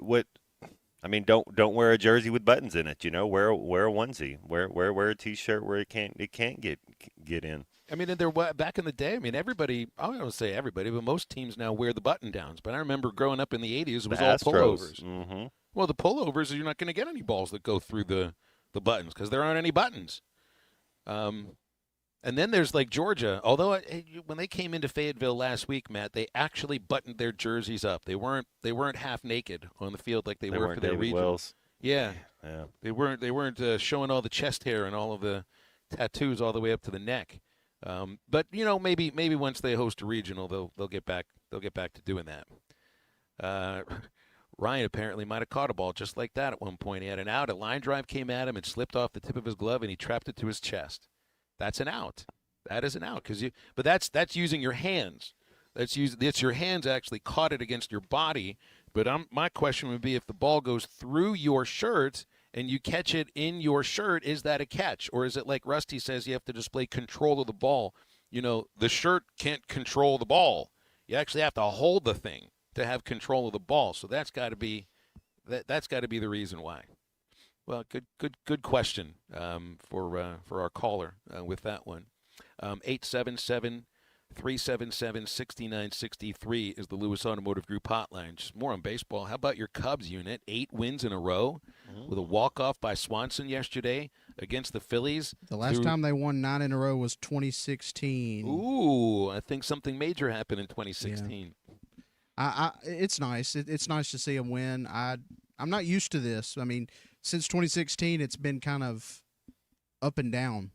Don't wear a jersey with buttons in it. Wear a onesie. Wear a t-shirt where it can't get in. And there back in the day, everybody, I don't want to say everybody, but most teams now wear the button downs. But I remember growing up in the 80s, it was all pullovers. Mm-hmm. Well, the pullovers, you're not going to get any balls that go through the buttons because there aren't any buttons. And then there's like Georgia. Although when they came into Fayetteville last week, Matt, they actually buttoned their jerseys up. They weren't half naked on the field like they were for their region. Wells. Yeah. They weren't showing all the chest hair and all of the tattoos all the way up to the neck. But maybe once they host a regional, they'll get back to doing that. Ryan apparently might have caught a ball just like that at one point. He had an out. A line drive came at him and slipped off the tip of his glove, and he trapped it to his chest. That's an out. That is an out but that's using your hands. It's your hands actually caught it against your body. But my question would be, if the ball goes through your shirt and you catch it in your shirt, is that a catch? Or is it like Rusty says, you have to display control of the ball? The shirt can't control the ball. You actually have to hold the thing to have control of the ball. So that's got to be the reason why. Well, good question for our caller with that one. 877-377-6963 is the Lewis Automotive Group hotline. Just more on baseball. How about your Cubs unit? 8 wins in a row with a walk-off by Swanson yesterday against the Phillies. The last time they won 9 in a row was 2016. Ooh, I think something major happened in 2016. Yeah. It's nice. It's nice to see them win. I'm not used to this. Since 2016, it's been kind of up and down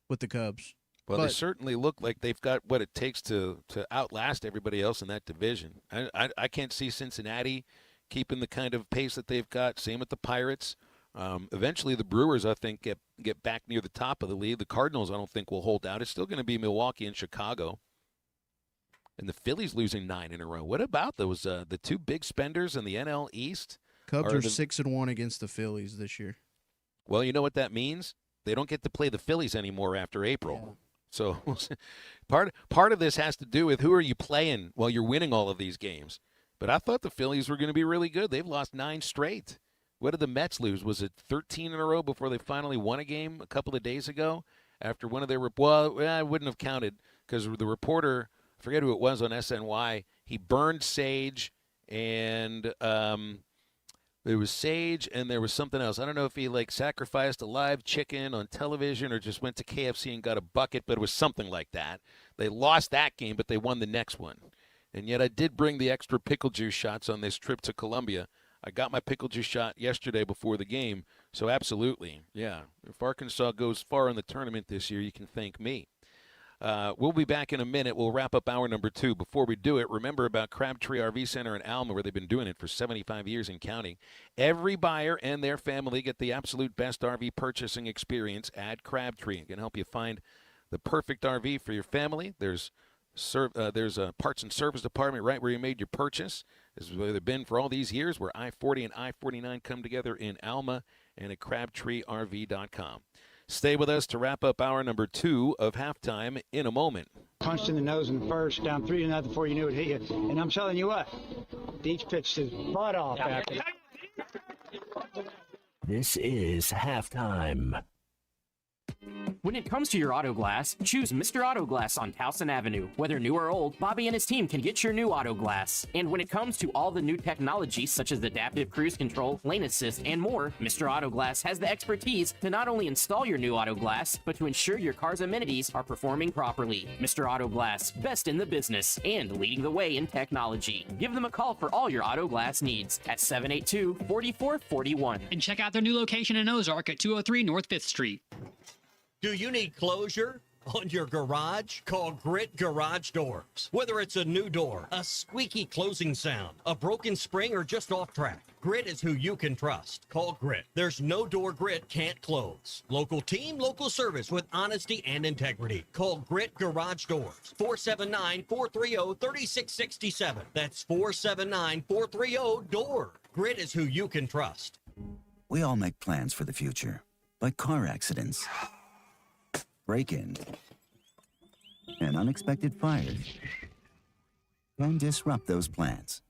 with the Cubs. Well, they certainly look like they've got what it takes to outlast everybody else in that division. I can't see Cincinnati keeping the kind of pace that they've got. Same with the Pirates. Eventually, the Brewers, I think, get back near the top of the league. The Cardinals, I don't think, will hold out. It's still going to be Milwaukee and Chicago. And the Phillies losing 9 in a row. What about those the two big spenders in the NL East? Cubs are 6-1 against the Phillies this year. Well, you know what that means? They don't get to play the Phillies anymore after April. Yeah. So part of this has to do with who are you playing while you're winning all of these games. But I thought the Phillies were going to be really good. They've lost 9 straight. What did the Mets lose? Was it 13 in a row before they finally won a game a couple of days ago? After one of their I wouldn't have counted because the reporter, I forget who it was on SNY, he burned sage and there was sage and there was something else. I don't know if he sacrificed a live chicken on television or just went to KFC and got a bucket, but it was something like that. They lost that game, but they won the next one. And yet I did bring the extra pickle juice shots on this trip to Columbia. I got my pickle juice shot yesterday before the game, so absolutely, yeah. If Arkansas goes far in the tournament this year, you can thank me. We'll be back in a minute. We'll wrap up hour number 2. Before we do it, remember about Crabtree RV Center in Alma, where they've been doing it for 75 years and counting. Every buyer and their family get the absolute best RV purchasing experience at Crabtree. It can help you find the perfect RV for your family. There's a parts and service department right where you made your purchase. This is where they've been for all these years, where I-40 and I-49 come together in Alma, and at CrabtreeRV.com. Stay with us to wrap up hour number 2 of Halftime in a moment. punched in the nose in the first, down 3-0 before you knew it hit you. And I'm telling you what, Deach pitched his butt off after. This is halftime. When it comes to your auto glass, choose Mr. Auto Glass on Towson Avenue. Whether new or old, Bobby and his team can get your new auto glass. And when it comes to all the new technology such as adaptive cruise control, lane assist, and more, Mr. Auto Glass has the expertise to not only install your new auto glass, but to ensure your car's amenities are performing properly. Mr. Auto Glass, best in the business and leading the way in technology. Give them a call for all your auto glass needs at 782-4441. And check out their new location in Ozark at 203 North 5th Street. Do you need closure on your garage? Call Grit Garage Doors. Whether it's a new door, a squeaky closing sound, a broken spring, or just off track, Grit is who you can trust. Call Grit. There's no door Grit can't close. Local team, local service with honesty and integrity. Call Grit Garage Doors. 479-430-3667. That's 479-430-DOOR. Grit is who you can trust. We all make plans for the future, but car accidents, break-in, and unexpected fires can disrupt those plans.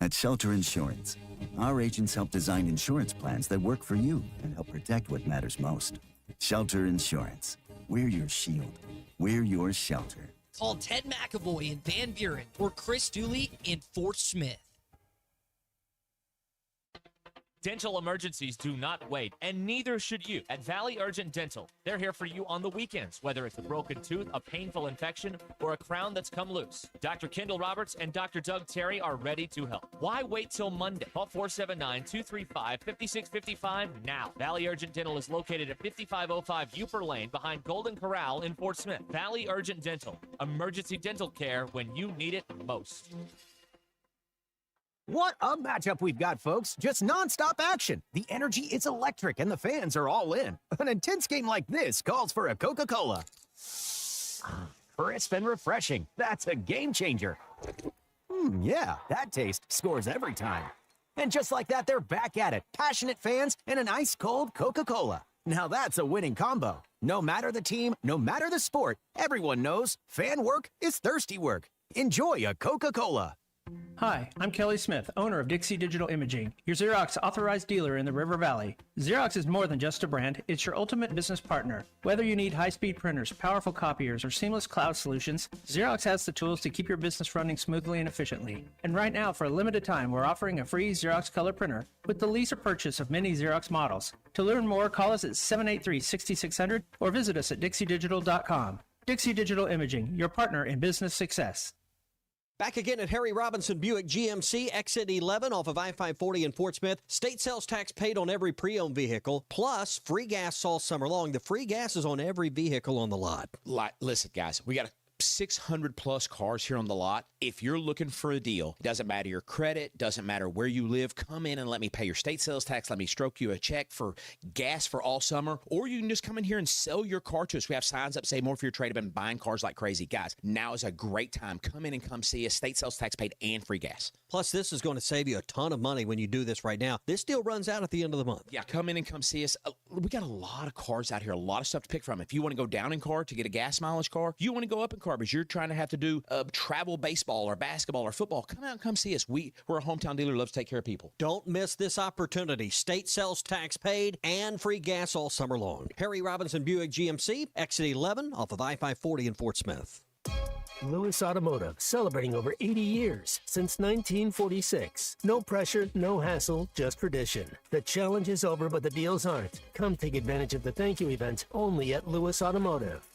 At Shelter Insurance, our agents help design insurance plans that work for you and help protect what matters most. Shelter Insurance. We're your shield. We're your shelter. Call Ted McAvoy in Van Buren or Chris Dooley in Fort Smith. Dental emergencies do not wait, and neither should you. At Valley Urgent Dental, they're here for you on the weekends, whether it's a broken tooth, a painful infection, or a crown that's come loose. Dr. Kendall Roberts and Dr. Doug Terry are ready to help. Why wait till Monday? Call 479-235-5655 now. Valley Urgent Dental is located at 5505 Uper Lane behind Golden Corral in Fort Smith. Valley Urgent Dental, emergency dental care when you need it most. What a matchup we've got, folks. Just nonstop action. The energy is electric and the fans are all in. An intense game like this calls for a Coca-Cola. Crisp and refreshing. That's a game changer. Yeah, that taste scores every time. And just like that, they're back at it. Passionate fans and an ice-cold Coca-Cola. Now that's a winning combo. No matter the team, no matter the sport, everyone knows fan work is thirsty work. Enjoy a Coca-Cola. Hi, I'm Kelly Smith, owner of Dixie Digital Imaging, your Xerox authorized dealer in the River Valley. Xerox is more than just a brand, it's your ultimate business partner. Whether you need high-speed printers, powerful copiers, or seamless cloud solutions, Xerox has the tools to keep your business running smoothly and efficiently. And right now, for a limited time, we're offering a free Xerox color printer with the lease or purchase of many Xerox models. To learn more, call us at 783-6600 or visit us at dixiedigital.com. Dixie Digital Imaging, your partner in business success. Back again at Harry Robinson Buick GMC, exit 11 off of I-540 in Fort Smith. State sales tax paid on every pre-owned vehicle, plus free gas all summer long. The free gas is on every vehicle on the lot. Listen, guys, we got 600 plus cars here on the lot. If you're looking for a deal, it doesn't matter your credit, doesn't matter where you live, come in and let me pay your state sales tax. Let me stroke you a check for gas for all summer. Or you can just come in here and sell your car to us. We have signs up, say more for your trade. I've been buying cars like crazy. Guys, now is a great time. Come in and come see us. State sales tax paid and free gas. Plus, this is going to save you a ton of money when you do this right now. This deal runs out at the end of the month. Yeah, come in and come see us. We got a lot of cars out here, a lot of stuff to pick from. If you want to go down in car to get a gas mileage car, you want to go up in car because you're trying to have to do travel baseball or basketball or football, come out and come see us. We're a hometown dealer who loves to take care of people. Don't miss this opportunity. State sales tax paid and free gas all summer long. Harry Robinson Buick GMC, exit 11 off of I-540 in Fort Smith. Lewis Automotive, celebrating over 80 years since 1946. No pressure, no hassle, just tradition. The challenge is over, but the deals aren't. Come take advantage of the thank you event only at Lewis Automotive.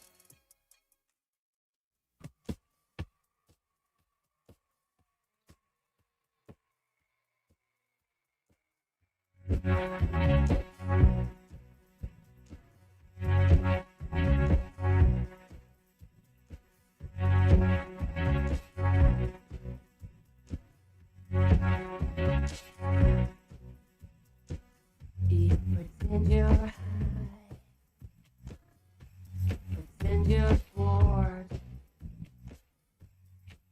Pretend you're high, pretend you're bored,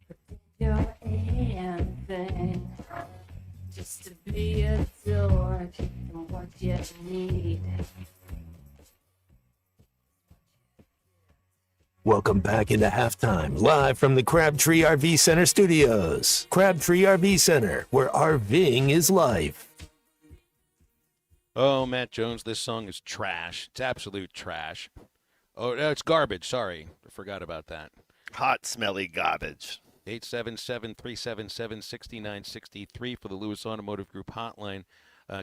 pretend you're anything, just to be adored and what you need. Welcome back into halftime, live from the Crabtree RV Center studios. Crabtree RV Center, where RVing is life. Oh, Matt Jones, this song is trash. It's absolute trash. Oh, no, it's garbage. Sorry. I forgot about that. Hot, smelly garbage. 877-377-6963 for the Lewis Automotive Group hotline.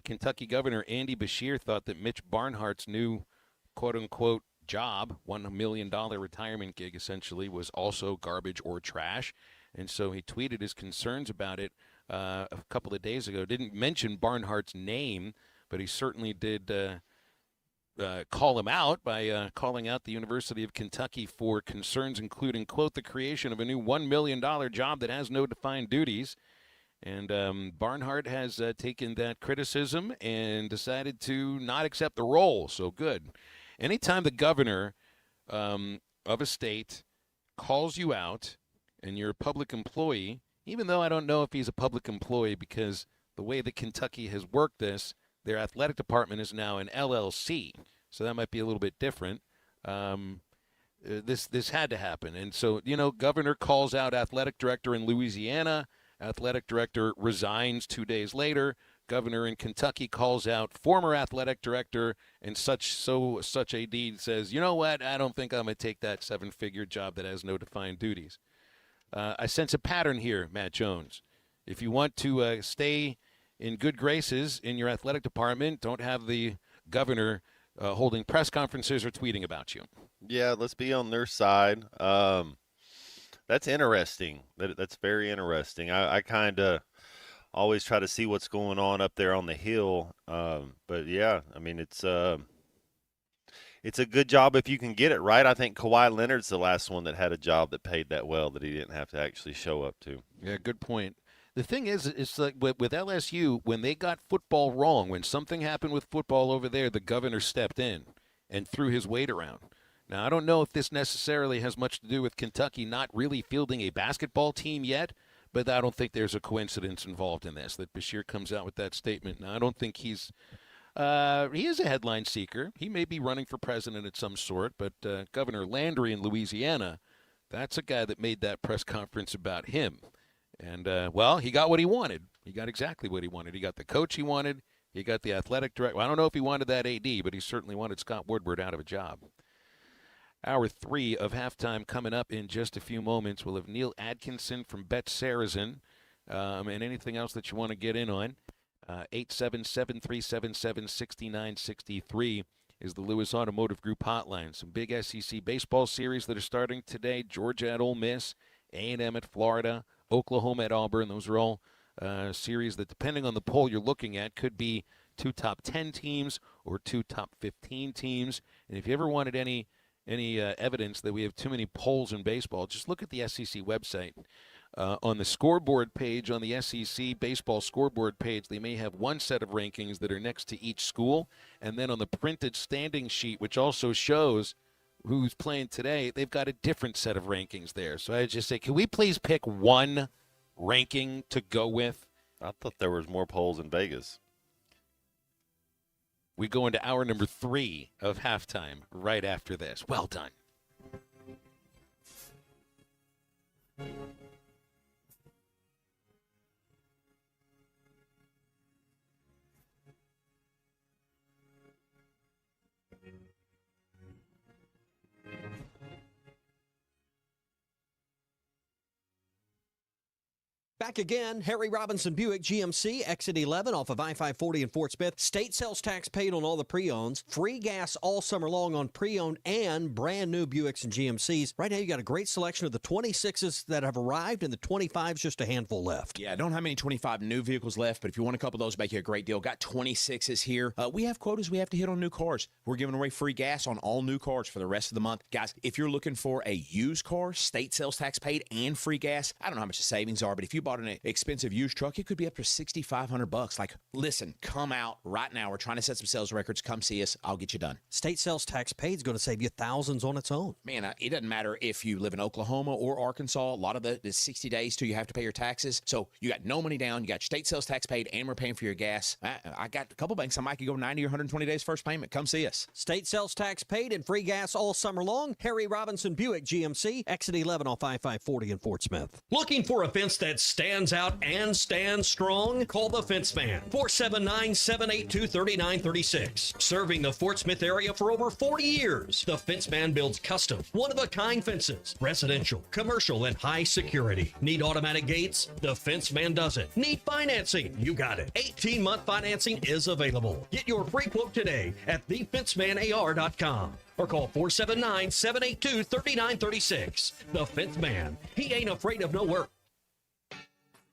Kentucky Governor Andy Beshear thought that Mitch Barnhart's new quote-unquote job, $1 million retirement gig essentially, was also garbage or trash. And so he tweeted his concerns about it a couple of days ago. Didn't mention Barnhart's name, but he certainly did call him out by calling out the University of Kentucky for concerns including, quote, the creation of a new $1 million job that has no defined duties. And Barnhart has taken that criticism and decided to not accept the role. So good. Anytime the governor of a state calls you out and you're a public employee, even though I don't know if he's a public employee because the way that Kentucky has worked this, their athletic department is now an LLC. So that might be a little bit different. This had to happen. And so, governor calls out athletic director in Louisiana. Athletic director resigns 2 days later. Governor in Kentucky calls out former athletic director, and such AD says, you know what, I don't think I'm going to take that seven-figure job that has no defined duties. I sense a pattern here, Matt Jones. If you want to stay in good graces in your athletic department, don't have the governor holding press conferences or tweeting about you. Yeah, let's be on their side. That's interesting. That's very interesting. I kind of always try to see what's going on up there on the hill. But yeah, I mean, it's a good job if you can get it right. I think Kawhi Leonard's the last one that had a job that paid that well that he didn't have to actually show up to. Yeah, good point. The thing is, it's like with LSU, when they got football wrong, when something happened with football over there, the governor stepped in and threw his weight around. Now, I don't know if this necessarily has much to do with Kentucky not really fielding a basketball team yet, but I don't think there's a coincidence involved in this, that Beshear comes out with that statement. Now, I don't think he is a headline seeker. He may be running for president at some sort, but Governor Landry in Louisiana, that's a guy that made that press conference about him. And, he got what he wanted. He got exactly what he wanted. He got the coach he wanted. He got the athletic director. Well, I don't know if he wanted that AD, but he certainly wanted Scott Woodward out of a job. Hour 3 of halftime coming up in just a few moments. We'll have Neil Atkinson from Bet Saracen and anything else that you want to get in on. 877-377-6963 is the Lewis Automotive Group hotline. Some big SEC baseball series that are starting today. Georgia at Ole Miss, A&M at Florida, Oklahoma at Auburn. Those are all series that, depending on the poll you're looking at, could be 2 top 10 teams or 2 top 15 teams. And if you ever wanted any evidence that we have too many polls in baseball, just look at the SEC website. On the scoreboard page, on the SEC baseball scoreboard page, they may have one set of rankings that are next to each school. And then on the printed standing sheet, which also shows who's playing today, they've got a different set of rankings there. So I just say, can we please pick one ranking to go with? I thought there was more polls in Vegas. We go into hour number 3 of halftime right after this. Well done. Back again, Harry Robinson Buick GMC, exit 11 off of I-540 in Fort Smith. State sales tax paid on all the pre-owns. Free gas all summer long on pre-owned and brand new Buicks and GMCs. Right now, you got a great selection of the 26s that have arrived and the 25s, just a handful left. Yeah, I don't have many 25 new vehicles left, but if you want a couple of those, make you a great deal. Got 26s here. We have quotas we have to hit on new cars. We're giving away free gas on all new cars for the rest of the month. Guys, if you're looking for a used car, state sales tax paid and free gas, I don't know how much the savings are, but if you bought an expensive used truck, it could be up to $6,500. Like, listen, come out right now. We're trying to set some sales records. Come see us. I'll get you done. State sales tax paid is going to save you thousands on its own. Man, it doesn't matter if you live in Oklahoma or Arkansas. A lot of the 60 days till you have to pay your taxes. So you got no money down. You got state sales tax paid, and we're paying for your gas. I got a couple banks I might could go 90 or 120 days first payment. Come see us. State sales tax paid and free gas all summer long. Harry Robinson Buick GMC, exit 11 on 5540 in Fort Smith. Looking for a fence that stands out and stands strong? Call the Fence Man, 479-782-3936. Serving the Fort Smith area for over 40 years, the Fence Man builds custom, one-of-a-kind fences, residential, commercial, and high security. Need automatic gates? The Fence Man does it. Need financing? You got it. 18-month financing is available. Get your free quote today at thefencemanar.com or call 479-782-3936. The Fence Man. He ain't afraid of no work.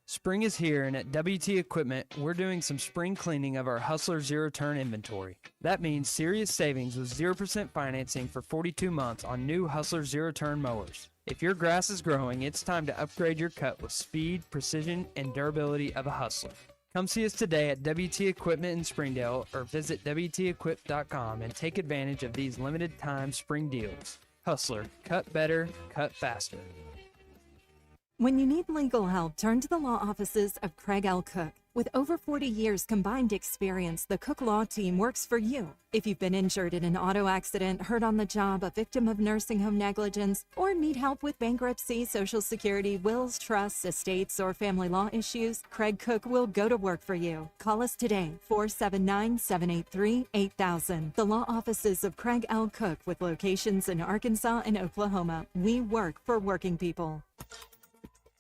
Spring is here, and at WT Equipment, we're doing some spring cleaning of our Hustler zero-turn inventory. That means serious savings with 0% financing for 42 months on new Hustler zero-turn mowers. If your grass is growing, it's time to upgrade your cut with speed, precision, and durability of a Hustler. Come see us today at WT Equipment in Springdale or visit WTEquip.com and take advantage of these limited-time spring deals. Hustler, cut better, cut faster. When you need legal help, turn to the law offices of Craig L. Cook. With over 40 years combined experience, the Cook Law Team works for you. If you've been injured in an auto accident, hurt on the job, a victim of nursing home negligence, or need help with bankruptcy, Social Security, wills, trusts, estates, or family law issues, Craig Cook will go to work for you. Call us today, 479-783-8000. The law offices of Craig L. Cook with locations in Arkansas and Oklahoma. We work for working people.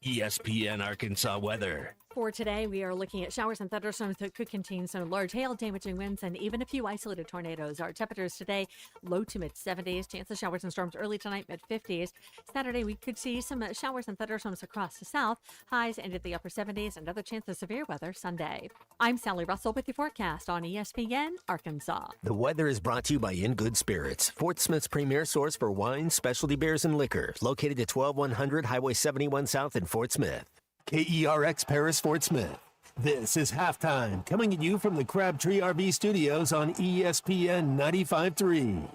ESPN Arkansas weather. For today, we are looking at showers and thunderstorms that could contain some large hail, damaging winds, and even a few isolated tornadoes. Our temperatures today, low to mid-70s. Chance of showers and storms early tonight, mid-50s. Saturday, we could see some showers and thunderstorms across the south. Highs into the upper 70s. Another chance of severe weather Sunday. I'm Sally Russell with your forecast on ESPN Arkansas. The weather is brought to you by In Good Spirits, Fort Smith's premier source for wine, specialty beers, and liquor. Located at 12100 Highway 71 South in Fort Smith. KERX Paris Fort Smith. This is Halftime, coming at you from the Crabtree RV Studios on ESPN 95.3.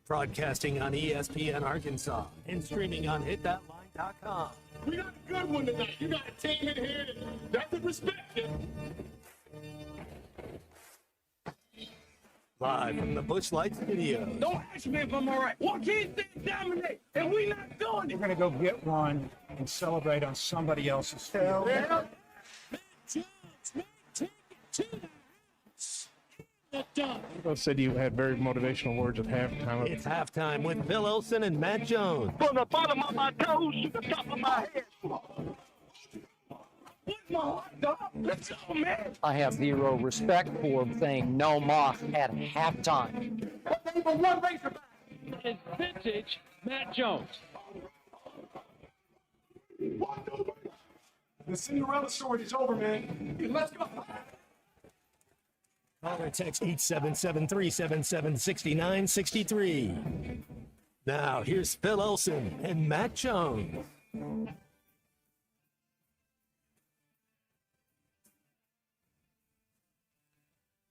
Broadcasting on ESPN Arkansas and streaming on hitthatline.com. We got a good one tonight. You got a team in here that doesn't respect you. Live from the Busch Light Studio. Don't ask me if I'm all right. Why can't they dominate? And we not doing it. We're going to go get one and celebrate on somebody else's field. Yeah. Phil said you had very motivational words at halftime. It's halftime with Phil Olson and Matt Jones. From the bottom of my toes to the top of my head. What's my hot dog? Let's go, man. I have zero respect for saying no moss at halftime. Number one Razorback is vintage Matt Jones. The Cinderella story is over, man. Let's go. Call or text 877-377-6963. Now, here's Phil Olson and Matt Jones.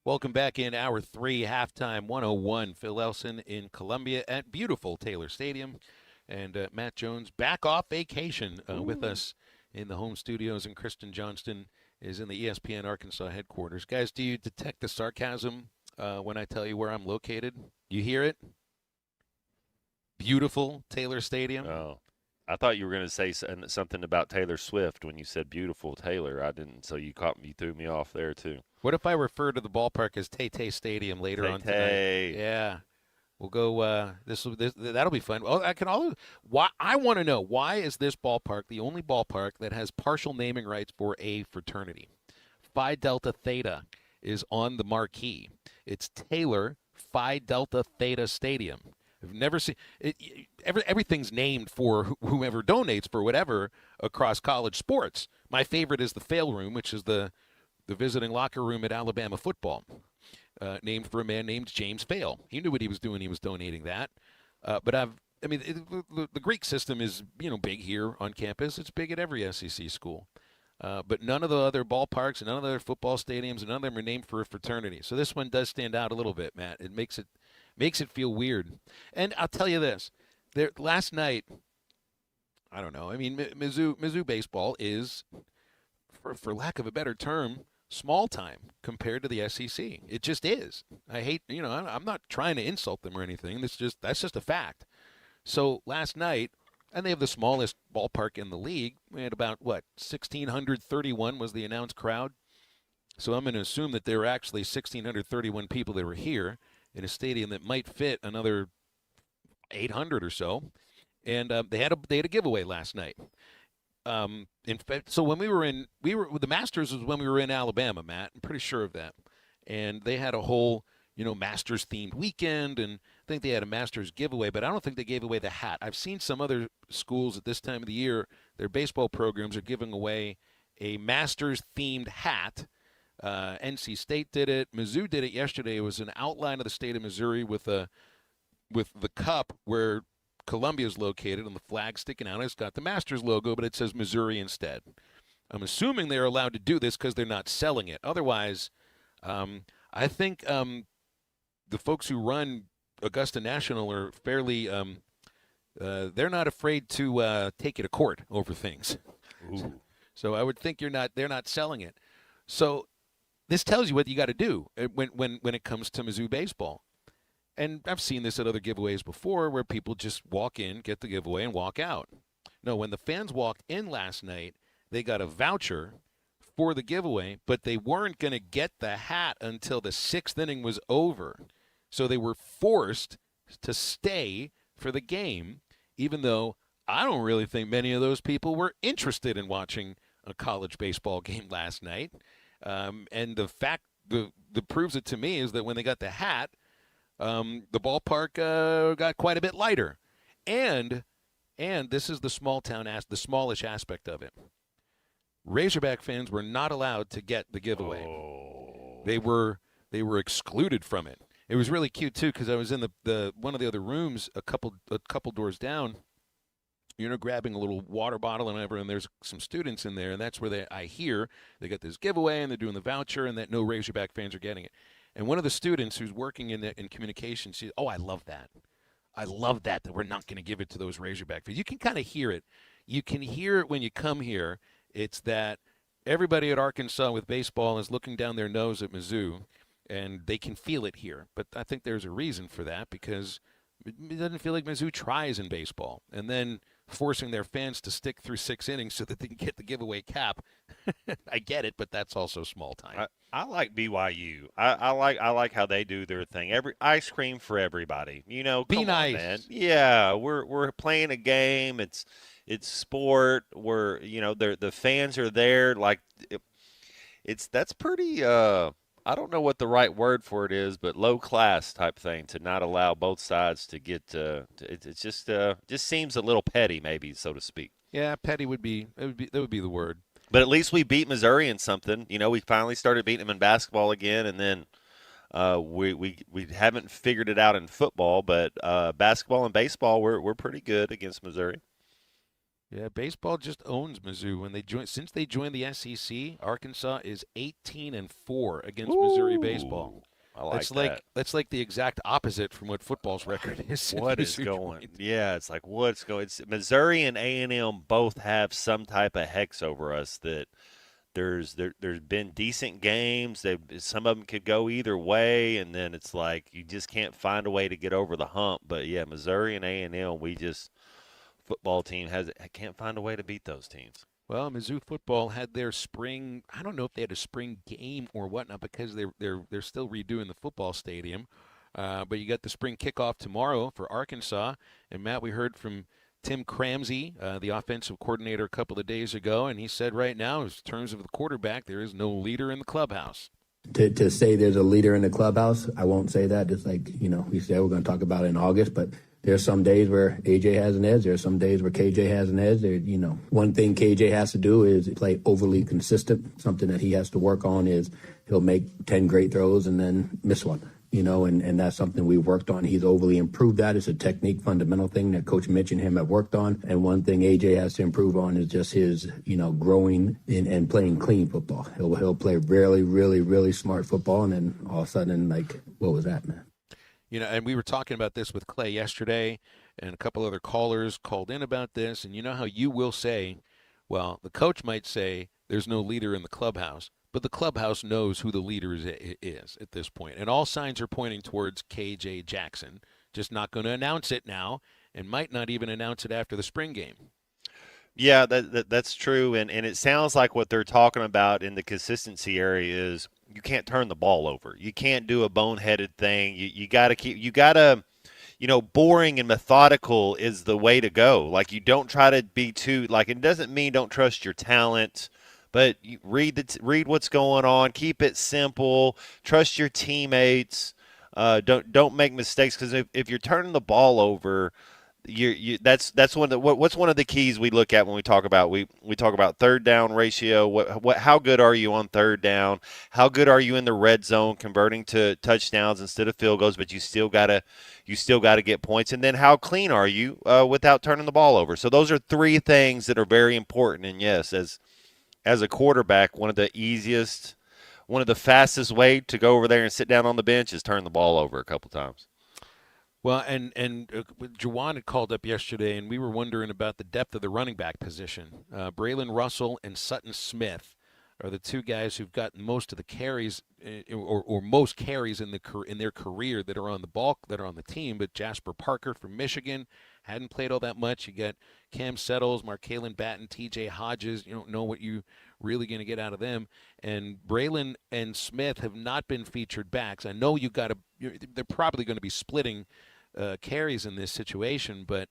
Welcome back in Hour 3, Halftime 101. Phil Elson in Columbia at beautiful Taylor Stadium. And Matt Jones back off vacation with us in the home studios. And Kristen Johnston is in the ESPN Arkansas headquarters. Guys, do you detect the sarcasm when I tell you where I'm located? You hear it? Beautiful Taylor Stadium. Oh, I thought you were going to say something about Taylor Swift when you said beautiful Taylor. I didn't, so you threw me off there too. What if I refer to the ballpark as Tay-Tay Stadium later on tonight? Yeah. We'll go. That'll be fun. Oh, I want to know, why is this ballpark the only ballpark that has partial naming rights for a fraternity? Phi Delta Theta is on the marquee. It's Taylor Phi Delta Theta Stadium. I've never seen it. Everything's named for whomever donates for whatever across college sports. My favorite is the Fail Room, which is the visiting locker room at Alabama football. Named for a man named James Fail. He knew what he was doing. He was donating that. But I mean, the Greek system is, big here on campus. It's big at every SEC school. But none of the other ballparks and none of the other football stadiums and none of them are named for a fraternity. So this one does stand out a little bit, Matt. It makes it feel weird. And I'll tell you this. Last night, I don't know. I mean, Mizzou baseball is, for lack of a better term, small time compared to the SEC. It just is. I hate, I'm not trying to insult them or anything. That's just a fact. So last night, and they have the smallest ballpark in the league. We had about, 1,631 was the announced crowd. So I'm going to assume that there were actually 1,631 people that were here in a stadium that might fit another 800 or so. And they had a giveaway last night. In fact, so when the Masters was when we were in Alabama, Matt. I'm pretty sure of that. And they had a whole, Masters themed weekend, and I think they had a Masters giveaway, but I don't think they gave away the hat. I've seen some other schools at this time of the year, their baseball programs are giving away a Masters themed hat. NC State did it. Mizzou did it yesterday. It was an outline of the state of Missouri with the cup where Columbia is located and the flag sticking out. It's got the Masters logo, but it says Missouri instead. I'm assuming they're allowed to do this because they're not selling it. Otherwise, I think the folks who run Augusta National are fairly they're not afraid to take you to court over things. Ooh. So I would think they're not selling it. So this tells you what you got to do when it comes to Mizzou baseball. And I've seen this at other giveaways before where people just walk in, get the giveaway, and walk out. No, when the fans walked in last night, they got a voucher for the giveaway, but they weren't going to get the hat until the 6th inning was over. So they were forced to stay for the game, even though I don't really think many of those people were interested in watching a college baseball game last night. And the fact that proves it to me is that when they got the hat, the ballpark got quite a bit lighter. And this is the the smallish aspect of it. Razorback fans were not allowed to get the giveaway. Oh. They were excluded from it. It was really cute too because I was in the one of the other rooms a couple doors down, grabbing a little water bottle and whatever, and there's some students in there, and that's where I hear they got this giveaway and they're doing the voucher and that no Razorback fans are getting it. And one of the students who's working in communications, she said, "Oh, I love that. I love that we're not going to give it to those Razorback fans." You can kind of hear it. You can hear it when you come here. It's that everybody at Arkansas with baseball is looking down their nose at Mizzou, and they can feel it here. But I think there's a reason for that because it doesn't feel like Mizzou tries in baseball. And then forcing their fans to stick through 6 innings so that they can get the giveaway cap. I get it, but that's also small time. I like BYU. I like how they do their thing. Every ice cream for everybody. Be nice. On, man. Yeah, we're playing a game. It's sport. We're the fans are there. Like that's pretty. I don't know what the right word for it is, but low class type thing to not allow both sides to get. It's just seems a little petty, maybe so to speak. Yeah, petty would be the word. But at least we beat Missouri in something. We finally started beating them in basketball again, and then we haven't figured it out in football. But basketball and baseball, we're pretty good against Missouri. Yeah, baseball just owns Mizzou. Since they joined the SEC, Arkansas is 18-4 against Missouri baseball. I like that. That's like the exact opposite from what football's record is. What is going? Yeah, it's like what's going. Missouri and A&M both have some type of hex over us that there's been decent games. Some of them could go either way, and then it's like you just can't find a way to get over the hump. But yeah, Missouri and A&M, football team can't find a way to beat those teams. Well, Mizzou football had their spring. I don't know if they had a spring game or whatnot because they're still redoing the football stadium. But you got the spring kickoff tomorrow for Arkansas. And Matt, we heard from Tim Cramsey, the offensive coordinator, a couple of days ago, and he said right now, in terms of the quarterback, there is no leader in the clubhouse. To say there's a leader in the clubhouse, I won't say that. Just like we said, we're going to talk about it in August, but. There's some days where AJ has an edge. There's some days where KJ has an edge. One thing KJ has to do is play overly consistent. Something that he has to work on is he'll make 10 great throws and then miss one. and that's something we worked on. He's overly improved that. It's a technique fundamental thing that Coach Mitch and him have worked on. And one thing AJ has to improve on is just his, growing in and playing clean football. He'll play really, really, really smart football, and then all of a sudden, what was that, man? And we were talking about this with Clay yesterday, and a couple other callers called in about this. And you know how you will say, well, the coach might say there's no leader in the clubhouse, but the clubhouse knows who the leader is at this point. And all signs are pointing towards KJ Jackson, just not going to announce it now and might not even announce it after the spring game. Yeah, that's true. And it sounds like what they're talking about in the consistency area is you can't turn the ball over. You can't do a boneheaded thing. You got to boring and methodical is the way to go. Like, you don't try to be too, it doesn't mean don't trust your talent, but you read what's going on. Keep it simple. Trust your teammates. Don't make mistakes, because if you're turning the ball over, that's one of the keys we look at when we talk about third down ratio. How good are you on third down? How good are you in the red zone converting to touchdowns instead of field goals? But you still gotta get points. And then how clean are you without turning the ball over? So those are three things that are very important. And yes, as a quarterback, one of the fastest way to go over there and sit down on the bench is turn the ball over a couple times. Well, and Juwan had called up yesterday, and we were wondering about the depth of the running back position. Braylon Russell and Sutton Smith are the two guys who've gotten most of the carries, or most carries in their career that are on the team. But Jasper Parker from Michigan hadn't played all that much. You got Cam Settles, Markalen Batten, T.J. Hodges. You don't know what you really going to get out of them. And Braylon and Smith have not been featured backs. I know they're probably going to be splitting carries in this situation, but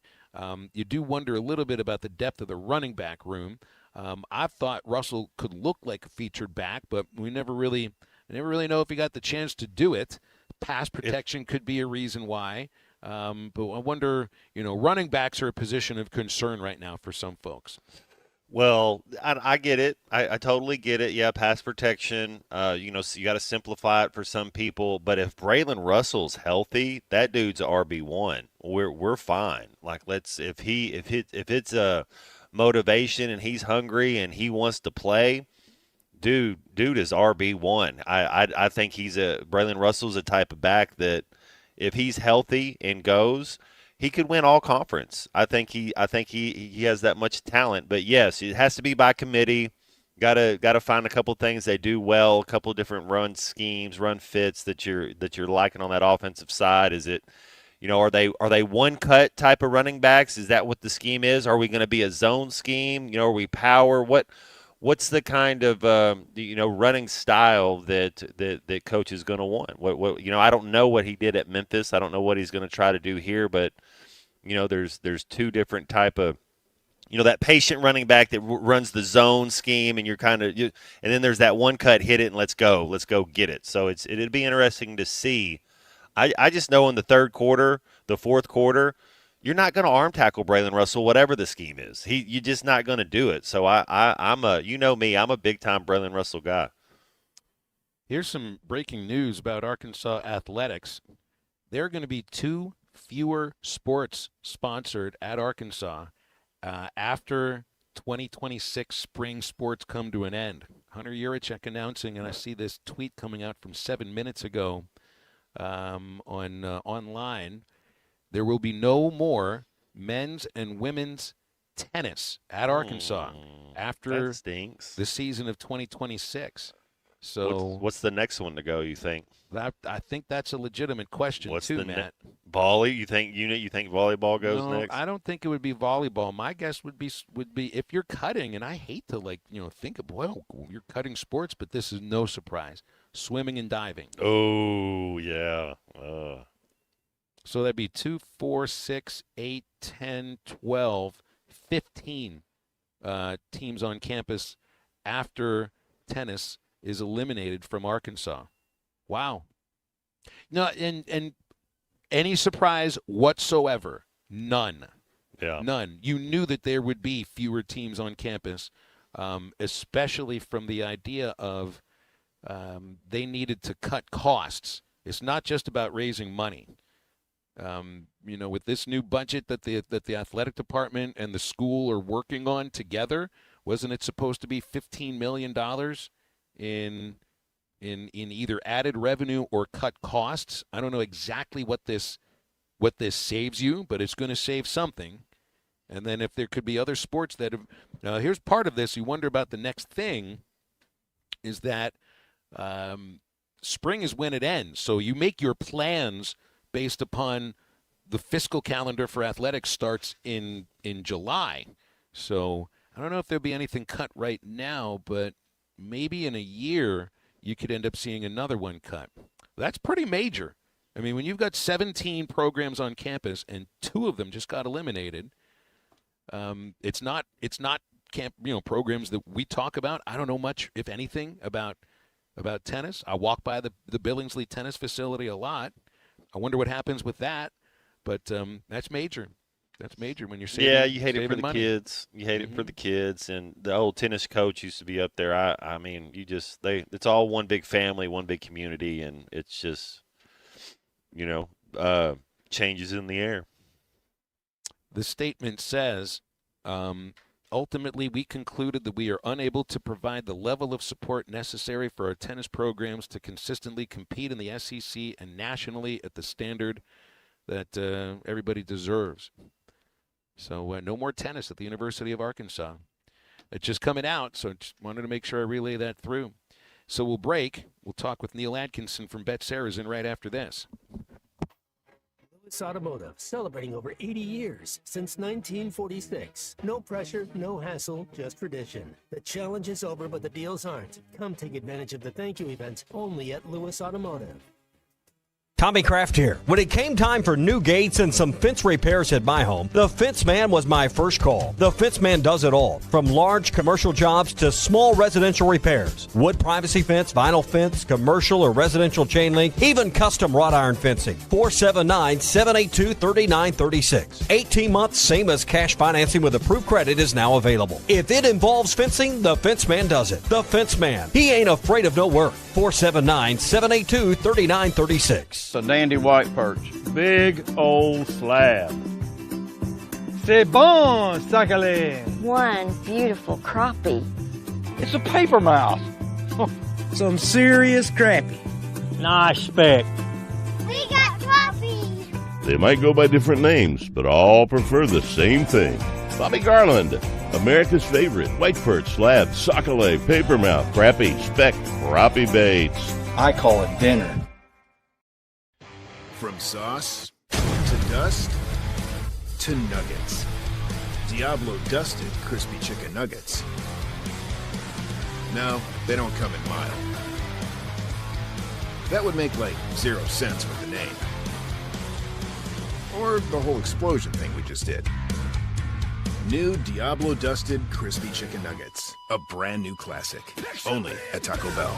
you do wonder a little bit about the depth of the running back room. I thought Russell could look like a featured back, but we never really know if he got the chance to do it. Pass protection could be a reason why. But I wonder, running backs are a position of concern right now for some folks. Well, I get it. I totally get it. Yeah, pass protection. So you got to simplify it for some people. But if Braylon Russell's healthy, that dude's RB1. We're fine. If it's a motivation and he's hungry and he wants to play, dude is RB1. I think Braylon Russell's a type of back that if he's healthy and goes, he could win all conference. I think he has that much talent. But yes, it has to be by committee. Got to find a couple things they do well, a couple different run schemes, run fits that you're liking on that offensive side. Is it, are they one cut type of running backs? Is that what the scheme is? Are we going to be a zone scheme? Are we power? What's the kind of running style that coach is going to want? I don't know what he did at Memphis. I don't know what he's going to try to do here, but there's two different type of that patient running back that runs the zone scheme, and and then there's that one cut, hit it and let's go get it. So it'd be interesting to see. I just know in the third quarter, the fourth quarter, you're not going to arm tackle Braylon Russell, whatever the scheme is. You're just not going to do it. So I'm a big time Braylon Russell guy. Here's some breaking news about Arkansas athletics. There are going to be 2 fewer sports sponsored at Arkansas after 2026 spring sports come to an end. Hunter Yurachek announcing, and I see this tweet coming out from 7 minutes ago online. There will be no more men's and women's tennis at Arkansas after the season of 2026. So what's the next one to go, you think? I think that's a legitimate question too, Matt. Volley? You think volleyball goes next? I don't think it would be volleyball. My guess would be if you're cutting, and I hate to think of you're cutting sports, but this is no surprise. Swimming and diving. Oh yeah. So that'd be 2, 4, 6, 8, 10, 12, 15 teams on campus after tennis is eliminated from Arkansas. Wow. No, and any surprise whatsoever? None. Yeah. None. You knew that there would be fewer teams on campus, especially from the idea of they needed to cut costs It's not just about raising money. With this new budget that the athletic department and the school are working on together, wasn't it supposed to be $15 million in either added revenue or cut costs? I don't know exactly what this saves you, but it's going to save something. And then if there could be other sports that have here's part of this. You wonder about the next thing is that spring is when it ends. So you make your plans based upon the fiscal calendar for athletics starts in July. So I don't know if there'll be anything cut right now, but maybe in a year you could end up seeing another one cut. That's pretty major. I mean, when you've got 17 programs on campus and 2 of them just got eliminated, it's not programs that we talk about. I don't know much, if anything, about tennis. I walk by the Billingsley tennis facility a lot. I wonder what happens with that. But that's major. That's major when you're saving. Yeah, you hate it for the money. kids. You hate it for the kids. And the old tennis coach used to be up there. I mean, it's all one big family, one big community, and it's just, changes in the air. The statement says, ultimately, we concluded that we are unable to provide the level of support necessary for our tennis programs to consistently compete in the SEC and nationally at the standard that everybody deserves. So no more tennis at the University of Arkansas. It's just coming out, so I just wanted to make sure I relay that through. So we'll break. We'll talk with Neil Atkinson from Bet Sarazen right after this. Lewis Automotive, celebrating over 80 years since 1946. No pressure, no hassle, just tradition. The challenge is over, but the deals aren't. Come take advantage of the thank you event only at Lewis Automotive. Tommy Kraft here. When it came time for new gates and some fence repairs at my home, the Fence Man was my first call. The Fence Man does it all, from large commercial jobs to small residential repairs. Wood privacy fence, vinyl fence, commercial or residential chain link, even custom wrought iron fencing. 479-782-3936. 18 months, same as cash financing with approved credit is now available. If it involves fencing, the Fence Man does it. The Fence Man. He ain't afraid of no work. 479-782-3936. A dandy white perch. Big old slab. C'est bon, sacalé. One beautiful crappie. It's a paper mouth. Some serious crappie. Nice speck. We got crappie. They might go by different names, but all prefer the same thing. Bobby Garland, America's favorite white perch, slab, sockeye, papermouth, crappie, speck, crappie baits. I call it dinner. From sauce to dust to nuggets. Diablo dusted crispy chicken nuggets. No, they don't come in mild. That would make like 0 sense with the name. Or the whole explosion thing we just did. New Diablo dusted crispy chicken nuggets. A brand new classic. Only at Taco Bell.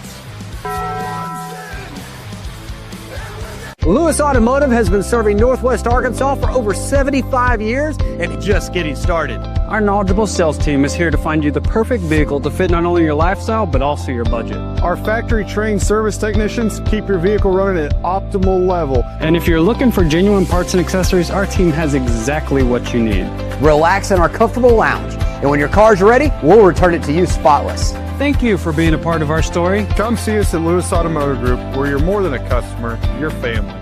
Lewis Automotive has been serving Northwest Arkansas for over 75 years and just getting started. Our knowledgeable sales team is here to find you the perfect vehicle to fit not only your lifestyle, but also your budget. Our factory-trained service technicians keep your vehicle running at optimal level. And if you're looking for genuine parts and accessories, our team has exactly what you need. Relax in our comfortable lounge, and when your car's ready, we'll return it to you spotless. Thank you for being a part of our story. Come see us at Lewis Automotive Group, where you're more than a customer, you're family.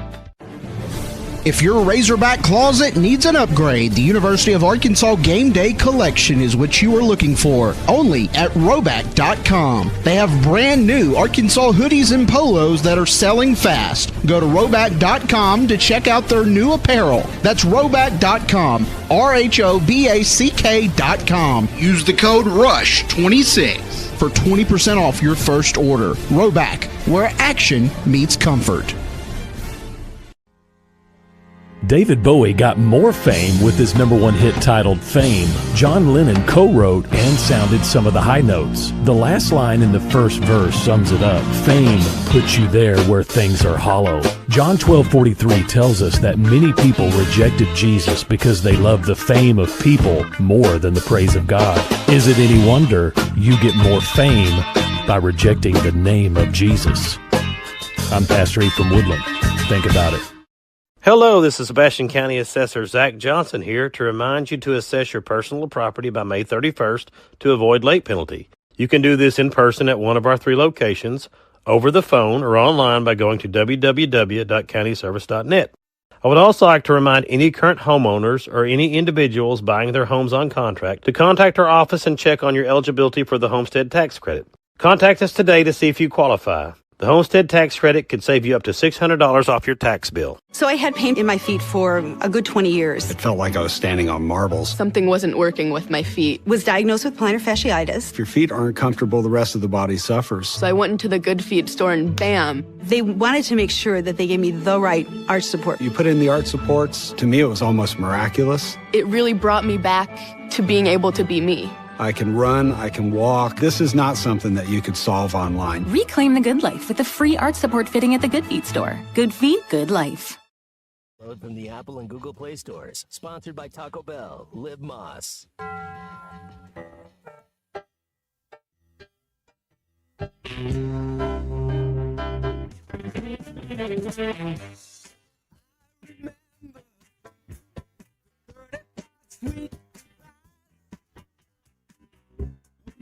If your Razorback closet needs an upgrade, the University of Arkansas Game Day Collection is what you are looking for, only at Roback.com. They have brand new Arkansas hoodies and polos that are selling fast. Go to Roback.com to check out their new apparel. That's Roback.com, RHOBACK.com. Use the code RUSH26 for 20% off your first order. Roback, where action meets comfort. David Bowie got more fame with his #1 hit titled Fame. John Lennon co-wrote and sounded some of the high notes. The last line in the first verse sums it up. Fame puts you there where things are hollow. John 12:43 tells us that many people rejected Jesus because they loved the fame of people more than the praise of God. Is it any wonder you get more fame by rejecting the name of Jesus? I'm Pastor Heath from Woodland. Think about it. Hello, this is Sebastian County Assessor Zach Johnson here to remind you to assess your personal property by May 31st to avoid late penalty. You can do this in person at one of our 3 locations, over the phone, or online by going to www.countyservice.net. I would also like to remind any current homeowners or any individuals buying their homes on contract to contact our office and check on your eligibility for the homestead tax credit. Contact us today to see if you qualify. The homestead tax credit could save you up to $600 off your tax bill. So I had pain in my feet for a good 20 years. It felt like I was standing on marbles. Something wasn't working with my feet. Was diagnosed with plantar fasciitis. If your feet aren't comfortable, the rest of the body suffers. So I went into the Good Feet store and bam. They wanted to make sure that they gave me the right arch support. You put in the arch supports. To me, it was almost miraculous. It really brought me back to being able to be me. I can run, I can walk. This is not something that you could solve online. Reclaim the good life with a free arch support fitting at the Good Feet store. Good feet, good life. Load from the Apple and Google Play stores. Sponsored by Taco Bell. Live Moss.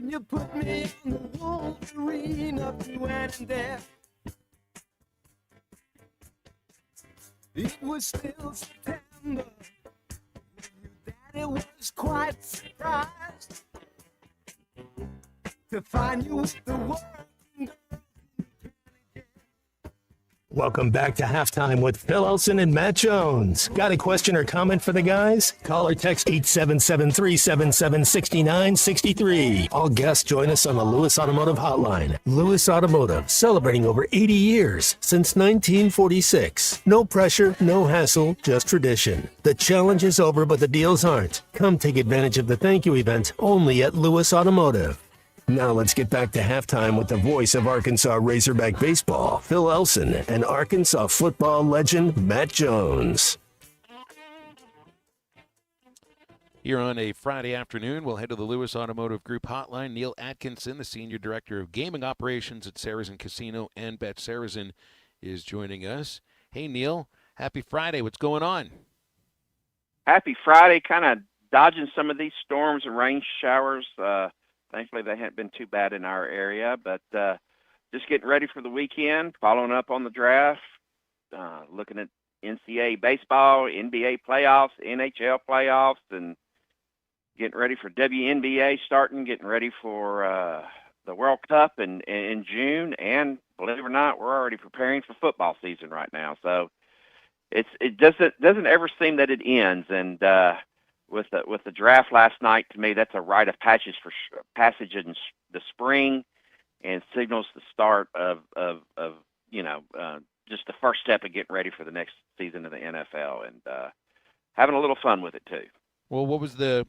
You put me on the Wolverine up to and there. It was still September. Your daddy was quite surprised to find you with the world. Welcome back to Halftime with Phil Elson and Matt Jones. Got a question or comment for the guys? Call or text 877-377-6963. All guests join us on the Lewis Automotive Hotline. Lewis Automotive, celebrating over 80 years since 1946. No pressure, no hassle, just tradition. The challenge is over, but the deals aren't. Come take advantage of the thank you event only at Lewis Automotive. Now let's get back to halftime with the voice of Arkansas Razorback baseball, Phil Elson, and Arkansas football legend, Matt Jones. Here on a Friday afternoon, we'll head to the Lewis Automotive Group hotline. Neil Atkinson, the Senior Director of Gaming Operations at Saracen Casino and Bet Saracen, is joining us. Hey, Neil, happy Friday. What's going on? Happy Friday. Kind of dodging some of these storms and rain showers. Thankfully, they haven't been too bad in our area, but just getting ready for the weekend, following up on the draft, looking at NCAA baseball, NBA playoffs, NHL playoffs, and getting ready for WNBA starting, getting ready for the World Cup in June, and believe it or not, we're already preparing for football season right now. So it doesn't ever seem that it ends, and with the draft last night, to me, that's a rite of passage in the spring, and signals the start of just the first step of getting ready for the next season of the NFL, and having a little fun with it too. Well, what was the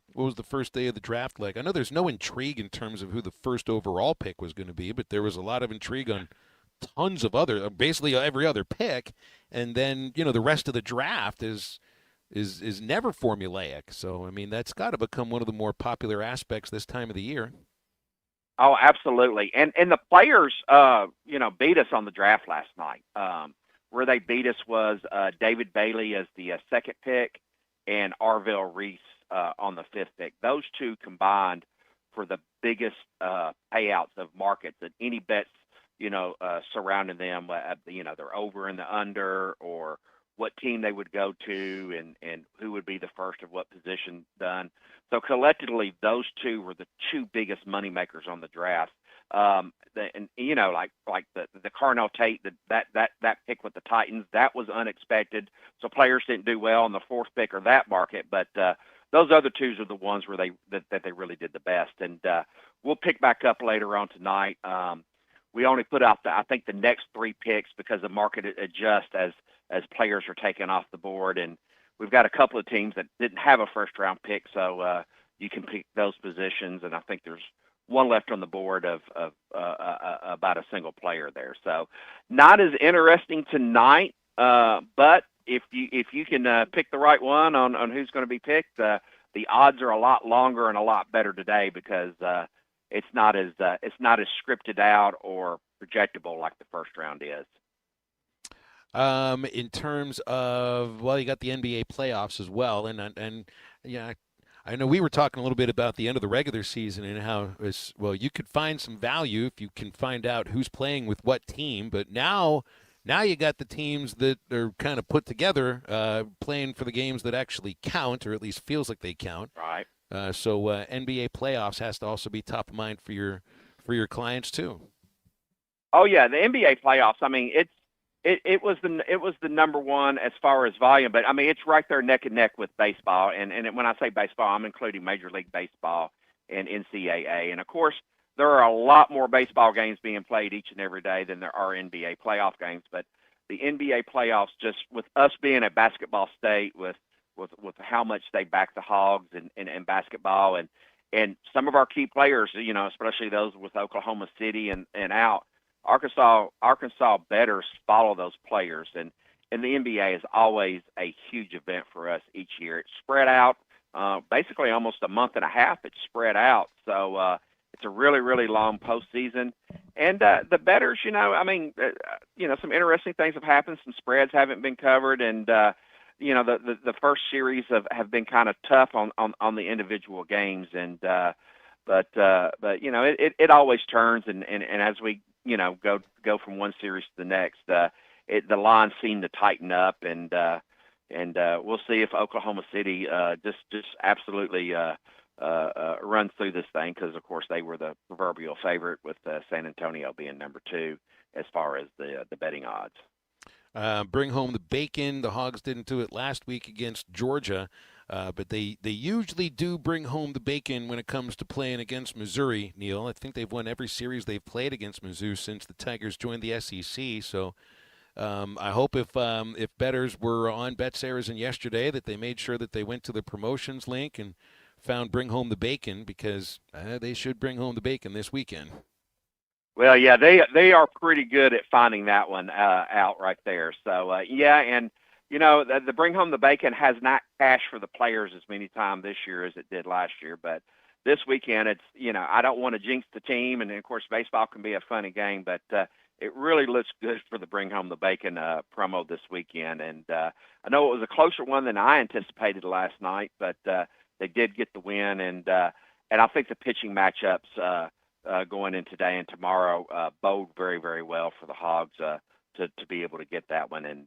first day of the draft like? I know there's no intrigue in terms of who the first overall pick was going to be, but there was a lot of intrigue on tons of basically every other pick, and then the rest of the draft is never formulaic. So, I mean, that's got to become one of the more popular aspects this time of the year. Oh, absolutely. And the players, beat us on the draft last night. Where they beat us was David Bailey as the second pick and Arvell Reese on the fifth pick. Those two combined for the biggest payouts of markets and any bets, surrounding them, they're over and the under, or what team they would go to, and who would be the first of what position done. So collectively, those two were the two biggest money makers on the draft. The Carnell Tate, that pick with the Titans, that was unexpected. So players didn't do well on the fourth pick or that market, but those other twos are the ones where they really did the best. And we'll pick back up later on tonight. We only put out the next three picks because the market adjusts as players are taken off the board, and we've got a couple of teams that didn't have a first-round pick, so you can pick those positions, and I think there's one left on the board of about a single player there. So not as interesting tonight, but if you can pick the right one on who's going to be picked, the odds are a lot longer and a lot better today because it's not as scripted out or projectable like the first round is. In terms of, well, you got the NBA playoffs as well, and yeah, I know we were talking a little bit about the end of the regular season and how you could find some value if you can find out who's playing with what team, but now you got the teams that are kind of put together, playing for the games that actually count, or at least feels like they count. Right. So NBA playoffs has to also be top of mind for your clients too. Oh yeah, the NBA playoffs. I mean, it was the number one as far as volume, but I mean it's right there neck and neck with baseball. And when I say baseball, I'm including Major League Baseball and NCAA. And of course, there are a lot more baseball games being played each and every day than there are NBA playoff games. But the NBA playoffs, just with us being a basketball state, with how much they back the Hogs in basketball, and some of our key players, especially those with Oklahoma City and out. Arkansas bettors follow those players, and the NBA is always a huge event for us each year. It's spread out, basically almost a month and a half. It's spread out, so it's a really, really long postseason. And the bettors, some interesting things have happened. Some spreads haven't been covered, and the first series have been kind of tough on the individual games, and but it always turns, and as we go from one series to the next, the lines seem to tighten up, and we'll see if Oklahoma City just absolutely runs through this thing, because of course they were the proverbial favorite, with San Antonio being number 2 as far as the betting odds. Bring home the bacon. The Hogs didn't do it last week against Georgia, but they usually do bring home the bacon when it comes to playing against Missouri, Neil. I think they've won every series they've played against Mizzou since the Tigers joined the SEC. So I hope if bettors were on BetSaracen yesterday, that they made sure that they went to the promotions link and found Bring Home the Bacon, because they should bring home the bacon this weekend. Well, yeah, they are pretty good at finding that one out right there. So, yeah, and, the Bring Home the Bacon has not cashed for the players as many times this year as it did last year. But this weekend, it's, I don't want to jinx the team. And, of course, baseball can be a funny game. But it really looks good for the Bring Home the Bacon promo this weekend. And I know it was a closer one than I anticipated last night, but they did get the win. And I think the pitching matchups going in today and tomorrow bode very, very well for the Hogs to be able to get that one. And,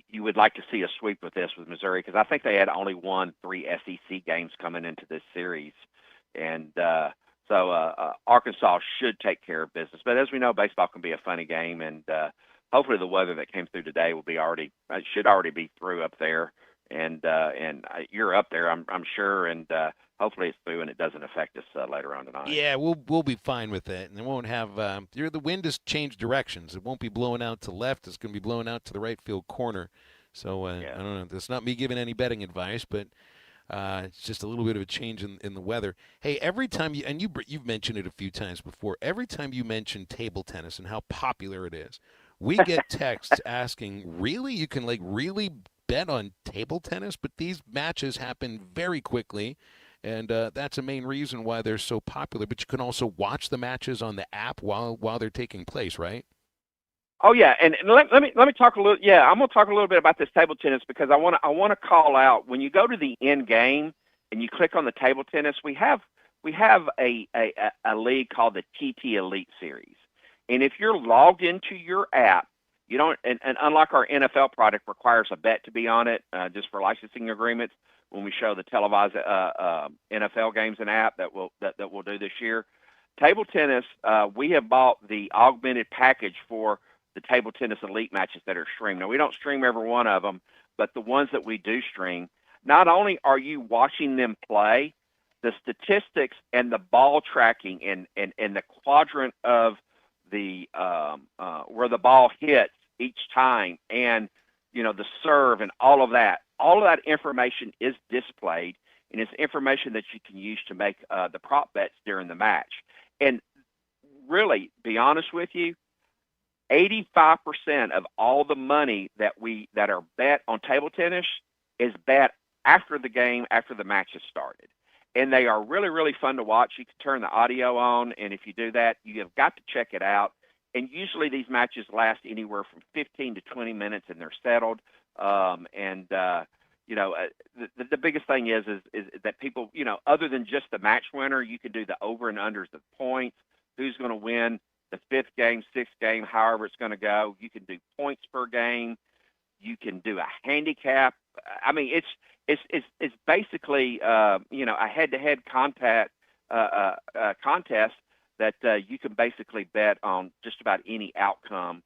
you would like to see a sweep with this with Missouri, because I think they had only won 3 SEC games coming into this series. And so Arkansas should take care of business. But as we know, baseball can be a funny game, and hopefully the weather that came through today should already be through up there. And you're up there, I'm sure, and hopefully it's through and it doesn't affect us later on tonight. Yeah, we'll be fine with it, and it won't have. The wind has changed directions. It won't be blowing out to left. It's going to be blowing out to the right field corner. So I don't know. That's not me giving any betting advice, but it's just a little bit of a change in the weather. Hey, every time you've mentioned it a few times before. Every time you mention table tennis and how popular it is, we get texts asking, "Really, you can really bet on table tennis?" But these matches happen very quickly, and that's a main reason why they're so popular. But you can also watch the matches on the app while they're taking place, right? Oh yeah, and let me talk a little. Yeah, I'm gonna talk a little bit about this table tennis, because I want to call out, when you go to the end game and you click on the table tennis, we have a league called the TT Elite Series, and if you're logged into your app, you don't, and unlike our NFL product requires a bet to be on it, just for licensing agreements. When we show the televised NFL games and app that we'll do this year, table tennis, we have bought the augmented package for the table tennis elite matches that are streamed. Now, we don't stream every one of them, but the ones that we do stream, not only are you watching them play, the statistics and the ball tracking and the quadrant of the where the ball hits each time, and the serve and all of that information is displayed, and it's information that you can use to make the prop bets during the match. And really, be honest with you, 85% of all the money that are bet on table tennis is bet after the game, after the match has started. And they are really, really fun to watch. You can turn the audio on, and if you do that, you have got to check it out. and usually these matches last anywhere from 15 to 20 minutes, and they're settled. The biggest thing is that people, other than just the match winner, you can do the over and unders of points, who's going to win the 5th game, 6th game, however it's going to go. You can do points per game. You can do a handicap. I mean, it's basically a head-to-head contest that you can basically bet on just about any outcome.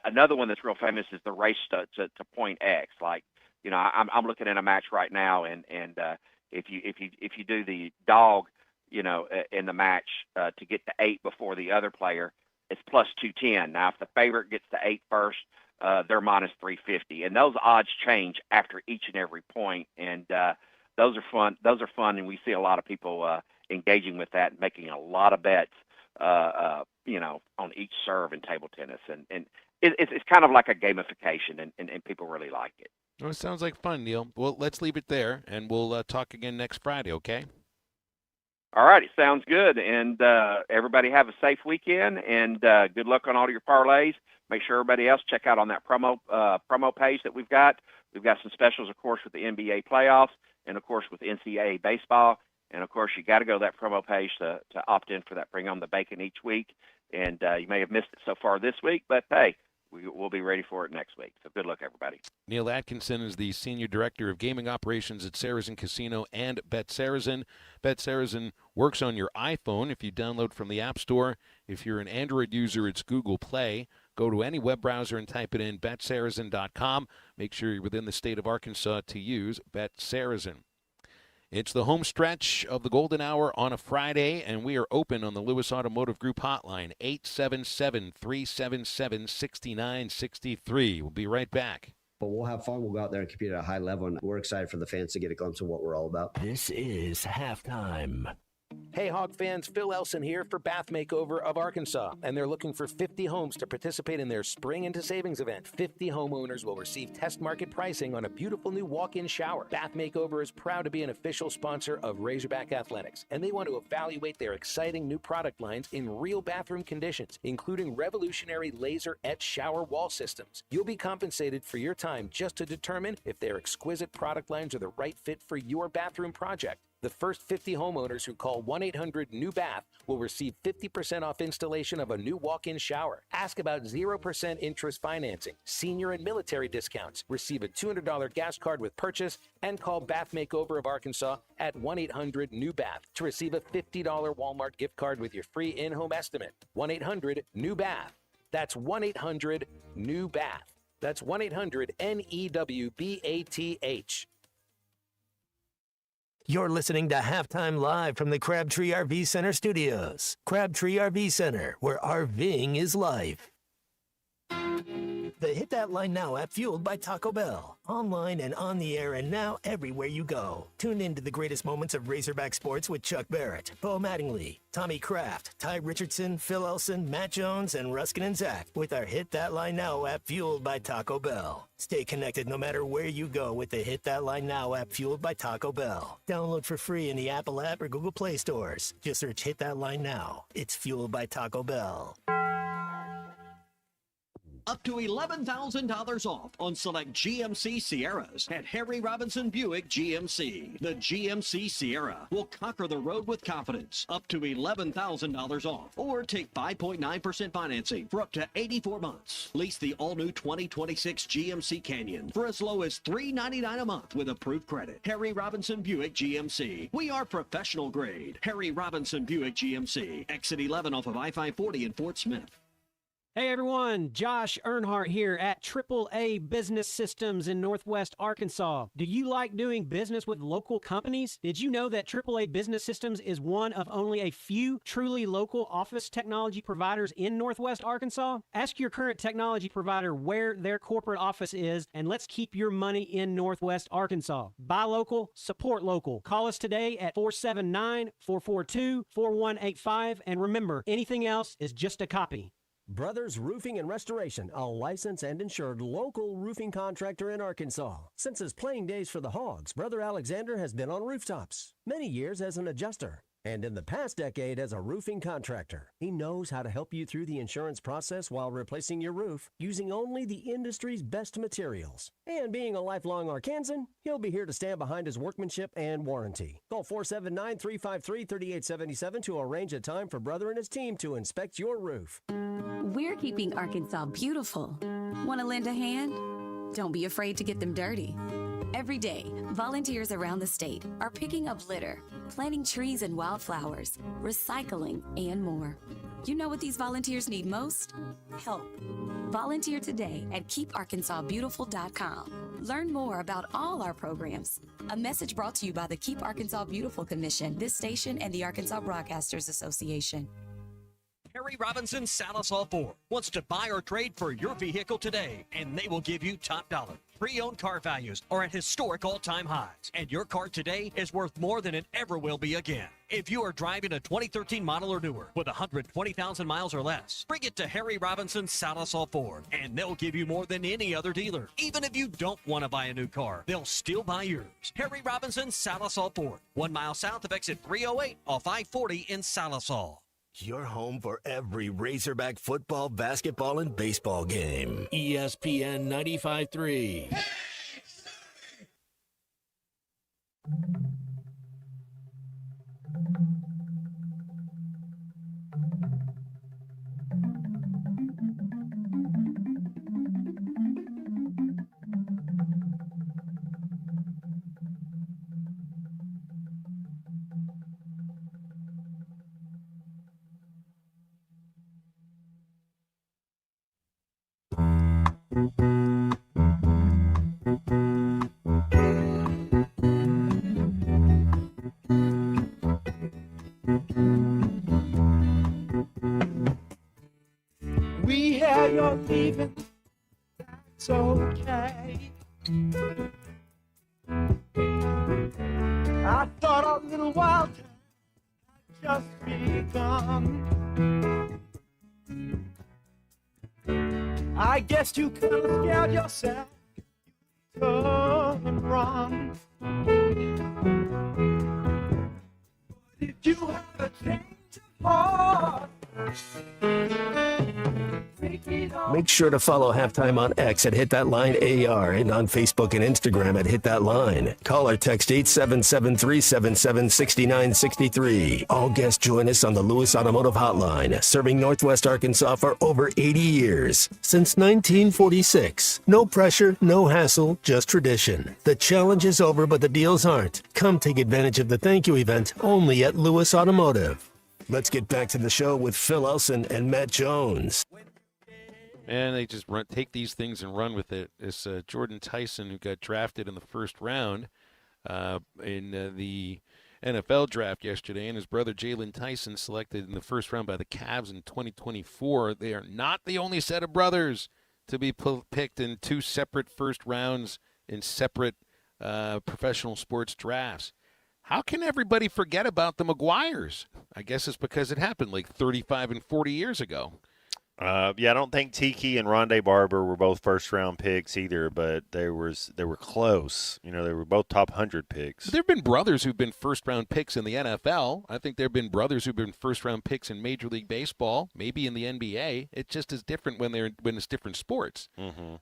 Another one that's real famous is the race to point X. Like, I'm looking at a match right now, and if you do the dog, in the match to get to 8 before the other player, it's plus 210. Now, if the favorite gets to 8 first, they're minus 350, and those odds change after each and every point, and those are fun. Those are fun, and we see a lot of people engaging with that and making a lot of bets, on each serve in table tennis, and it's kind of like a gamification, and people really like it. Well, it sounds like fun, Neil. Well, let's leave it there, and we'll talk again next Friday, okay? All right, it sounds good, and everybody have a safe weekend, and good luck on all your parlays. Make sure everybody else check out on that promo page that we've got. We've got some specials, of course, with the NBA playoffs, and of course with NCAA baseball. And of course, you got to go to that promo page to opt in for that Bring On the Bacon each week. And you may have missed it so far this week, but hey, we'll be ready for it next week. So good luck, everybody. Neil Atkinson is the Senior Director of Gaming Operations at Saracen Casino and Bet Saracen. Bet Saracen works on your iPhone if you download from the App Store. If you're an Android user, it's Google Play. Go to any web browser and type it in, betsaracen.com. Make sure you're within the state of Arkansas to use Bet Saracen. It's the home stretch of the Golden Hour on a Friday, and we are open on the Lewis Automotive Group hotline, 877-377-6963. We'll be right back. But we'll have fun. We'll go out there and compete at a high level, and we're excited for the fans to get a glimpse of what we're all about. This is Halftime. Hey, Hog fans, Phil Elson here for Bath Makeover of Arkansas, and they're looking for 50 homes to participate in their Spring into Savings event. 50 homeowners will receive test market pricing on a beautiful new walk-in shower. Bath Makeover is proud to be an official sponsor of Razorback Athletics, and they want to evaluate their exciting new product lines in real bathroom conditions, including revolutionary laser etched shower wall systems. You'll be compensated for your time just to determine if their exquisite product lines are the right fit for your bathroom project. The first 50 homeowners who call 1-800-NEW-BATH will receive 50% off installation of a new walk-in shower. Ask about 0% interest financing, senior and military discounts, receive a $200 gas card with purchase, and call Bath Makeover of Arkansas at 1-800-NEW-BATH to receive a $50 Walmart gift card with your free in-home estimate. 1-800-NEW-BATH. That's 1-800-NEW-BATH. That's 1-800-NEWBATH. You're listening to Halftime Live from the Crabtree RV Center studios. Crabtree RV Center, where RVing is life. The Hit That Line Now app, fueled by Taco Bell. Online and on the air and now everywhere you go. Tune in to the greatest moments of Razorback sports with Chuck Barrett, Bo Mattingly, Tommy Kraft, Ty Richardson, Phil Elson, Matt Jones, and Ruskin and Zach with our Hit That Line Now app, fueled by Taco Bell. Stay connected no matter where you go with the Hit That Line Now app, fueled by Taco Bell. Download for free in the Apple app or Google Play stores. Just search Hit That Line Now. It's fueled by Taco Bell. Up to $11,000 off on select GMC Sierras at Harry Robinson Buick GMC. The GMC Sierra will conquer the road with confidence. Up to $11,000 off. Or take 5.9% financing for up to 84 months. Lease the all-new 2026 GMC Canyon for as low as $399 a month with approved credit. Harry Robinson Buick GMC. We are professional grade. Harry Robinson Buick GMC. Exit 11 off of I-540 in Fort Smith. Hey everyone, Josh Earnhardt here at AAA Business Systems in Northwest Arkansas. Do you like doing business with local companies? Did you know that AAA Business Systems is one of only a few truly local office technology providers in Northwest Arkansas? Ask your current technology provider where their corporate office is, and let's keep your money in Northwest Arkansas. Buy local, support local. Call us today at 479-442-4185, and remember, anything else is just a copy. Brothers Roofing and Restoration, a licensed and insured local roofing contractor in Arkansas. Since his playing days for the Hogs, Brother Alexander has been on rooftops, many years as an adjuster. And in the past decade as a roofing contractor, he knows how to help you through the insurance process while replacing your roof using only the industry's best materials. And being a lifelong Arkansan, he'll be here to stand behind his workmanship and warranty. Call 479-353-3877 to arrange a time for Brother and his team to inspect your roof. We're keeping Arkansas beautiful. Want to lend a hand? Don't be afraid to get them dirty. Every day, volunteers around the state are picking up litter, planting trees and wildflowers, recycling, and more. You know what these volunteers need most? Help. Volunteer today at KeepArkansasBeautiful.com. Learn more about all our programs. A message brought to you by the Keep Arkansas Beautiful Commission, this station, and the Arkansas Broadcasters Association. Harry Robinson Salisal Ford wants to buy or trade for your vehicle today, and they will give you top dollar. Pre-owned car values are at historic all-time highs, and your car today is worth more than it ever will be again. If you are driving a 2013 model or newer with 120,000 miles or less, bring it to Harry Robinson Salisal Ford, and they'll give you more than any other dealer. Even if you don't want to buy a new car, they'll still buy yours. Harry Robinson Salisal Ford, 1 mile south of exit 308 off I-40 in Salisal. Your home for every Razorback football, basketball, and baseball game. ESPN 95.3. We had your leaving, that's okay. I thought a little while had just begun. I guess you could have scared yourself, turn and run. But if you had a change of heart, Make sure to follow Halftime on X at Hit That Line AR and on Facebook and Instagram at Hit That Line. Call or text 877-377-6963. All guests join us on the Lewis Automotive Hotline, serving Northwest Arkansas for over 80 years. Since 1946. No pressure, no hassle, just tradition. The challenge is over, but the deals aren't. Come take advantage of the thank you event only at Lewis Automotive. Let's get back to the show with Phil Elson and Matt Jones. And they just take these things and run with it. It's Jordan Tyson, who got drafted in the first round in the NFL draft yesterday, and his brother Jalen Tyson selected in the first round by the Cavs in 2024. They are not the only set of brothers to be picked in two separate first rounds in separate professional sports drafts. How can everybody forget about the McGuires? I guess it's because it happened like 35 and 40 years ago. Yeah, I don't think Tiki and Rondé Barber were both first-round picks either, but they were close. You know, they were both top 100 picks. There have been brothers who've been first-round picks in the NFL. I think there have been brothers who've been first-round picks in Major League Baseball, maybe in the NBA. It just is different when it's different sports. Mm-hmm.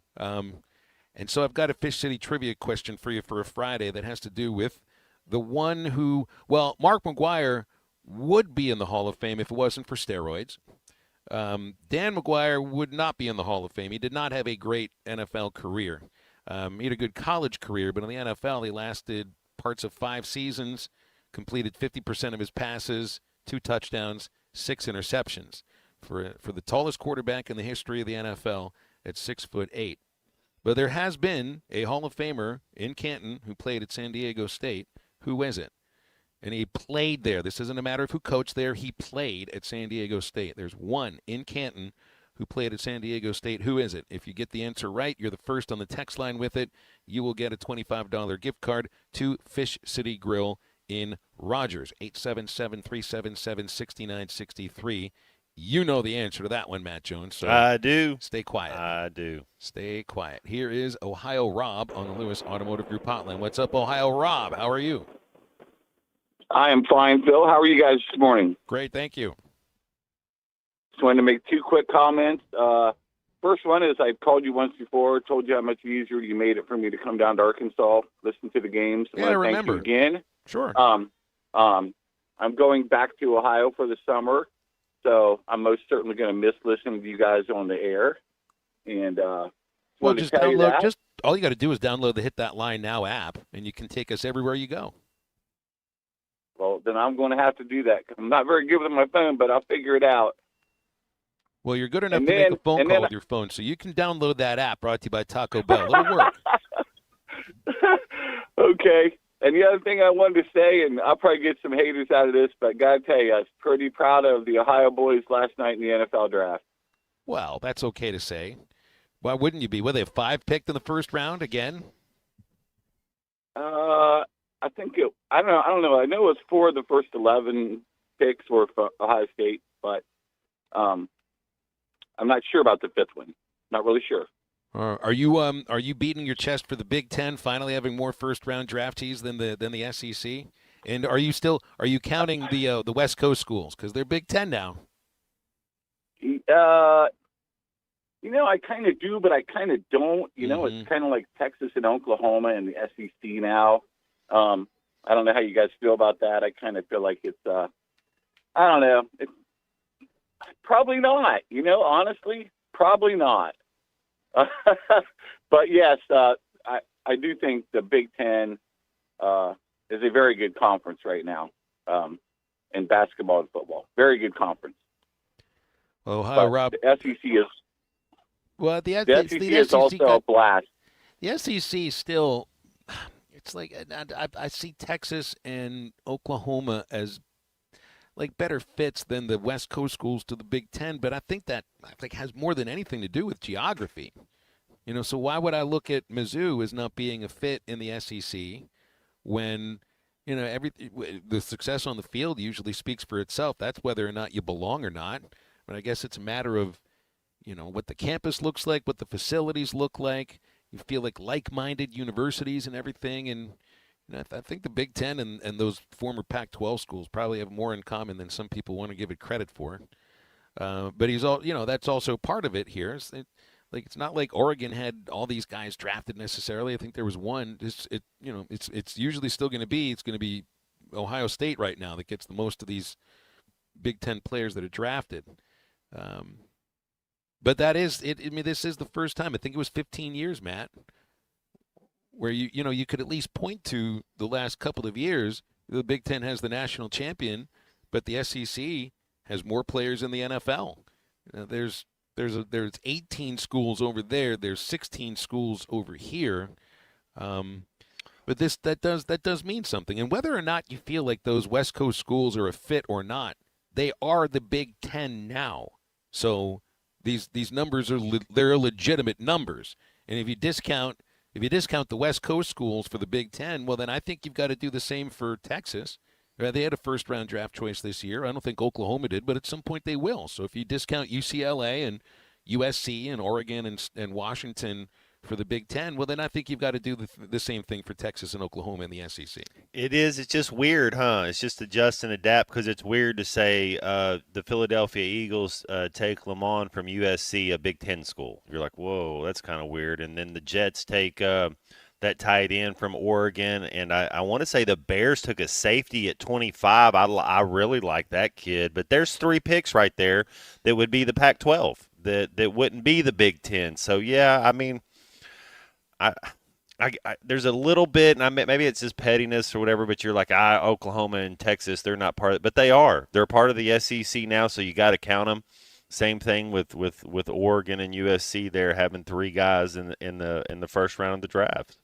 And so I've got a Fish City trivia question for you for a Friday that has to do with the one who, well, Mark McGwire would be in the Hall of Fame if it wasn't for steroids. Dan McGwire would not be in the Hall of Fame. He did not have a great NFL career. He had a good college career, but in the NFL he lasted parts of 5 seasons, completed 50% of his passes, 2 touchdowns, 6 interceptions. For the tallest quarterback in the history of the NFL at 6'8". But there has been a Hall of Famer in Canton who played at San Diego State. Who is it? And he played there. This isn't a matter of who coached there. He played at San Diego State. There's one in Canton who played at San Diego State. Who is it? If you get the answer right, you're the first on the text line with it. You will get a $25 gift card to Fish City Grill in Rogers. 877-377-6963. You know the answer to that one, Matt Jones. So I do. Stay quiet. I do. Stay quiet. Here is Ohio Rob on the Lewis Automotive Group hotline. What's up, Ohio Rob? How are you? I am fine, Phil. How are you guys this morning? Great, thank you. Just wanted to make 2 quick comments. First one is I've called you once before, told you how much easier you made it for me to come down to Arkansas, listen to the games. Yeah, I remember. Thank you again. Sure. I'm going back to Ohio for the summer, so I'm most certainly going to miss listening to you guys on the air. And well, just download. Just all you got to do is download the Hit That Line Now app, and you can take us everywhere you go. Well, then I'm going to have to do that because I'm not very good with my phone, but I'll figure it out. Well, you're good enough to make a phone call with your phone, so you can download that app brought to you by Taco Bell. It'll work. Okay. And the other thing I wanted to say, and I'll probably get some haters out of this, but got to tell you, I was pretty proud of the Ohio boys last night in the NFL draft. Well, that's okay to say. Why wouldn't you be? Were they 5 picked in the first round again? I think I don't know. I know it was 4 of the first 11 picks were for Ohio State, but I'm not sure about the 5th one. Not really sure. Are you beating your chest for the Big Ten finally having more first-round draftees than the SEC? And are you counting the West Coast schools because they're Big Ten now? I kind of do, but I kind of don't. It's kind of like Texas and Oklahoma and the SEC now. I don't know how you guys feel about that. I kind of feel like it's, I don't know. It's probably not, honestly, probably not. But yes, I do think the Big Ten is a very good conference right now in basketball and football. Very good conference. Oh, Rob. The SEC is. Well, the SEC is also a blast. The SEC still, it's like I see Texas and Oklahoma as like better fits than the West Coast schools to the Big Ten, but I think that has more than anything to do with geography. So why would I look at Mizzou as not being a fit in the SEC when the success on the field usually speaks for itself? That's whether or not you belong or not. But I guess it's a matter of what the campus looks like, what the facilities look like. You feel like-minded universities and everything. And I think the Big Ten and those former Pac-12 schools probably have more in common than some people want to give it credit for. But that's also part of it here. It's not like Oregon had all these guys drafted necessarily. I think there was one. It's usually still going to be Ohio State right now that gets the most of these Big Ten players that are drafted. But that is it. I mean, this is the first time. I think it was 15 years, Matt, where you could at least point to the last couple of years. The Big Ten has the national champion, but the SEC has more players in the NFL. There's 18 schools over there. There's 16 schools over here. But that does mean something. And whether or not you feel like those West Coast schools are a fit or not, they are the Big Ten now. So these numbers they're legitimate numbers. And if you discount the West Coast schools for the Big Ten, well, then I think you've got to do the same for Texas. They had a first-round draft choice this year. I don't think Oklahoma did, but at some point they will. So if you discount UCLA and USC and Oregon and Washington for the Big Ten, well, then I think you've got to do the same thing for Texas and Oklahoma in the SEC. It is. It's just weird, huh? It's just adjust and adapt because it's weird to say the Philadelphia Eagles take Lamont from USC, a Big Ten school. You're like, whoa, that's kind of weird. And then the Jets take that tight end from Oregon. And I want to say the Bears took a safety at 25. I really like that kid. But there's 3 picks right there that would be the Pac-12 that wouldn't be the Big Ten. So, yeah, I mean – there's a little bit, and maybe it's just pettiness or whatever, but you're like, Oklahoma and Texas, they're not part of it. But they are. They're part of the SEC now, so you got to count them. Same thing with Oregon and USC there having 3 guys in the first round of the draft.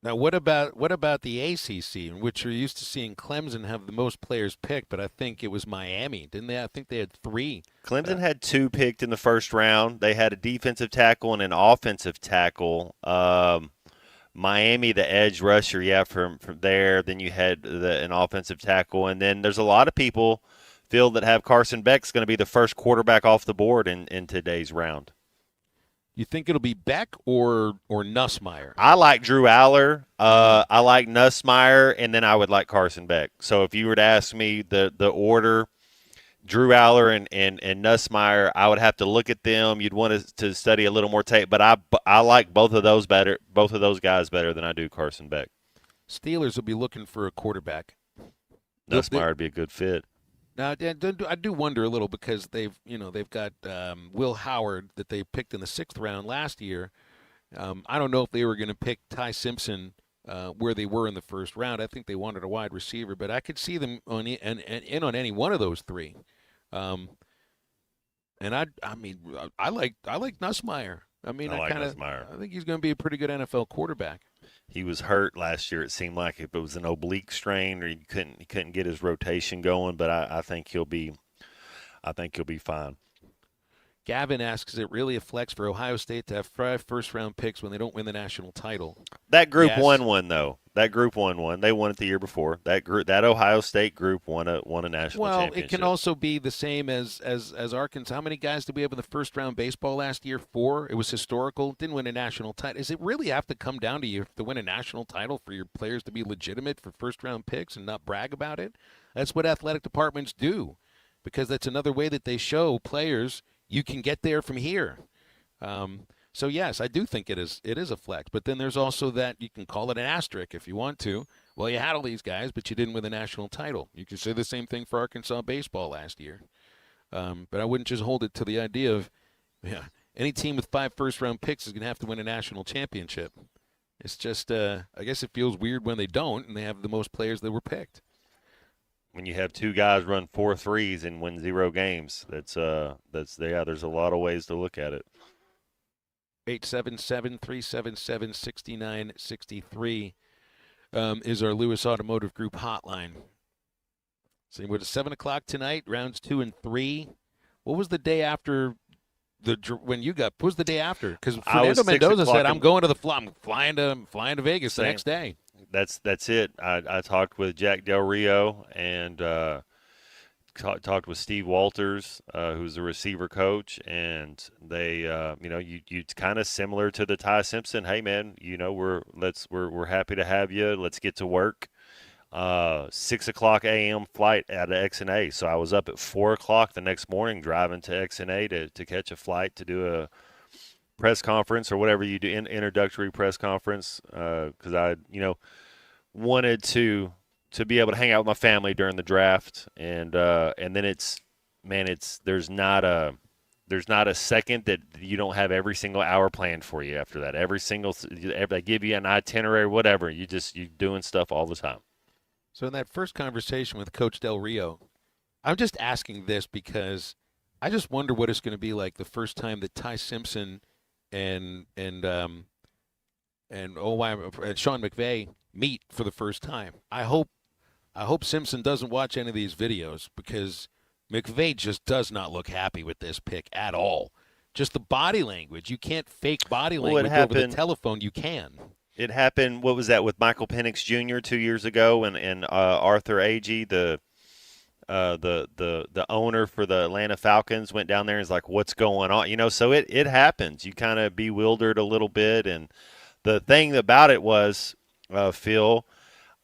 Now, what about the ACC, in which you're used to seeing Clemson have the most players picked, but I think it was Miami, didn't they? I think they had 3. Clemson had 2 picked in the first round. They had a defensive tackle and an offensive tackle. Miami, the edge rusher, from there. Then you had an offensive tackle, and then there's a lot of people feel that have Carson Beck's going to be the first quarterback off the board in today's round. You think it'll be Beck or Nussmeier? I like Drew Aller. I like Nussmeier, and then I would like Carson Beck. So if you were to ask me the order, Drew Aller and Nussmeier, I would have to look at them. You'd want to study a little more tape, but I like both of those guys better than I do Carson Beck. Steelers will be looking for a quarterback. Nussmeier would be a good fit. Now, I do wonder a little because they've got Will Howard that they picked in the 6th round last year. I don't know if they were going to pick Ty Simpson where they were in the 1st round. I think they wanted a wide receiver, but I could see them on any one of those 3. And I like Nussmeier. I mean, I think he's going to be a pretty good NFL quarterback. He was hurt last year. It seemed like if it was an oblique strain or he couldn't get his rotation going. But I think he'll be fine. Gavin asks, is it really a flex for Ohio State to have 5 first-round picks when they don't win the national title? That group won one, though. That group won one. They won it the year before. That Ohio State group won a national championship. Well, it can also be the same as Arkansas. How many guys did we have in the first-round baseball last year? 4. It was historical. Didn't win a national title. Does it really have to come down to you to win a national title for your players to be legitimate for first-round picks and not brag about it? That's what athletic departments do, because that's another way that they show players you can get there from here. So, yes, I do think it is a flex. But then there's also that you can call it an asterisk if you want to. Well, you had all these guys, but you didn't win the national title. You could say the same thing for Arkansas baseball last year. But I wouldn't just hold it to the idea of, any team with 5 first-round picks is going to have to win a national championship. It's just, I guess it feels weird when they don't and they have the most players that were picked. When you have 2 guys run 4 threes and win 0 games, there's a lot of ways to look at it. 877-377-6963 is our Lewis Automotive Group hotline. So we're at 7 o'clock tonight, rounds 2 and 3. What was the day after when you got? What was the day after? Because Fernando Mendoza said, "I'm going to I'm flying to Vegas the next day." That's it. I talked with Jack Del Rio and talked with Steve Walters, who's the receiver coach, and they, you kind of similar to the Ty Simpson. Hey man, we're happy to have you. Let's get to work. 6:00 a.m. flight out of XNA. So I was up at 4:00 the next morning driving to XNA to catch a flight to do a press conference or whatever you do, introductory press conference, because I wanted to be able to hang out with my family during the draft, and then there's not a second that you don't have every single hour planned for you after that. They give you an itinerary, whatever. You're doing stuff all the time. So in that first conversation with Coach Del Rio, I'm just asking this because I just wonder what it's going to be like the first time that Ty Simpson and Sean McVay meet for the first time. I hope Simpson doesn't watch any of these videos because McVay just does not look happy with this pick at all. Just the body language. You can't fake body language over the telephone. You can. It happened, what was that, with Michael Penix Jr. 2 years ago, and Arthur Agee, the owner for the Atlanta Falcons, went down there and was like, what's going on? So it happens. You kind of bewildered a little bit. And the thing about it was, Phil,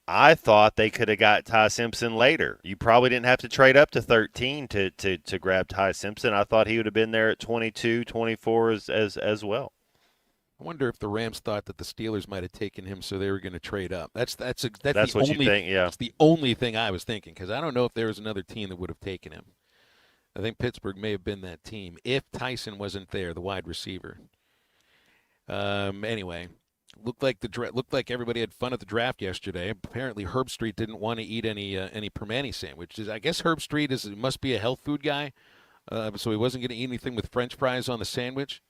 I thought they could have got Ty Simpson later. You probably didn't have to trade up to 13 to grab Ty Simpson. I thought he would have been there at 22, 24 as well. I wonder if the Rams thought that the Steelers might have taken him, so they were going to trade up. That's what you think, yeah. That's the only thing I was thinking, because I don't know if there was another team that would have taken him. I think Pittsburgh may have been that team if Tyson wasn't there, the wide receiver. Anyway, looked like everybody had fun at the draft yesterday. Apparently, Herb Street didn't want to eat any Permane sandwiches. I guess Herb Street must be a health food guy, so he wasn't going to eat anything with French fries on the sandwich.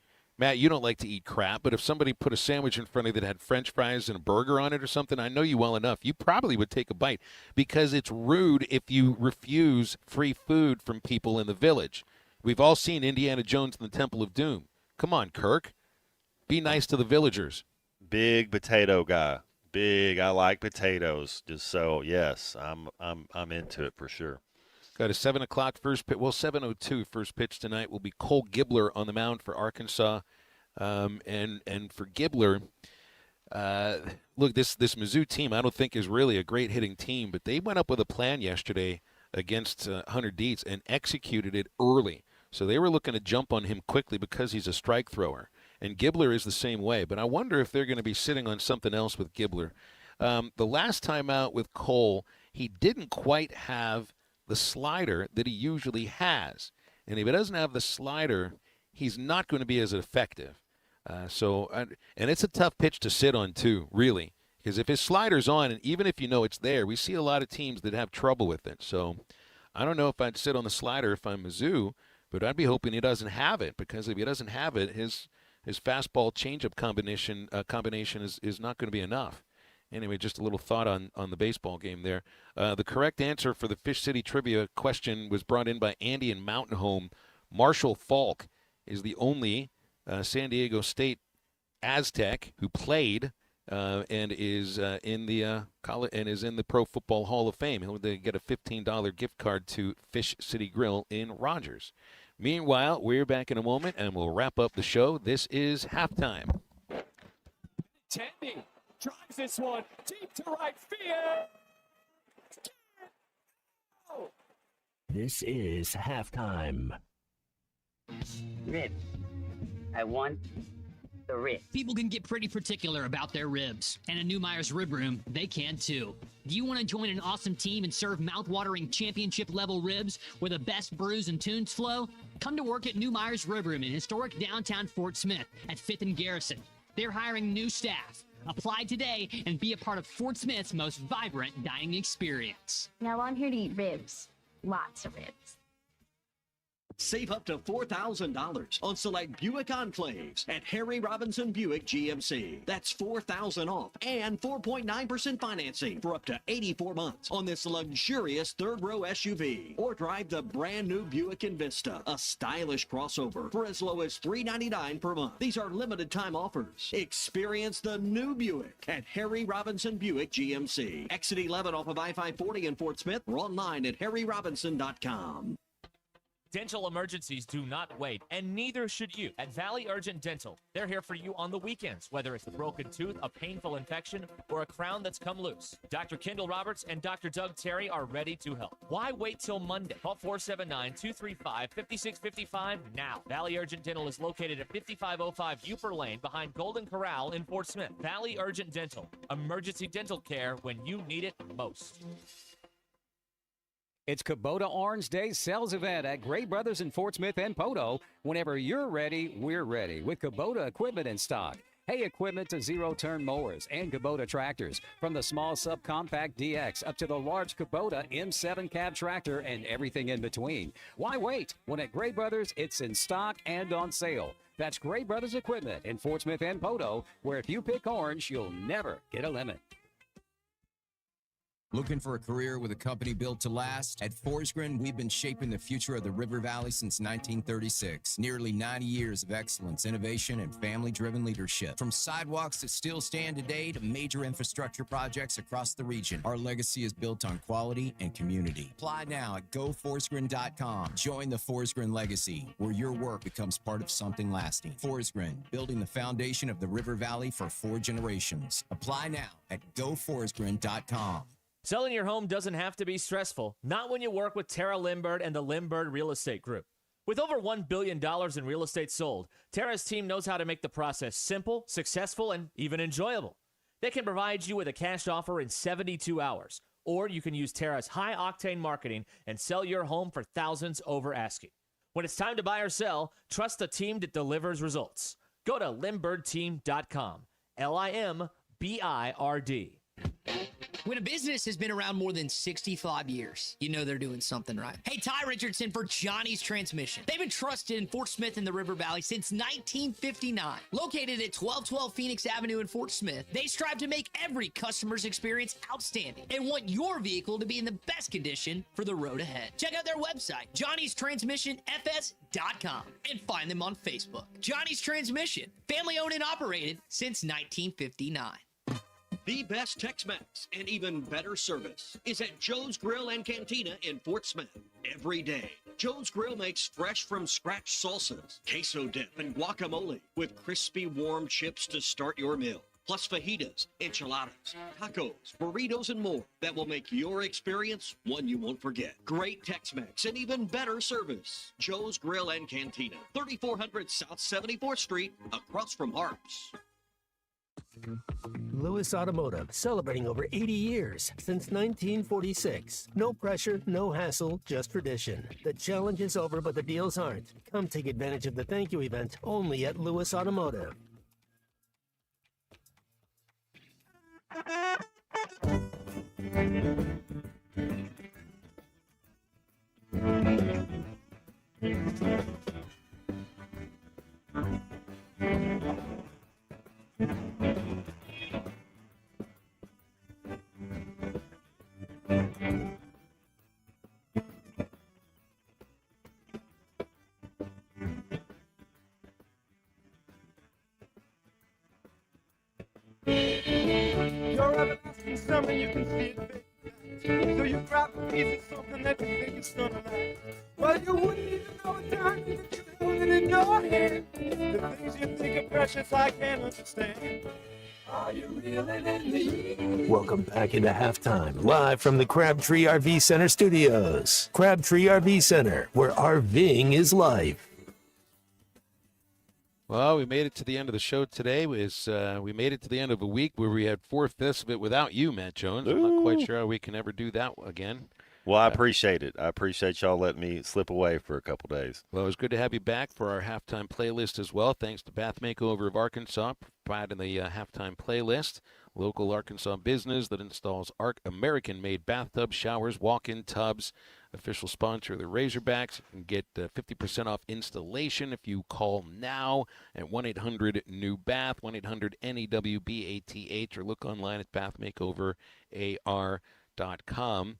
Matt, you don't like to eat crap, but if somebody put a sandwich in front of you that had French fries and a burger on it or something, I know you well enough, you probably would take a bite because it's rude if you refuse free food from people in the village. We've all seen Indiana Jones and the Temple of Doom. Come on, Kirk. Be nice to the villagers. Big potato guy. Big. I like potatoes. Just so, yes, I'm into it for sure. Got a 7 o'clock first pitch. Well, 7:02 first pitch tonight will be Cole Gibler on the mound for Arkansas. And for Gibbler, look, this Mizzou team I don't think is really a great hitting team, but they went up with a plan yesterday against Hunter Dietz and executed it early. So they were looking to jump on him quickly because he's a strike thrower. And Gibbler is the same way. But I wonder if they're going to be sitting on something else with Gibbler. The last time out with Cole, he didn't quite have the slider that he usually has. And if he doesn't have the slider, he's not going to be as effective. And it's a tough pitch to sit on, too, really. Because if his slider's on, and even if you know it's there, we see a lot of teams that have trouble with it. So I don't know if I'd sit on the slider if I'm Mizzou, but I'd be hoping he doesn't have it, because if he doesn't have it, his fastball changeup combination is not going to be enough. Anyway, just a little thought on the baseball game there. The correct answer for the Fish City Trivia question was brought in by Andy in Mountain Home. Marshall Falk is the only San Diego State Aztec who played and is in the Pro Football Hall of Fame. He'll get a $15 gift card to Fish City Grill in Rogers. Meanwhile, we're back in a moment, and we'll wrap up the show. This is halftime. Tandy drives this one deep to right field. This is halftime. Ribs. I want the ribs. People can get pretty particular about their ribs, and at New Myers Rib Room, they can too. Do you want to join an awesome team and serve mouth-watering championship-level ribs where the best brews and tunes flow? Come to work at New Myers Rib Room in historic downtown Fort Smith at 5th and Garrison. They're hiring new staff. Apply today and be a part of Fort Smith's most vibrant dining experience. Now I'm here to eat ribs. Lots of ribs. Save up to $4,000 on select Buick Enclaves at Harry Robinson Buick GMC. That's $4,000 off and 4.9% financing for up to 84 months on this luxurious third-row SUV. Or drive the brand-new Buick Envista, a stylish crossover, for as low as $399 per month. These are limited-time offers. Experience the new Buick at Harry Robinson Buick GMC. Exit 11 off of I-540 in Fort Smith, or online at harryrobinson.com. Dental emergencies do not wait, and neither should you. At Valley Urgent Dental, they're here for you on the weekends, whether it's a broken tooth, a painful infection, or a crown that's come loose. Dr. Kendall Roberts and Dr. Doug Terry are ready to help. Why wait till Monday? Call 479-235-5655 now. Valley Urgent Dental is located at 5505 Uper Lane behind Golden Corral in Fort Smith. Valley Urgent Dental, emergency dental care when you need it most. It's Kubota Orange Day sales event at Gray Brothers in Fort Smith and Poto. Whenever you're ready, we're ready with Kubota equipment in stock. Hey, equipment to zero-turn mowers and Kubota tractors. From the small subcompact DX up to the large Kubota M7 cab tractor and everything in between. Why wait? When at Gray Brothers, it's in stock and on sale. That's Gray Brothers Equipment in Fort Smith and Poto, where if you pick orange, you'll never get a limit. Looking for a career with a company built to last? At Forsgren, we've been shaping the future of the River Valley since 1936. Nearly 90 years of excellence, innovation, and family-driven leadership. From sidewalks that still stand today to major infrastructure projects across the region, our legacy is built on quality and community. Apply now at goforsgren.com. Join the Forsgren legacy, where your work becomes part of something lasting. Forsgren, building the foundation of the River Valley for 4 generations. Apply now at goforsgren.com. Selling your home doesn't have to be stressful, not when you work with Tara Lindbergh and the Lindbergh Real Estate Group. With over $1 billion in real estate sold, Tara's team knows how to make the process simple, successful, and even enjoyable. They can provide you with a cash offer in 72 hours, or you can use Tara's high-octane marketing and sell your home for thousands over asking. When it's time to buy or sell, trust the team that delivers results. Go to LindberghTeam.com, LIMBIRD. When a business has been around more than 65 years, you know they're doing something right. Hey, Ty Richardson for Johnny's Transmission. They've been trusted in Fort Smith and the River Valley since 1959. Located at 1212 Phoenix Avenue in Fort Smith, they strive to make every customer's experience outstanding and want your vehicle to be in the best condition for the road ahead. Check out their website, Johnny'sTransmissionFS.com, and find them on Facebook. Johnny's Transmission, family owned and operated since 1959. The best Tex-Mex and even better service is at Joe's Grill and Cantina in Fort Smith. Every day, Joe's Grill makes fresh from scratch salsas, queso dip, and guacamole with crispy warm chips to start your meal. Plus fajitas, enchiladas, tacos, burritos, and more that will make your experience one you won't forget. Great Tex-Mex and even better service. Joe's Grill and Cantina, 3400 South 74th Street, across from Harps. Lewis Automotive, celebrating over 80 years since 1946. No pressure, no hassle, just tradition. The challenge is over, but the deals aren't. Come take advantage of the thank you event only at Lewis Automotive. You're everlasting summer, you can see it fade. So you grab a piece of something that you think is gonna last. Well, you wouldn't even know a time that you hold it in your hand. The things you think are precious, I can't understand. Are you reeling in me? Welcome back into halftime, live from the Crabtree RV Center studios. Crabtree RV Center, where RVing is life. Well, we made it to the end of the show today. We made it to the end of a week where we had 4/5 of it without you, Matt Jones. I'm not quite sure how we can ever do that again. Well, I appreciate it. I appreciate y'all letting me slip away for a couple days. Well, it was good to have you back for our halftime playlist as well. Thanks to Bath Makeover of Arkansas, providing the halftime playlist. Local Arkansas business that installs American-made bathtub showers, walk-in tubs. Official sponsor of the Razorbacks. You can get 50% off installation if you call now at 1-800-NEW-BATH, 1-800-NEWBATH, or look online at bathmakeoverar.com.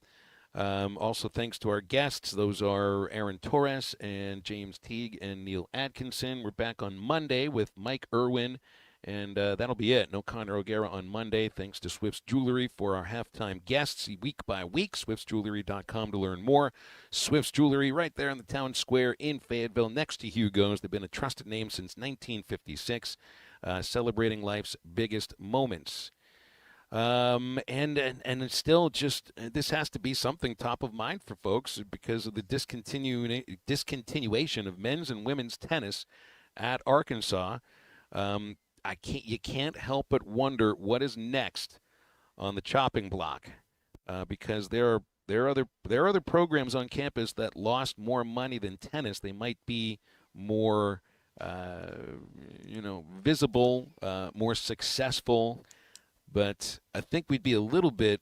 Also, thanks to our guests. Those are Aaron Torres and James Teague and Neil Atkinson. We're back on Monday with Mike Irwin. And that'll be it. No Connor O'Gara on Monday. Thanks to Swift's Jewelry for our halftime guests week by week. SwiftsJewelry.com to learn more. Swift's Jewelry right there in the town square in Fayetteville next to Hugo's. They've been a trusted name since 1956, celebrating life's biggest moments. And it's still just, this has to be something top of mind for folks because of the discontinuation of men's and women's tennis at Arkansas. You can't help but wonder what is next on the chopping block, because there are other programs on campus that lost more money than tennis. They might be more, visible, more successful, but I think we'd be a little bit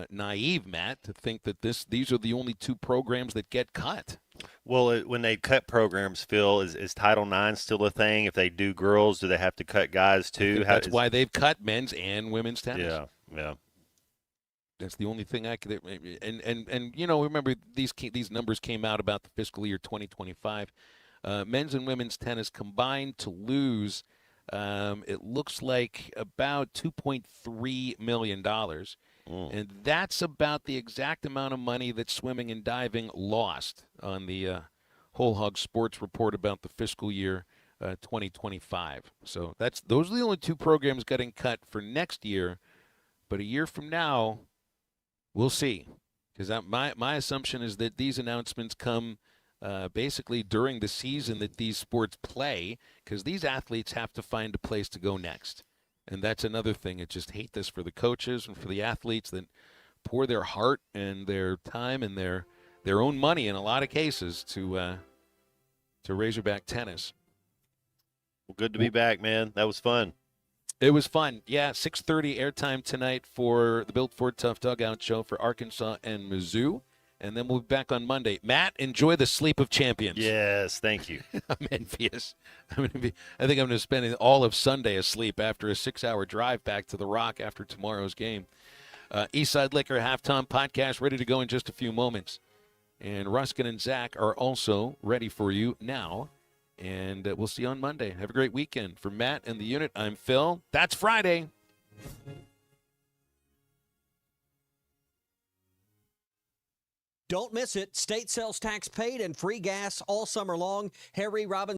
naive, Matt, to think that these are the only two programs that get cut. Well, when they cut programs, Phil, is Title IX still a thing? If they do girls, do they have to cut guys too? That's why they've cut men's and women's tennis. Yeah. That's the only thing I could. And remember these numbers came out about the fiscal year 2025. Men's and women's tennis combined to lose, it looks like about $2.3 million. And that's about the exact amount of money that swimming and diving lost on the Whole Hog Sports report about the fiscal year 2025. So those are the only two programs getting cut for next year. But a year from now, we'll see. Because my assumption is that these announcements come basically during the season that these sports play, because these athletes have to find a place to go next. And that's another thing. I just hate this for the coaches and for the athletes that pour their heart and their time and their own money in a lot of cases to Razorback tennis. Well, good to be back, man. That was fun. It was fun. Yeah, 6:30 airtime tonight for the Built Ford Tough Dugout Show for Arkansas and Mizzou. And then we'll be back on Monday. Matt, enjoy the sleep of champions. Yes, thank you. I'm envious. I think I'm going to spend all of Sunday asleep after a 6-hour drive back to the Rock after tomorrow's game. Eastside Liquor Halftime Podcast ready to go in just a few moments. And Ruskin and Zach are also ready for you now. And we'll see you on Monday. Have a great weekend. For Matt and the unit, I'm Phil. That's Friday. Don't miss it. State sales tax paid and free gas all summer long. Harry Robinson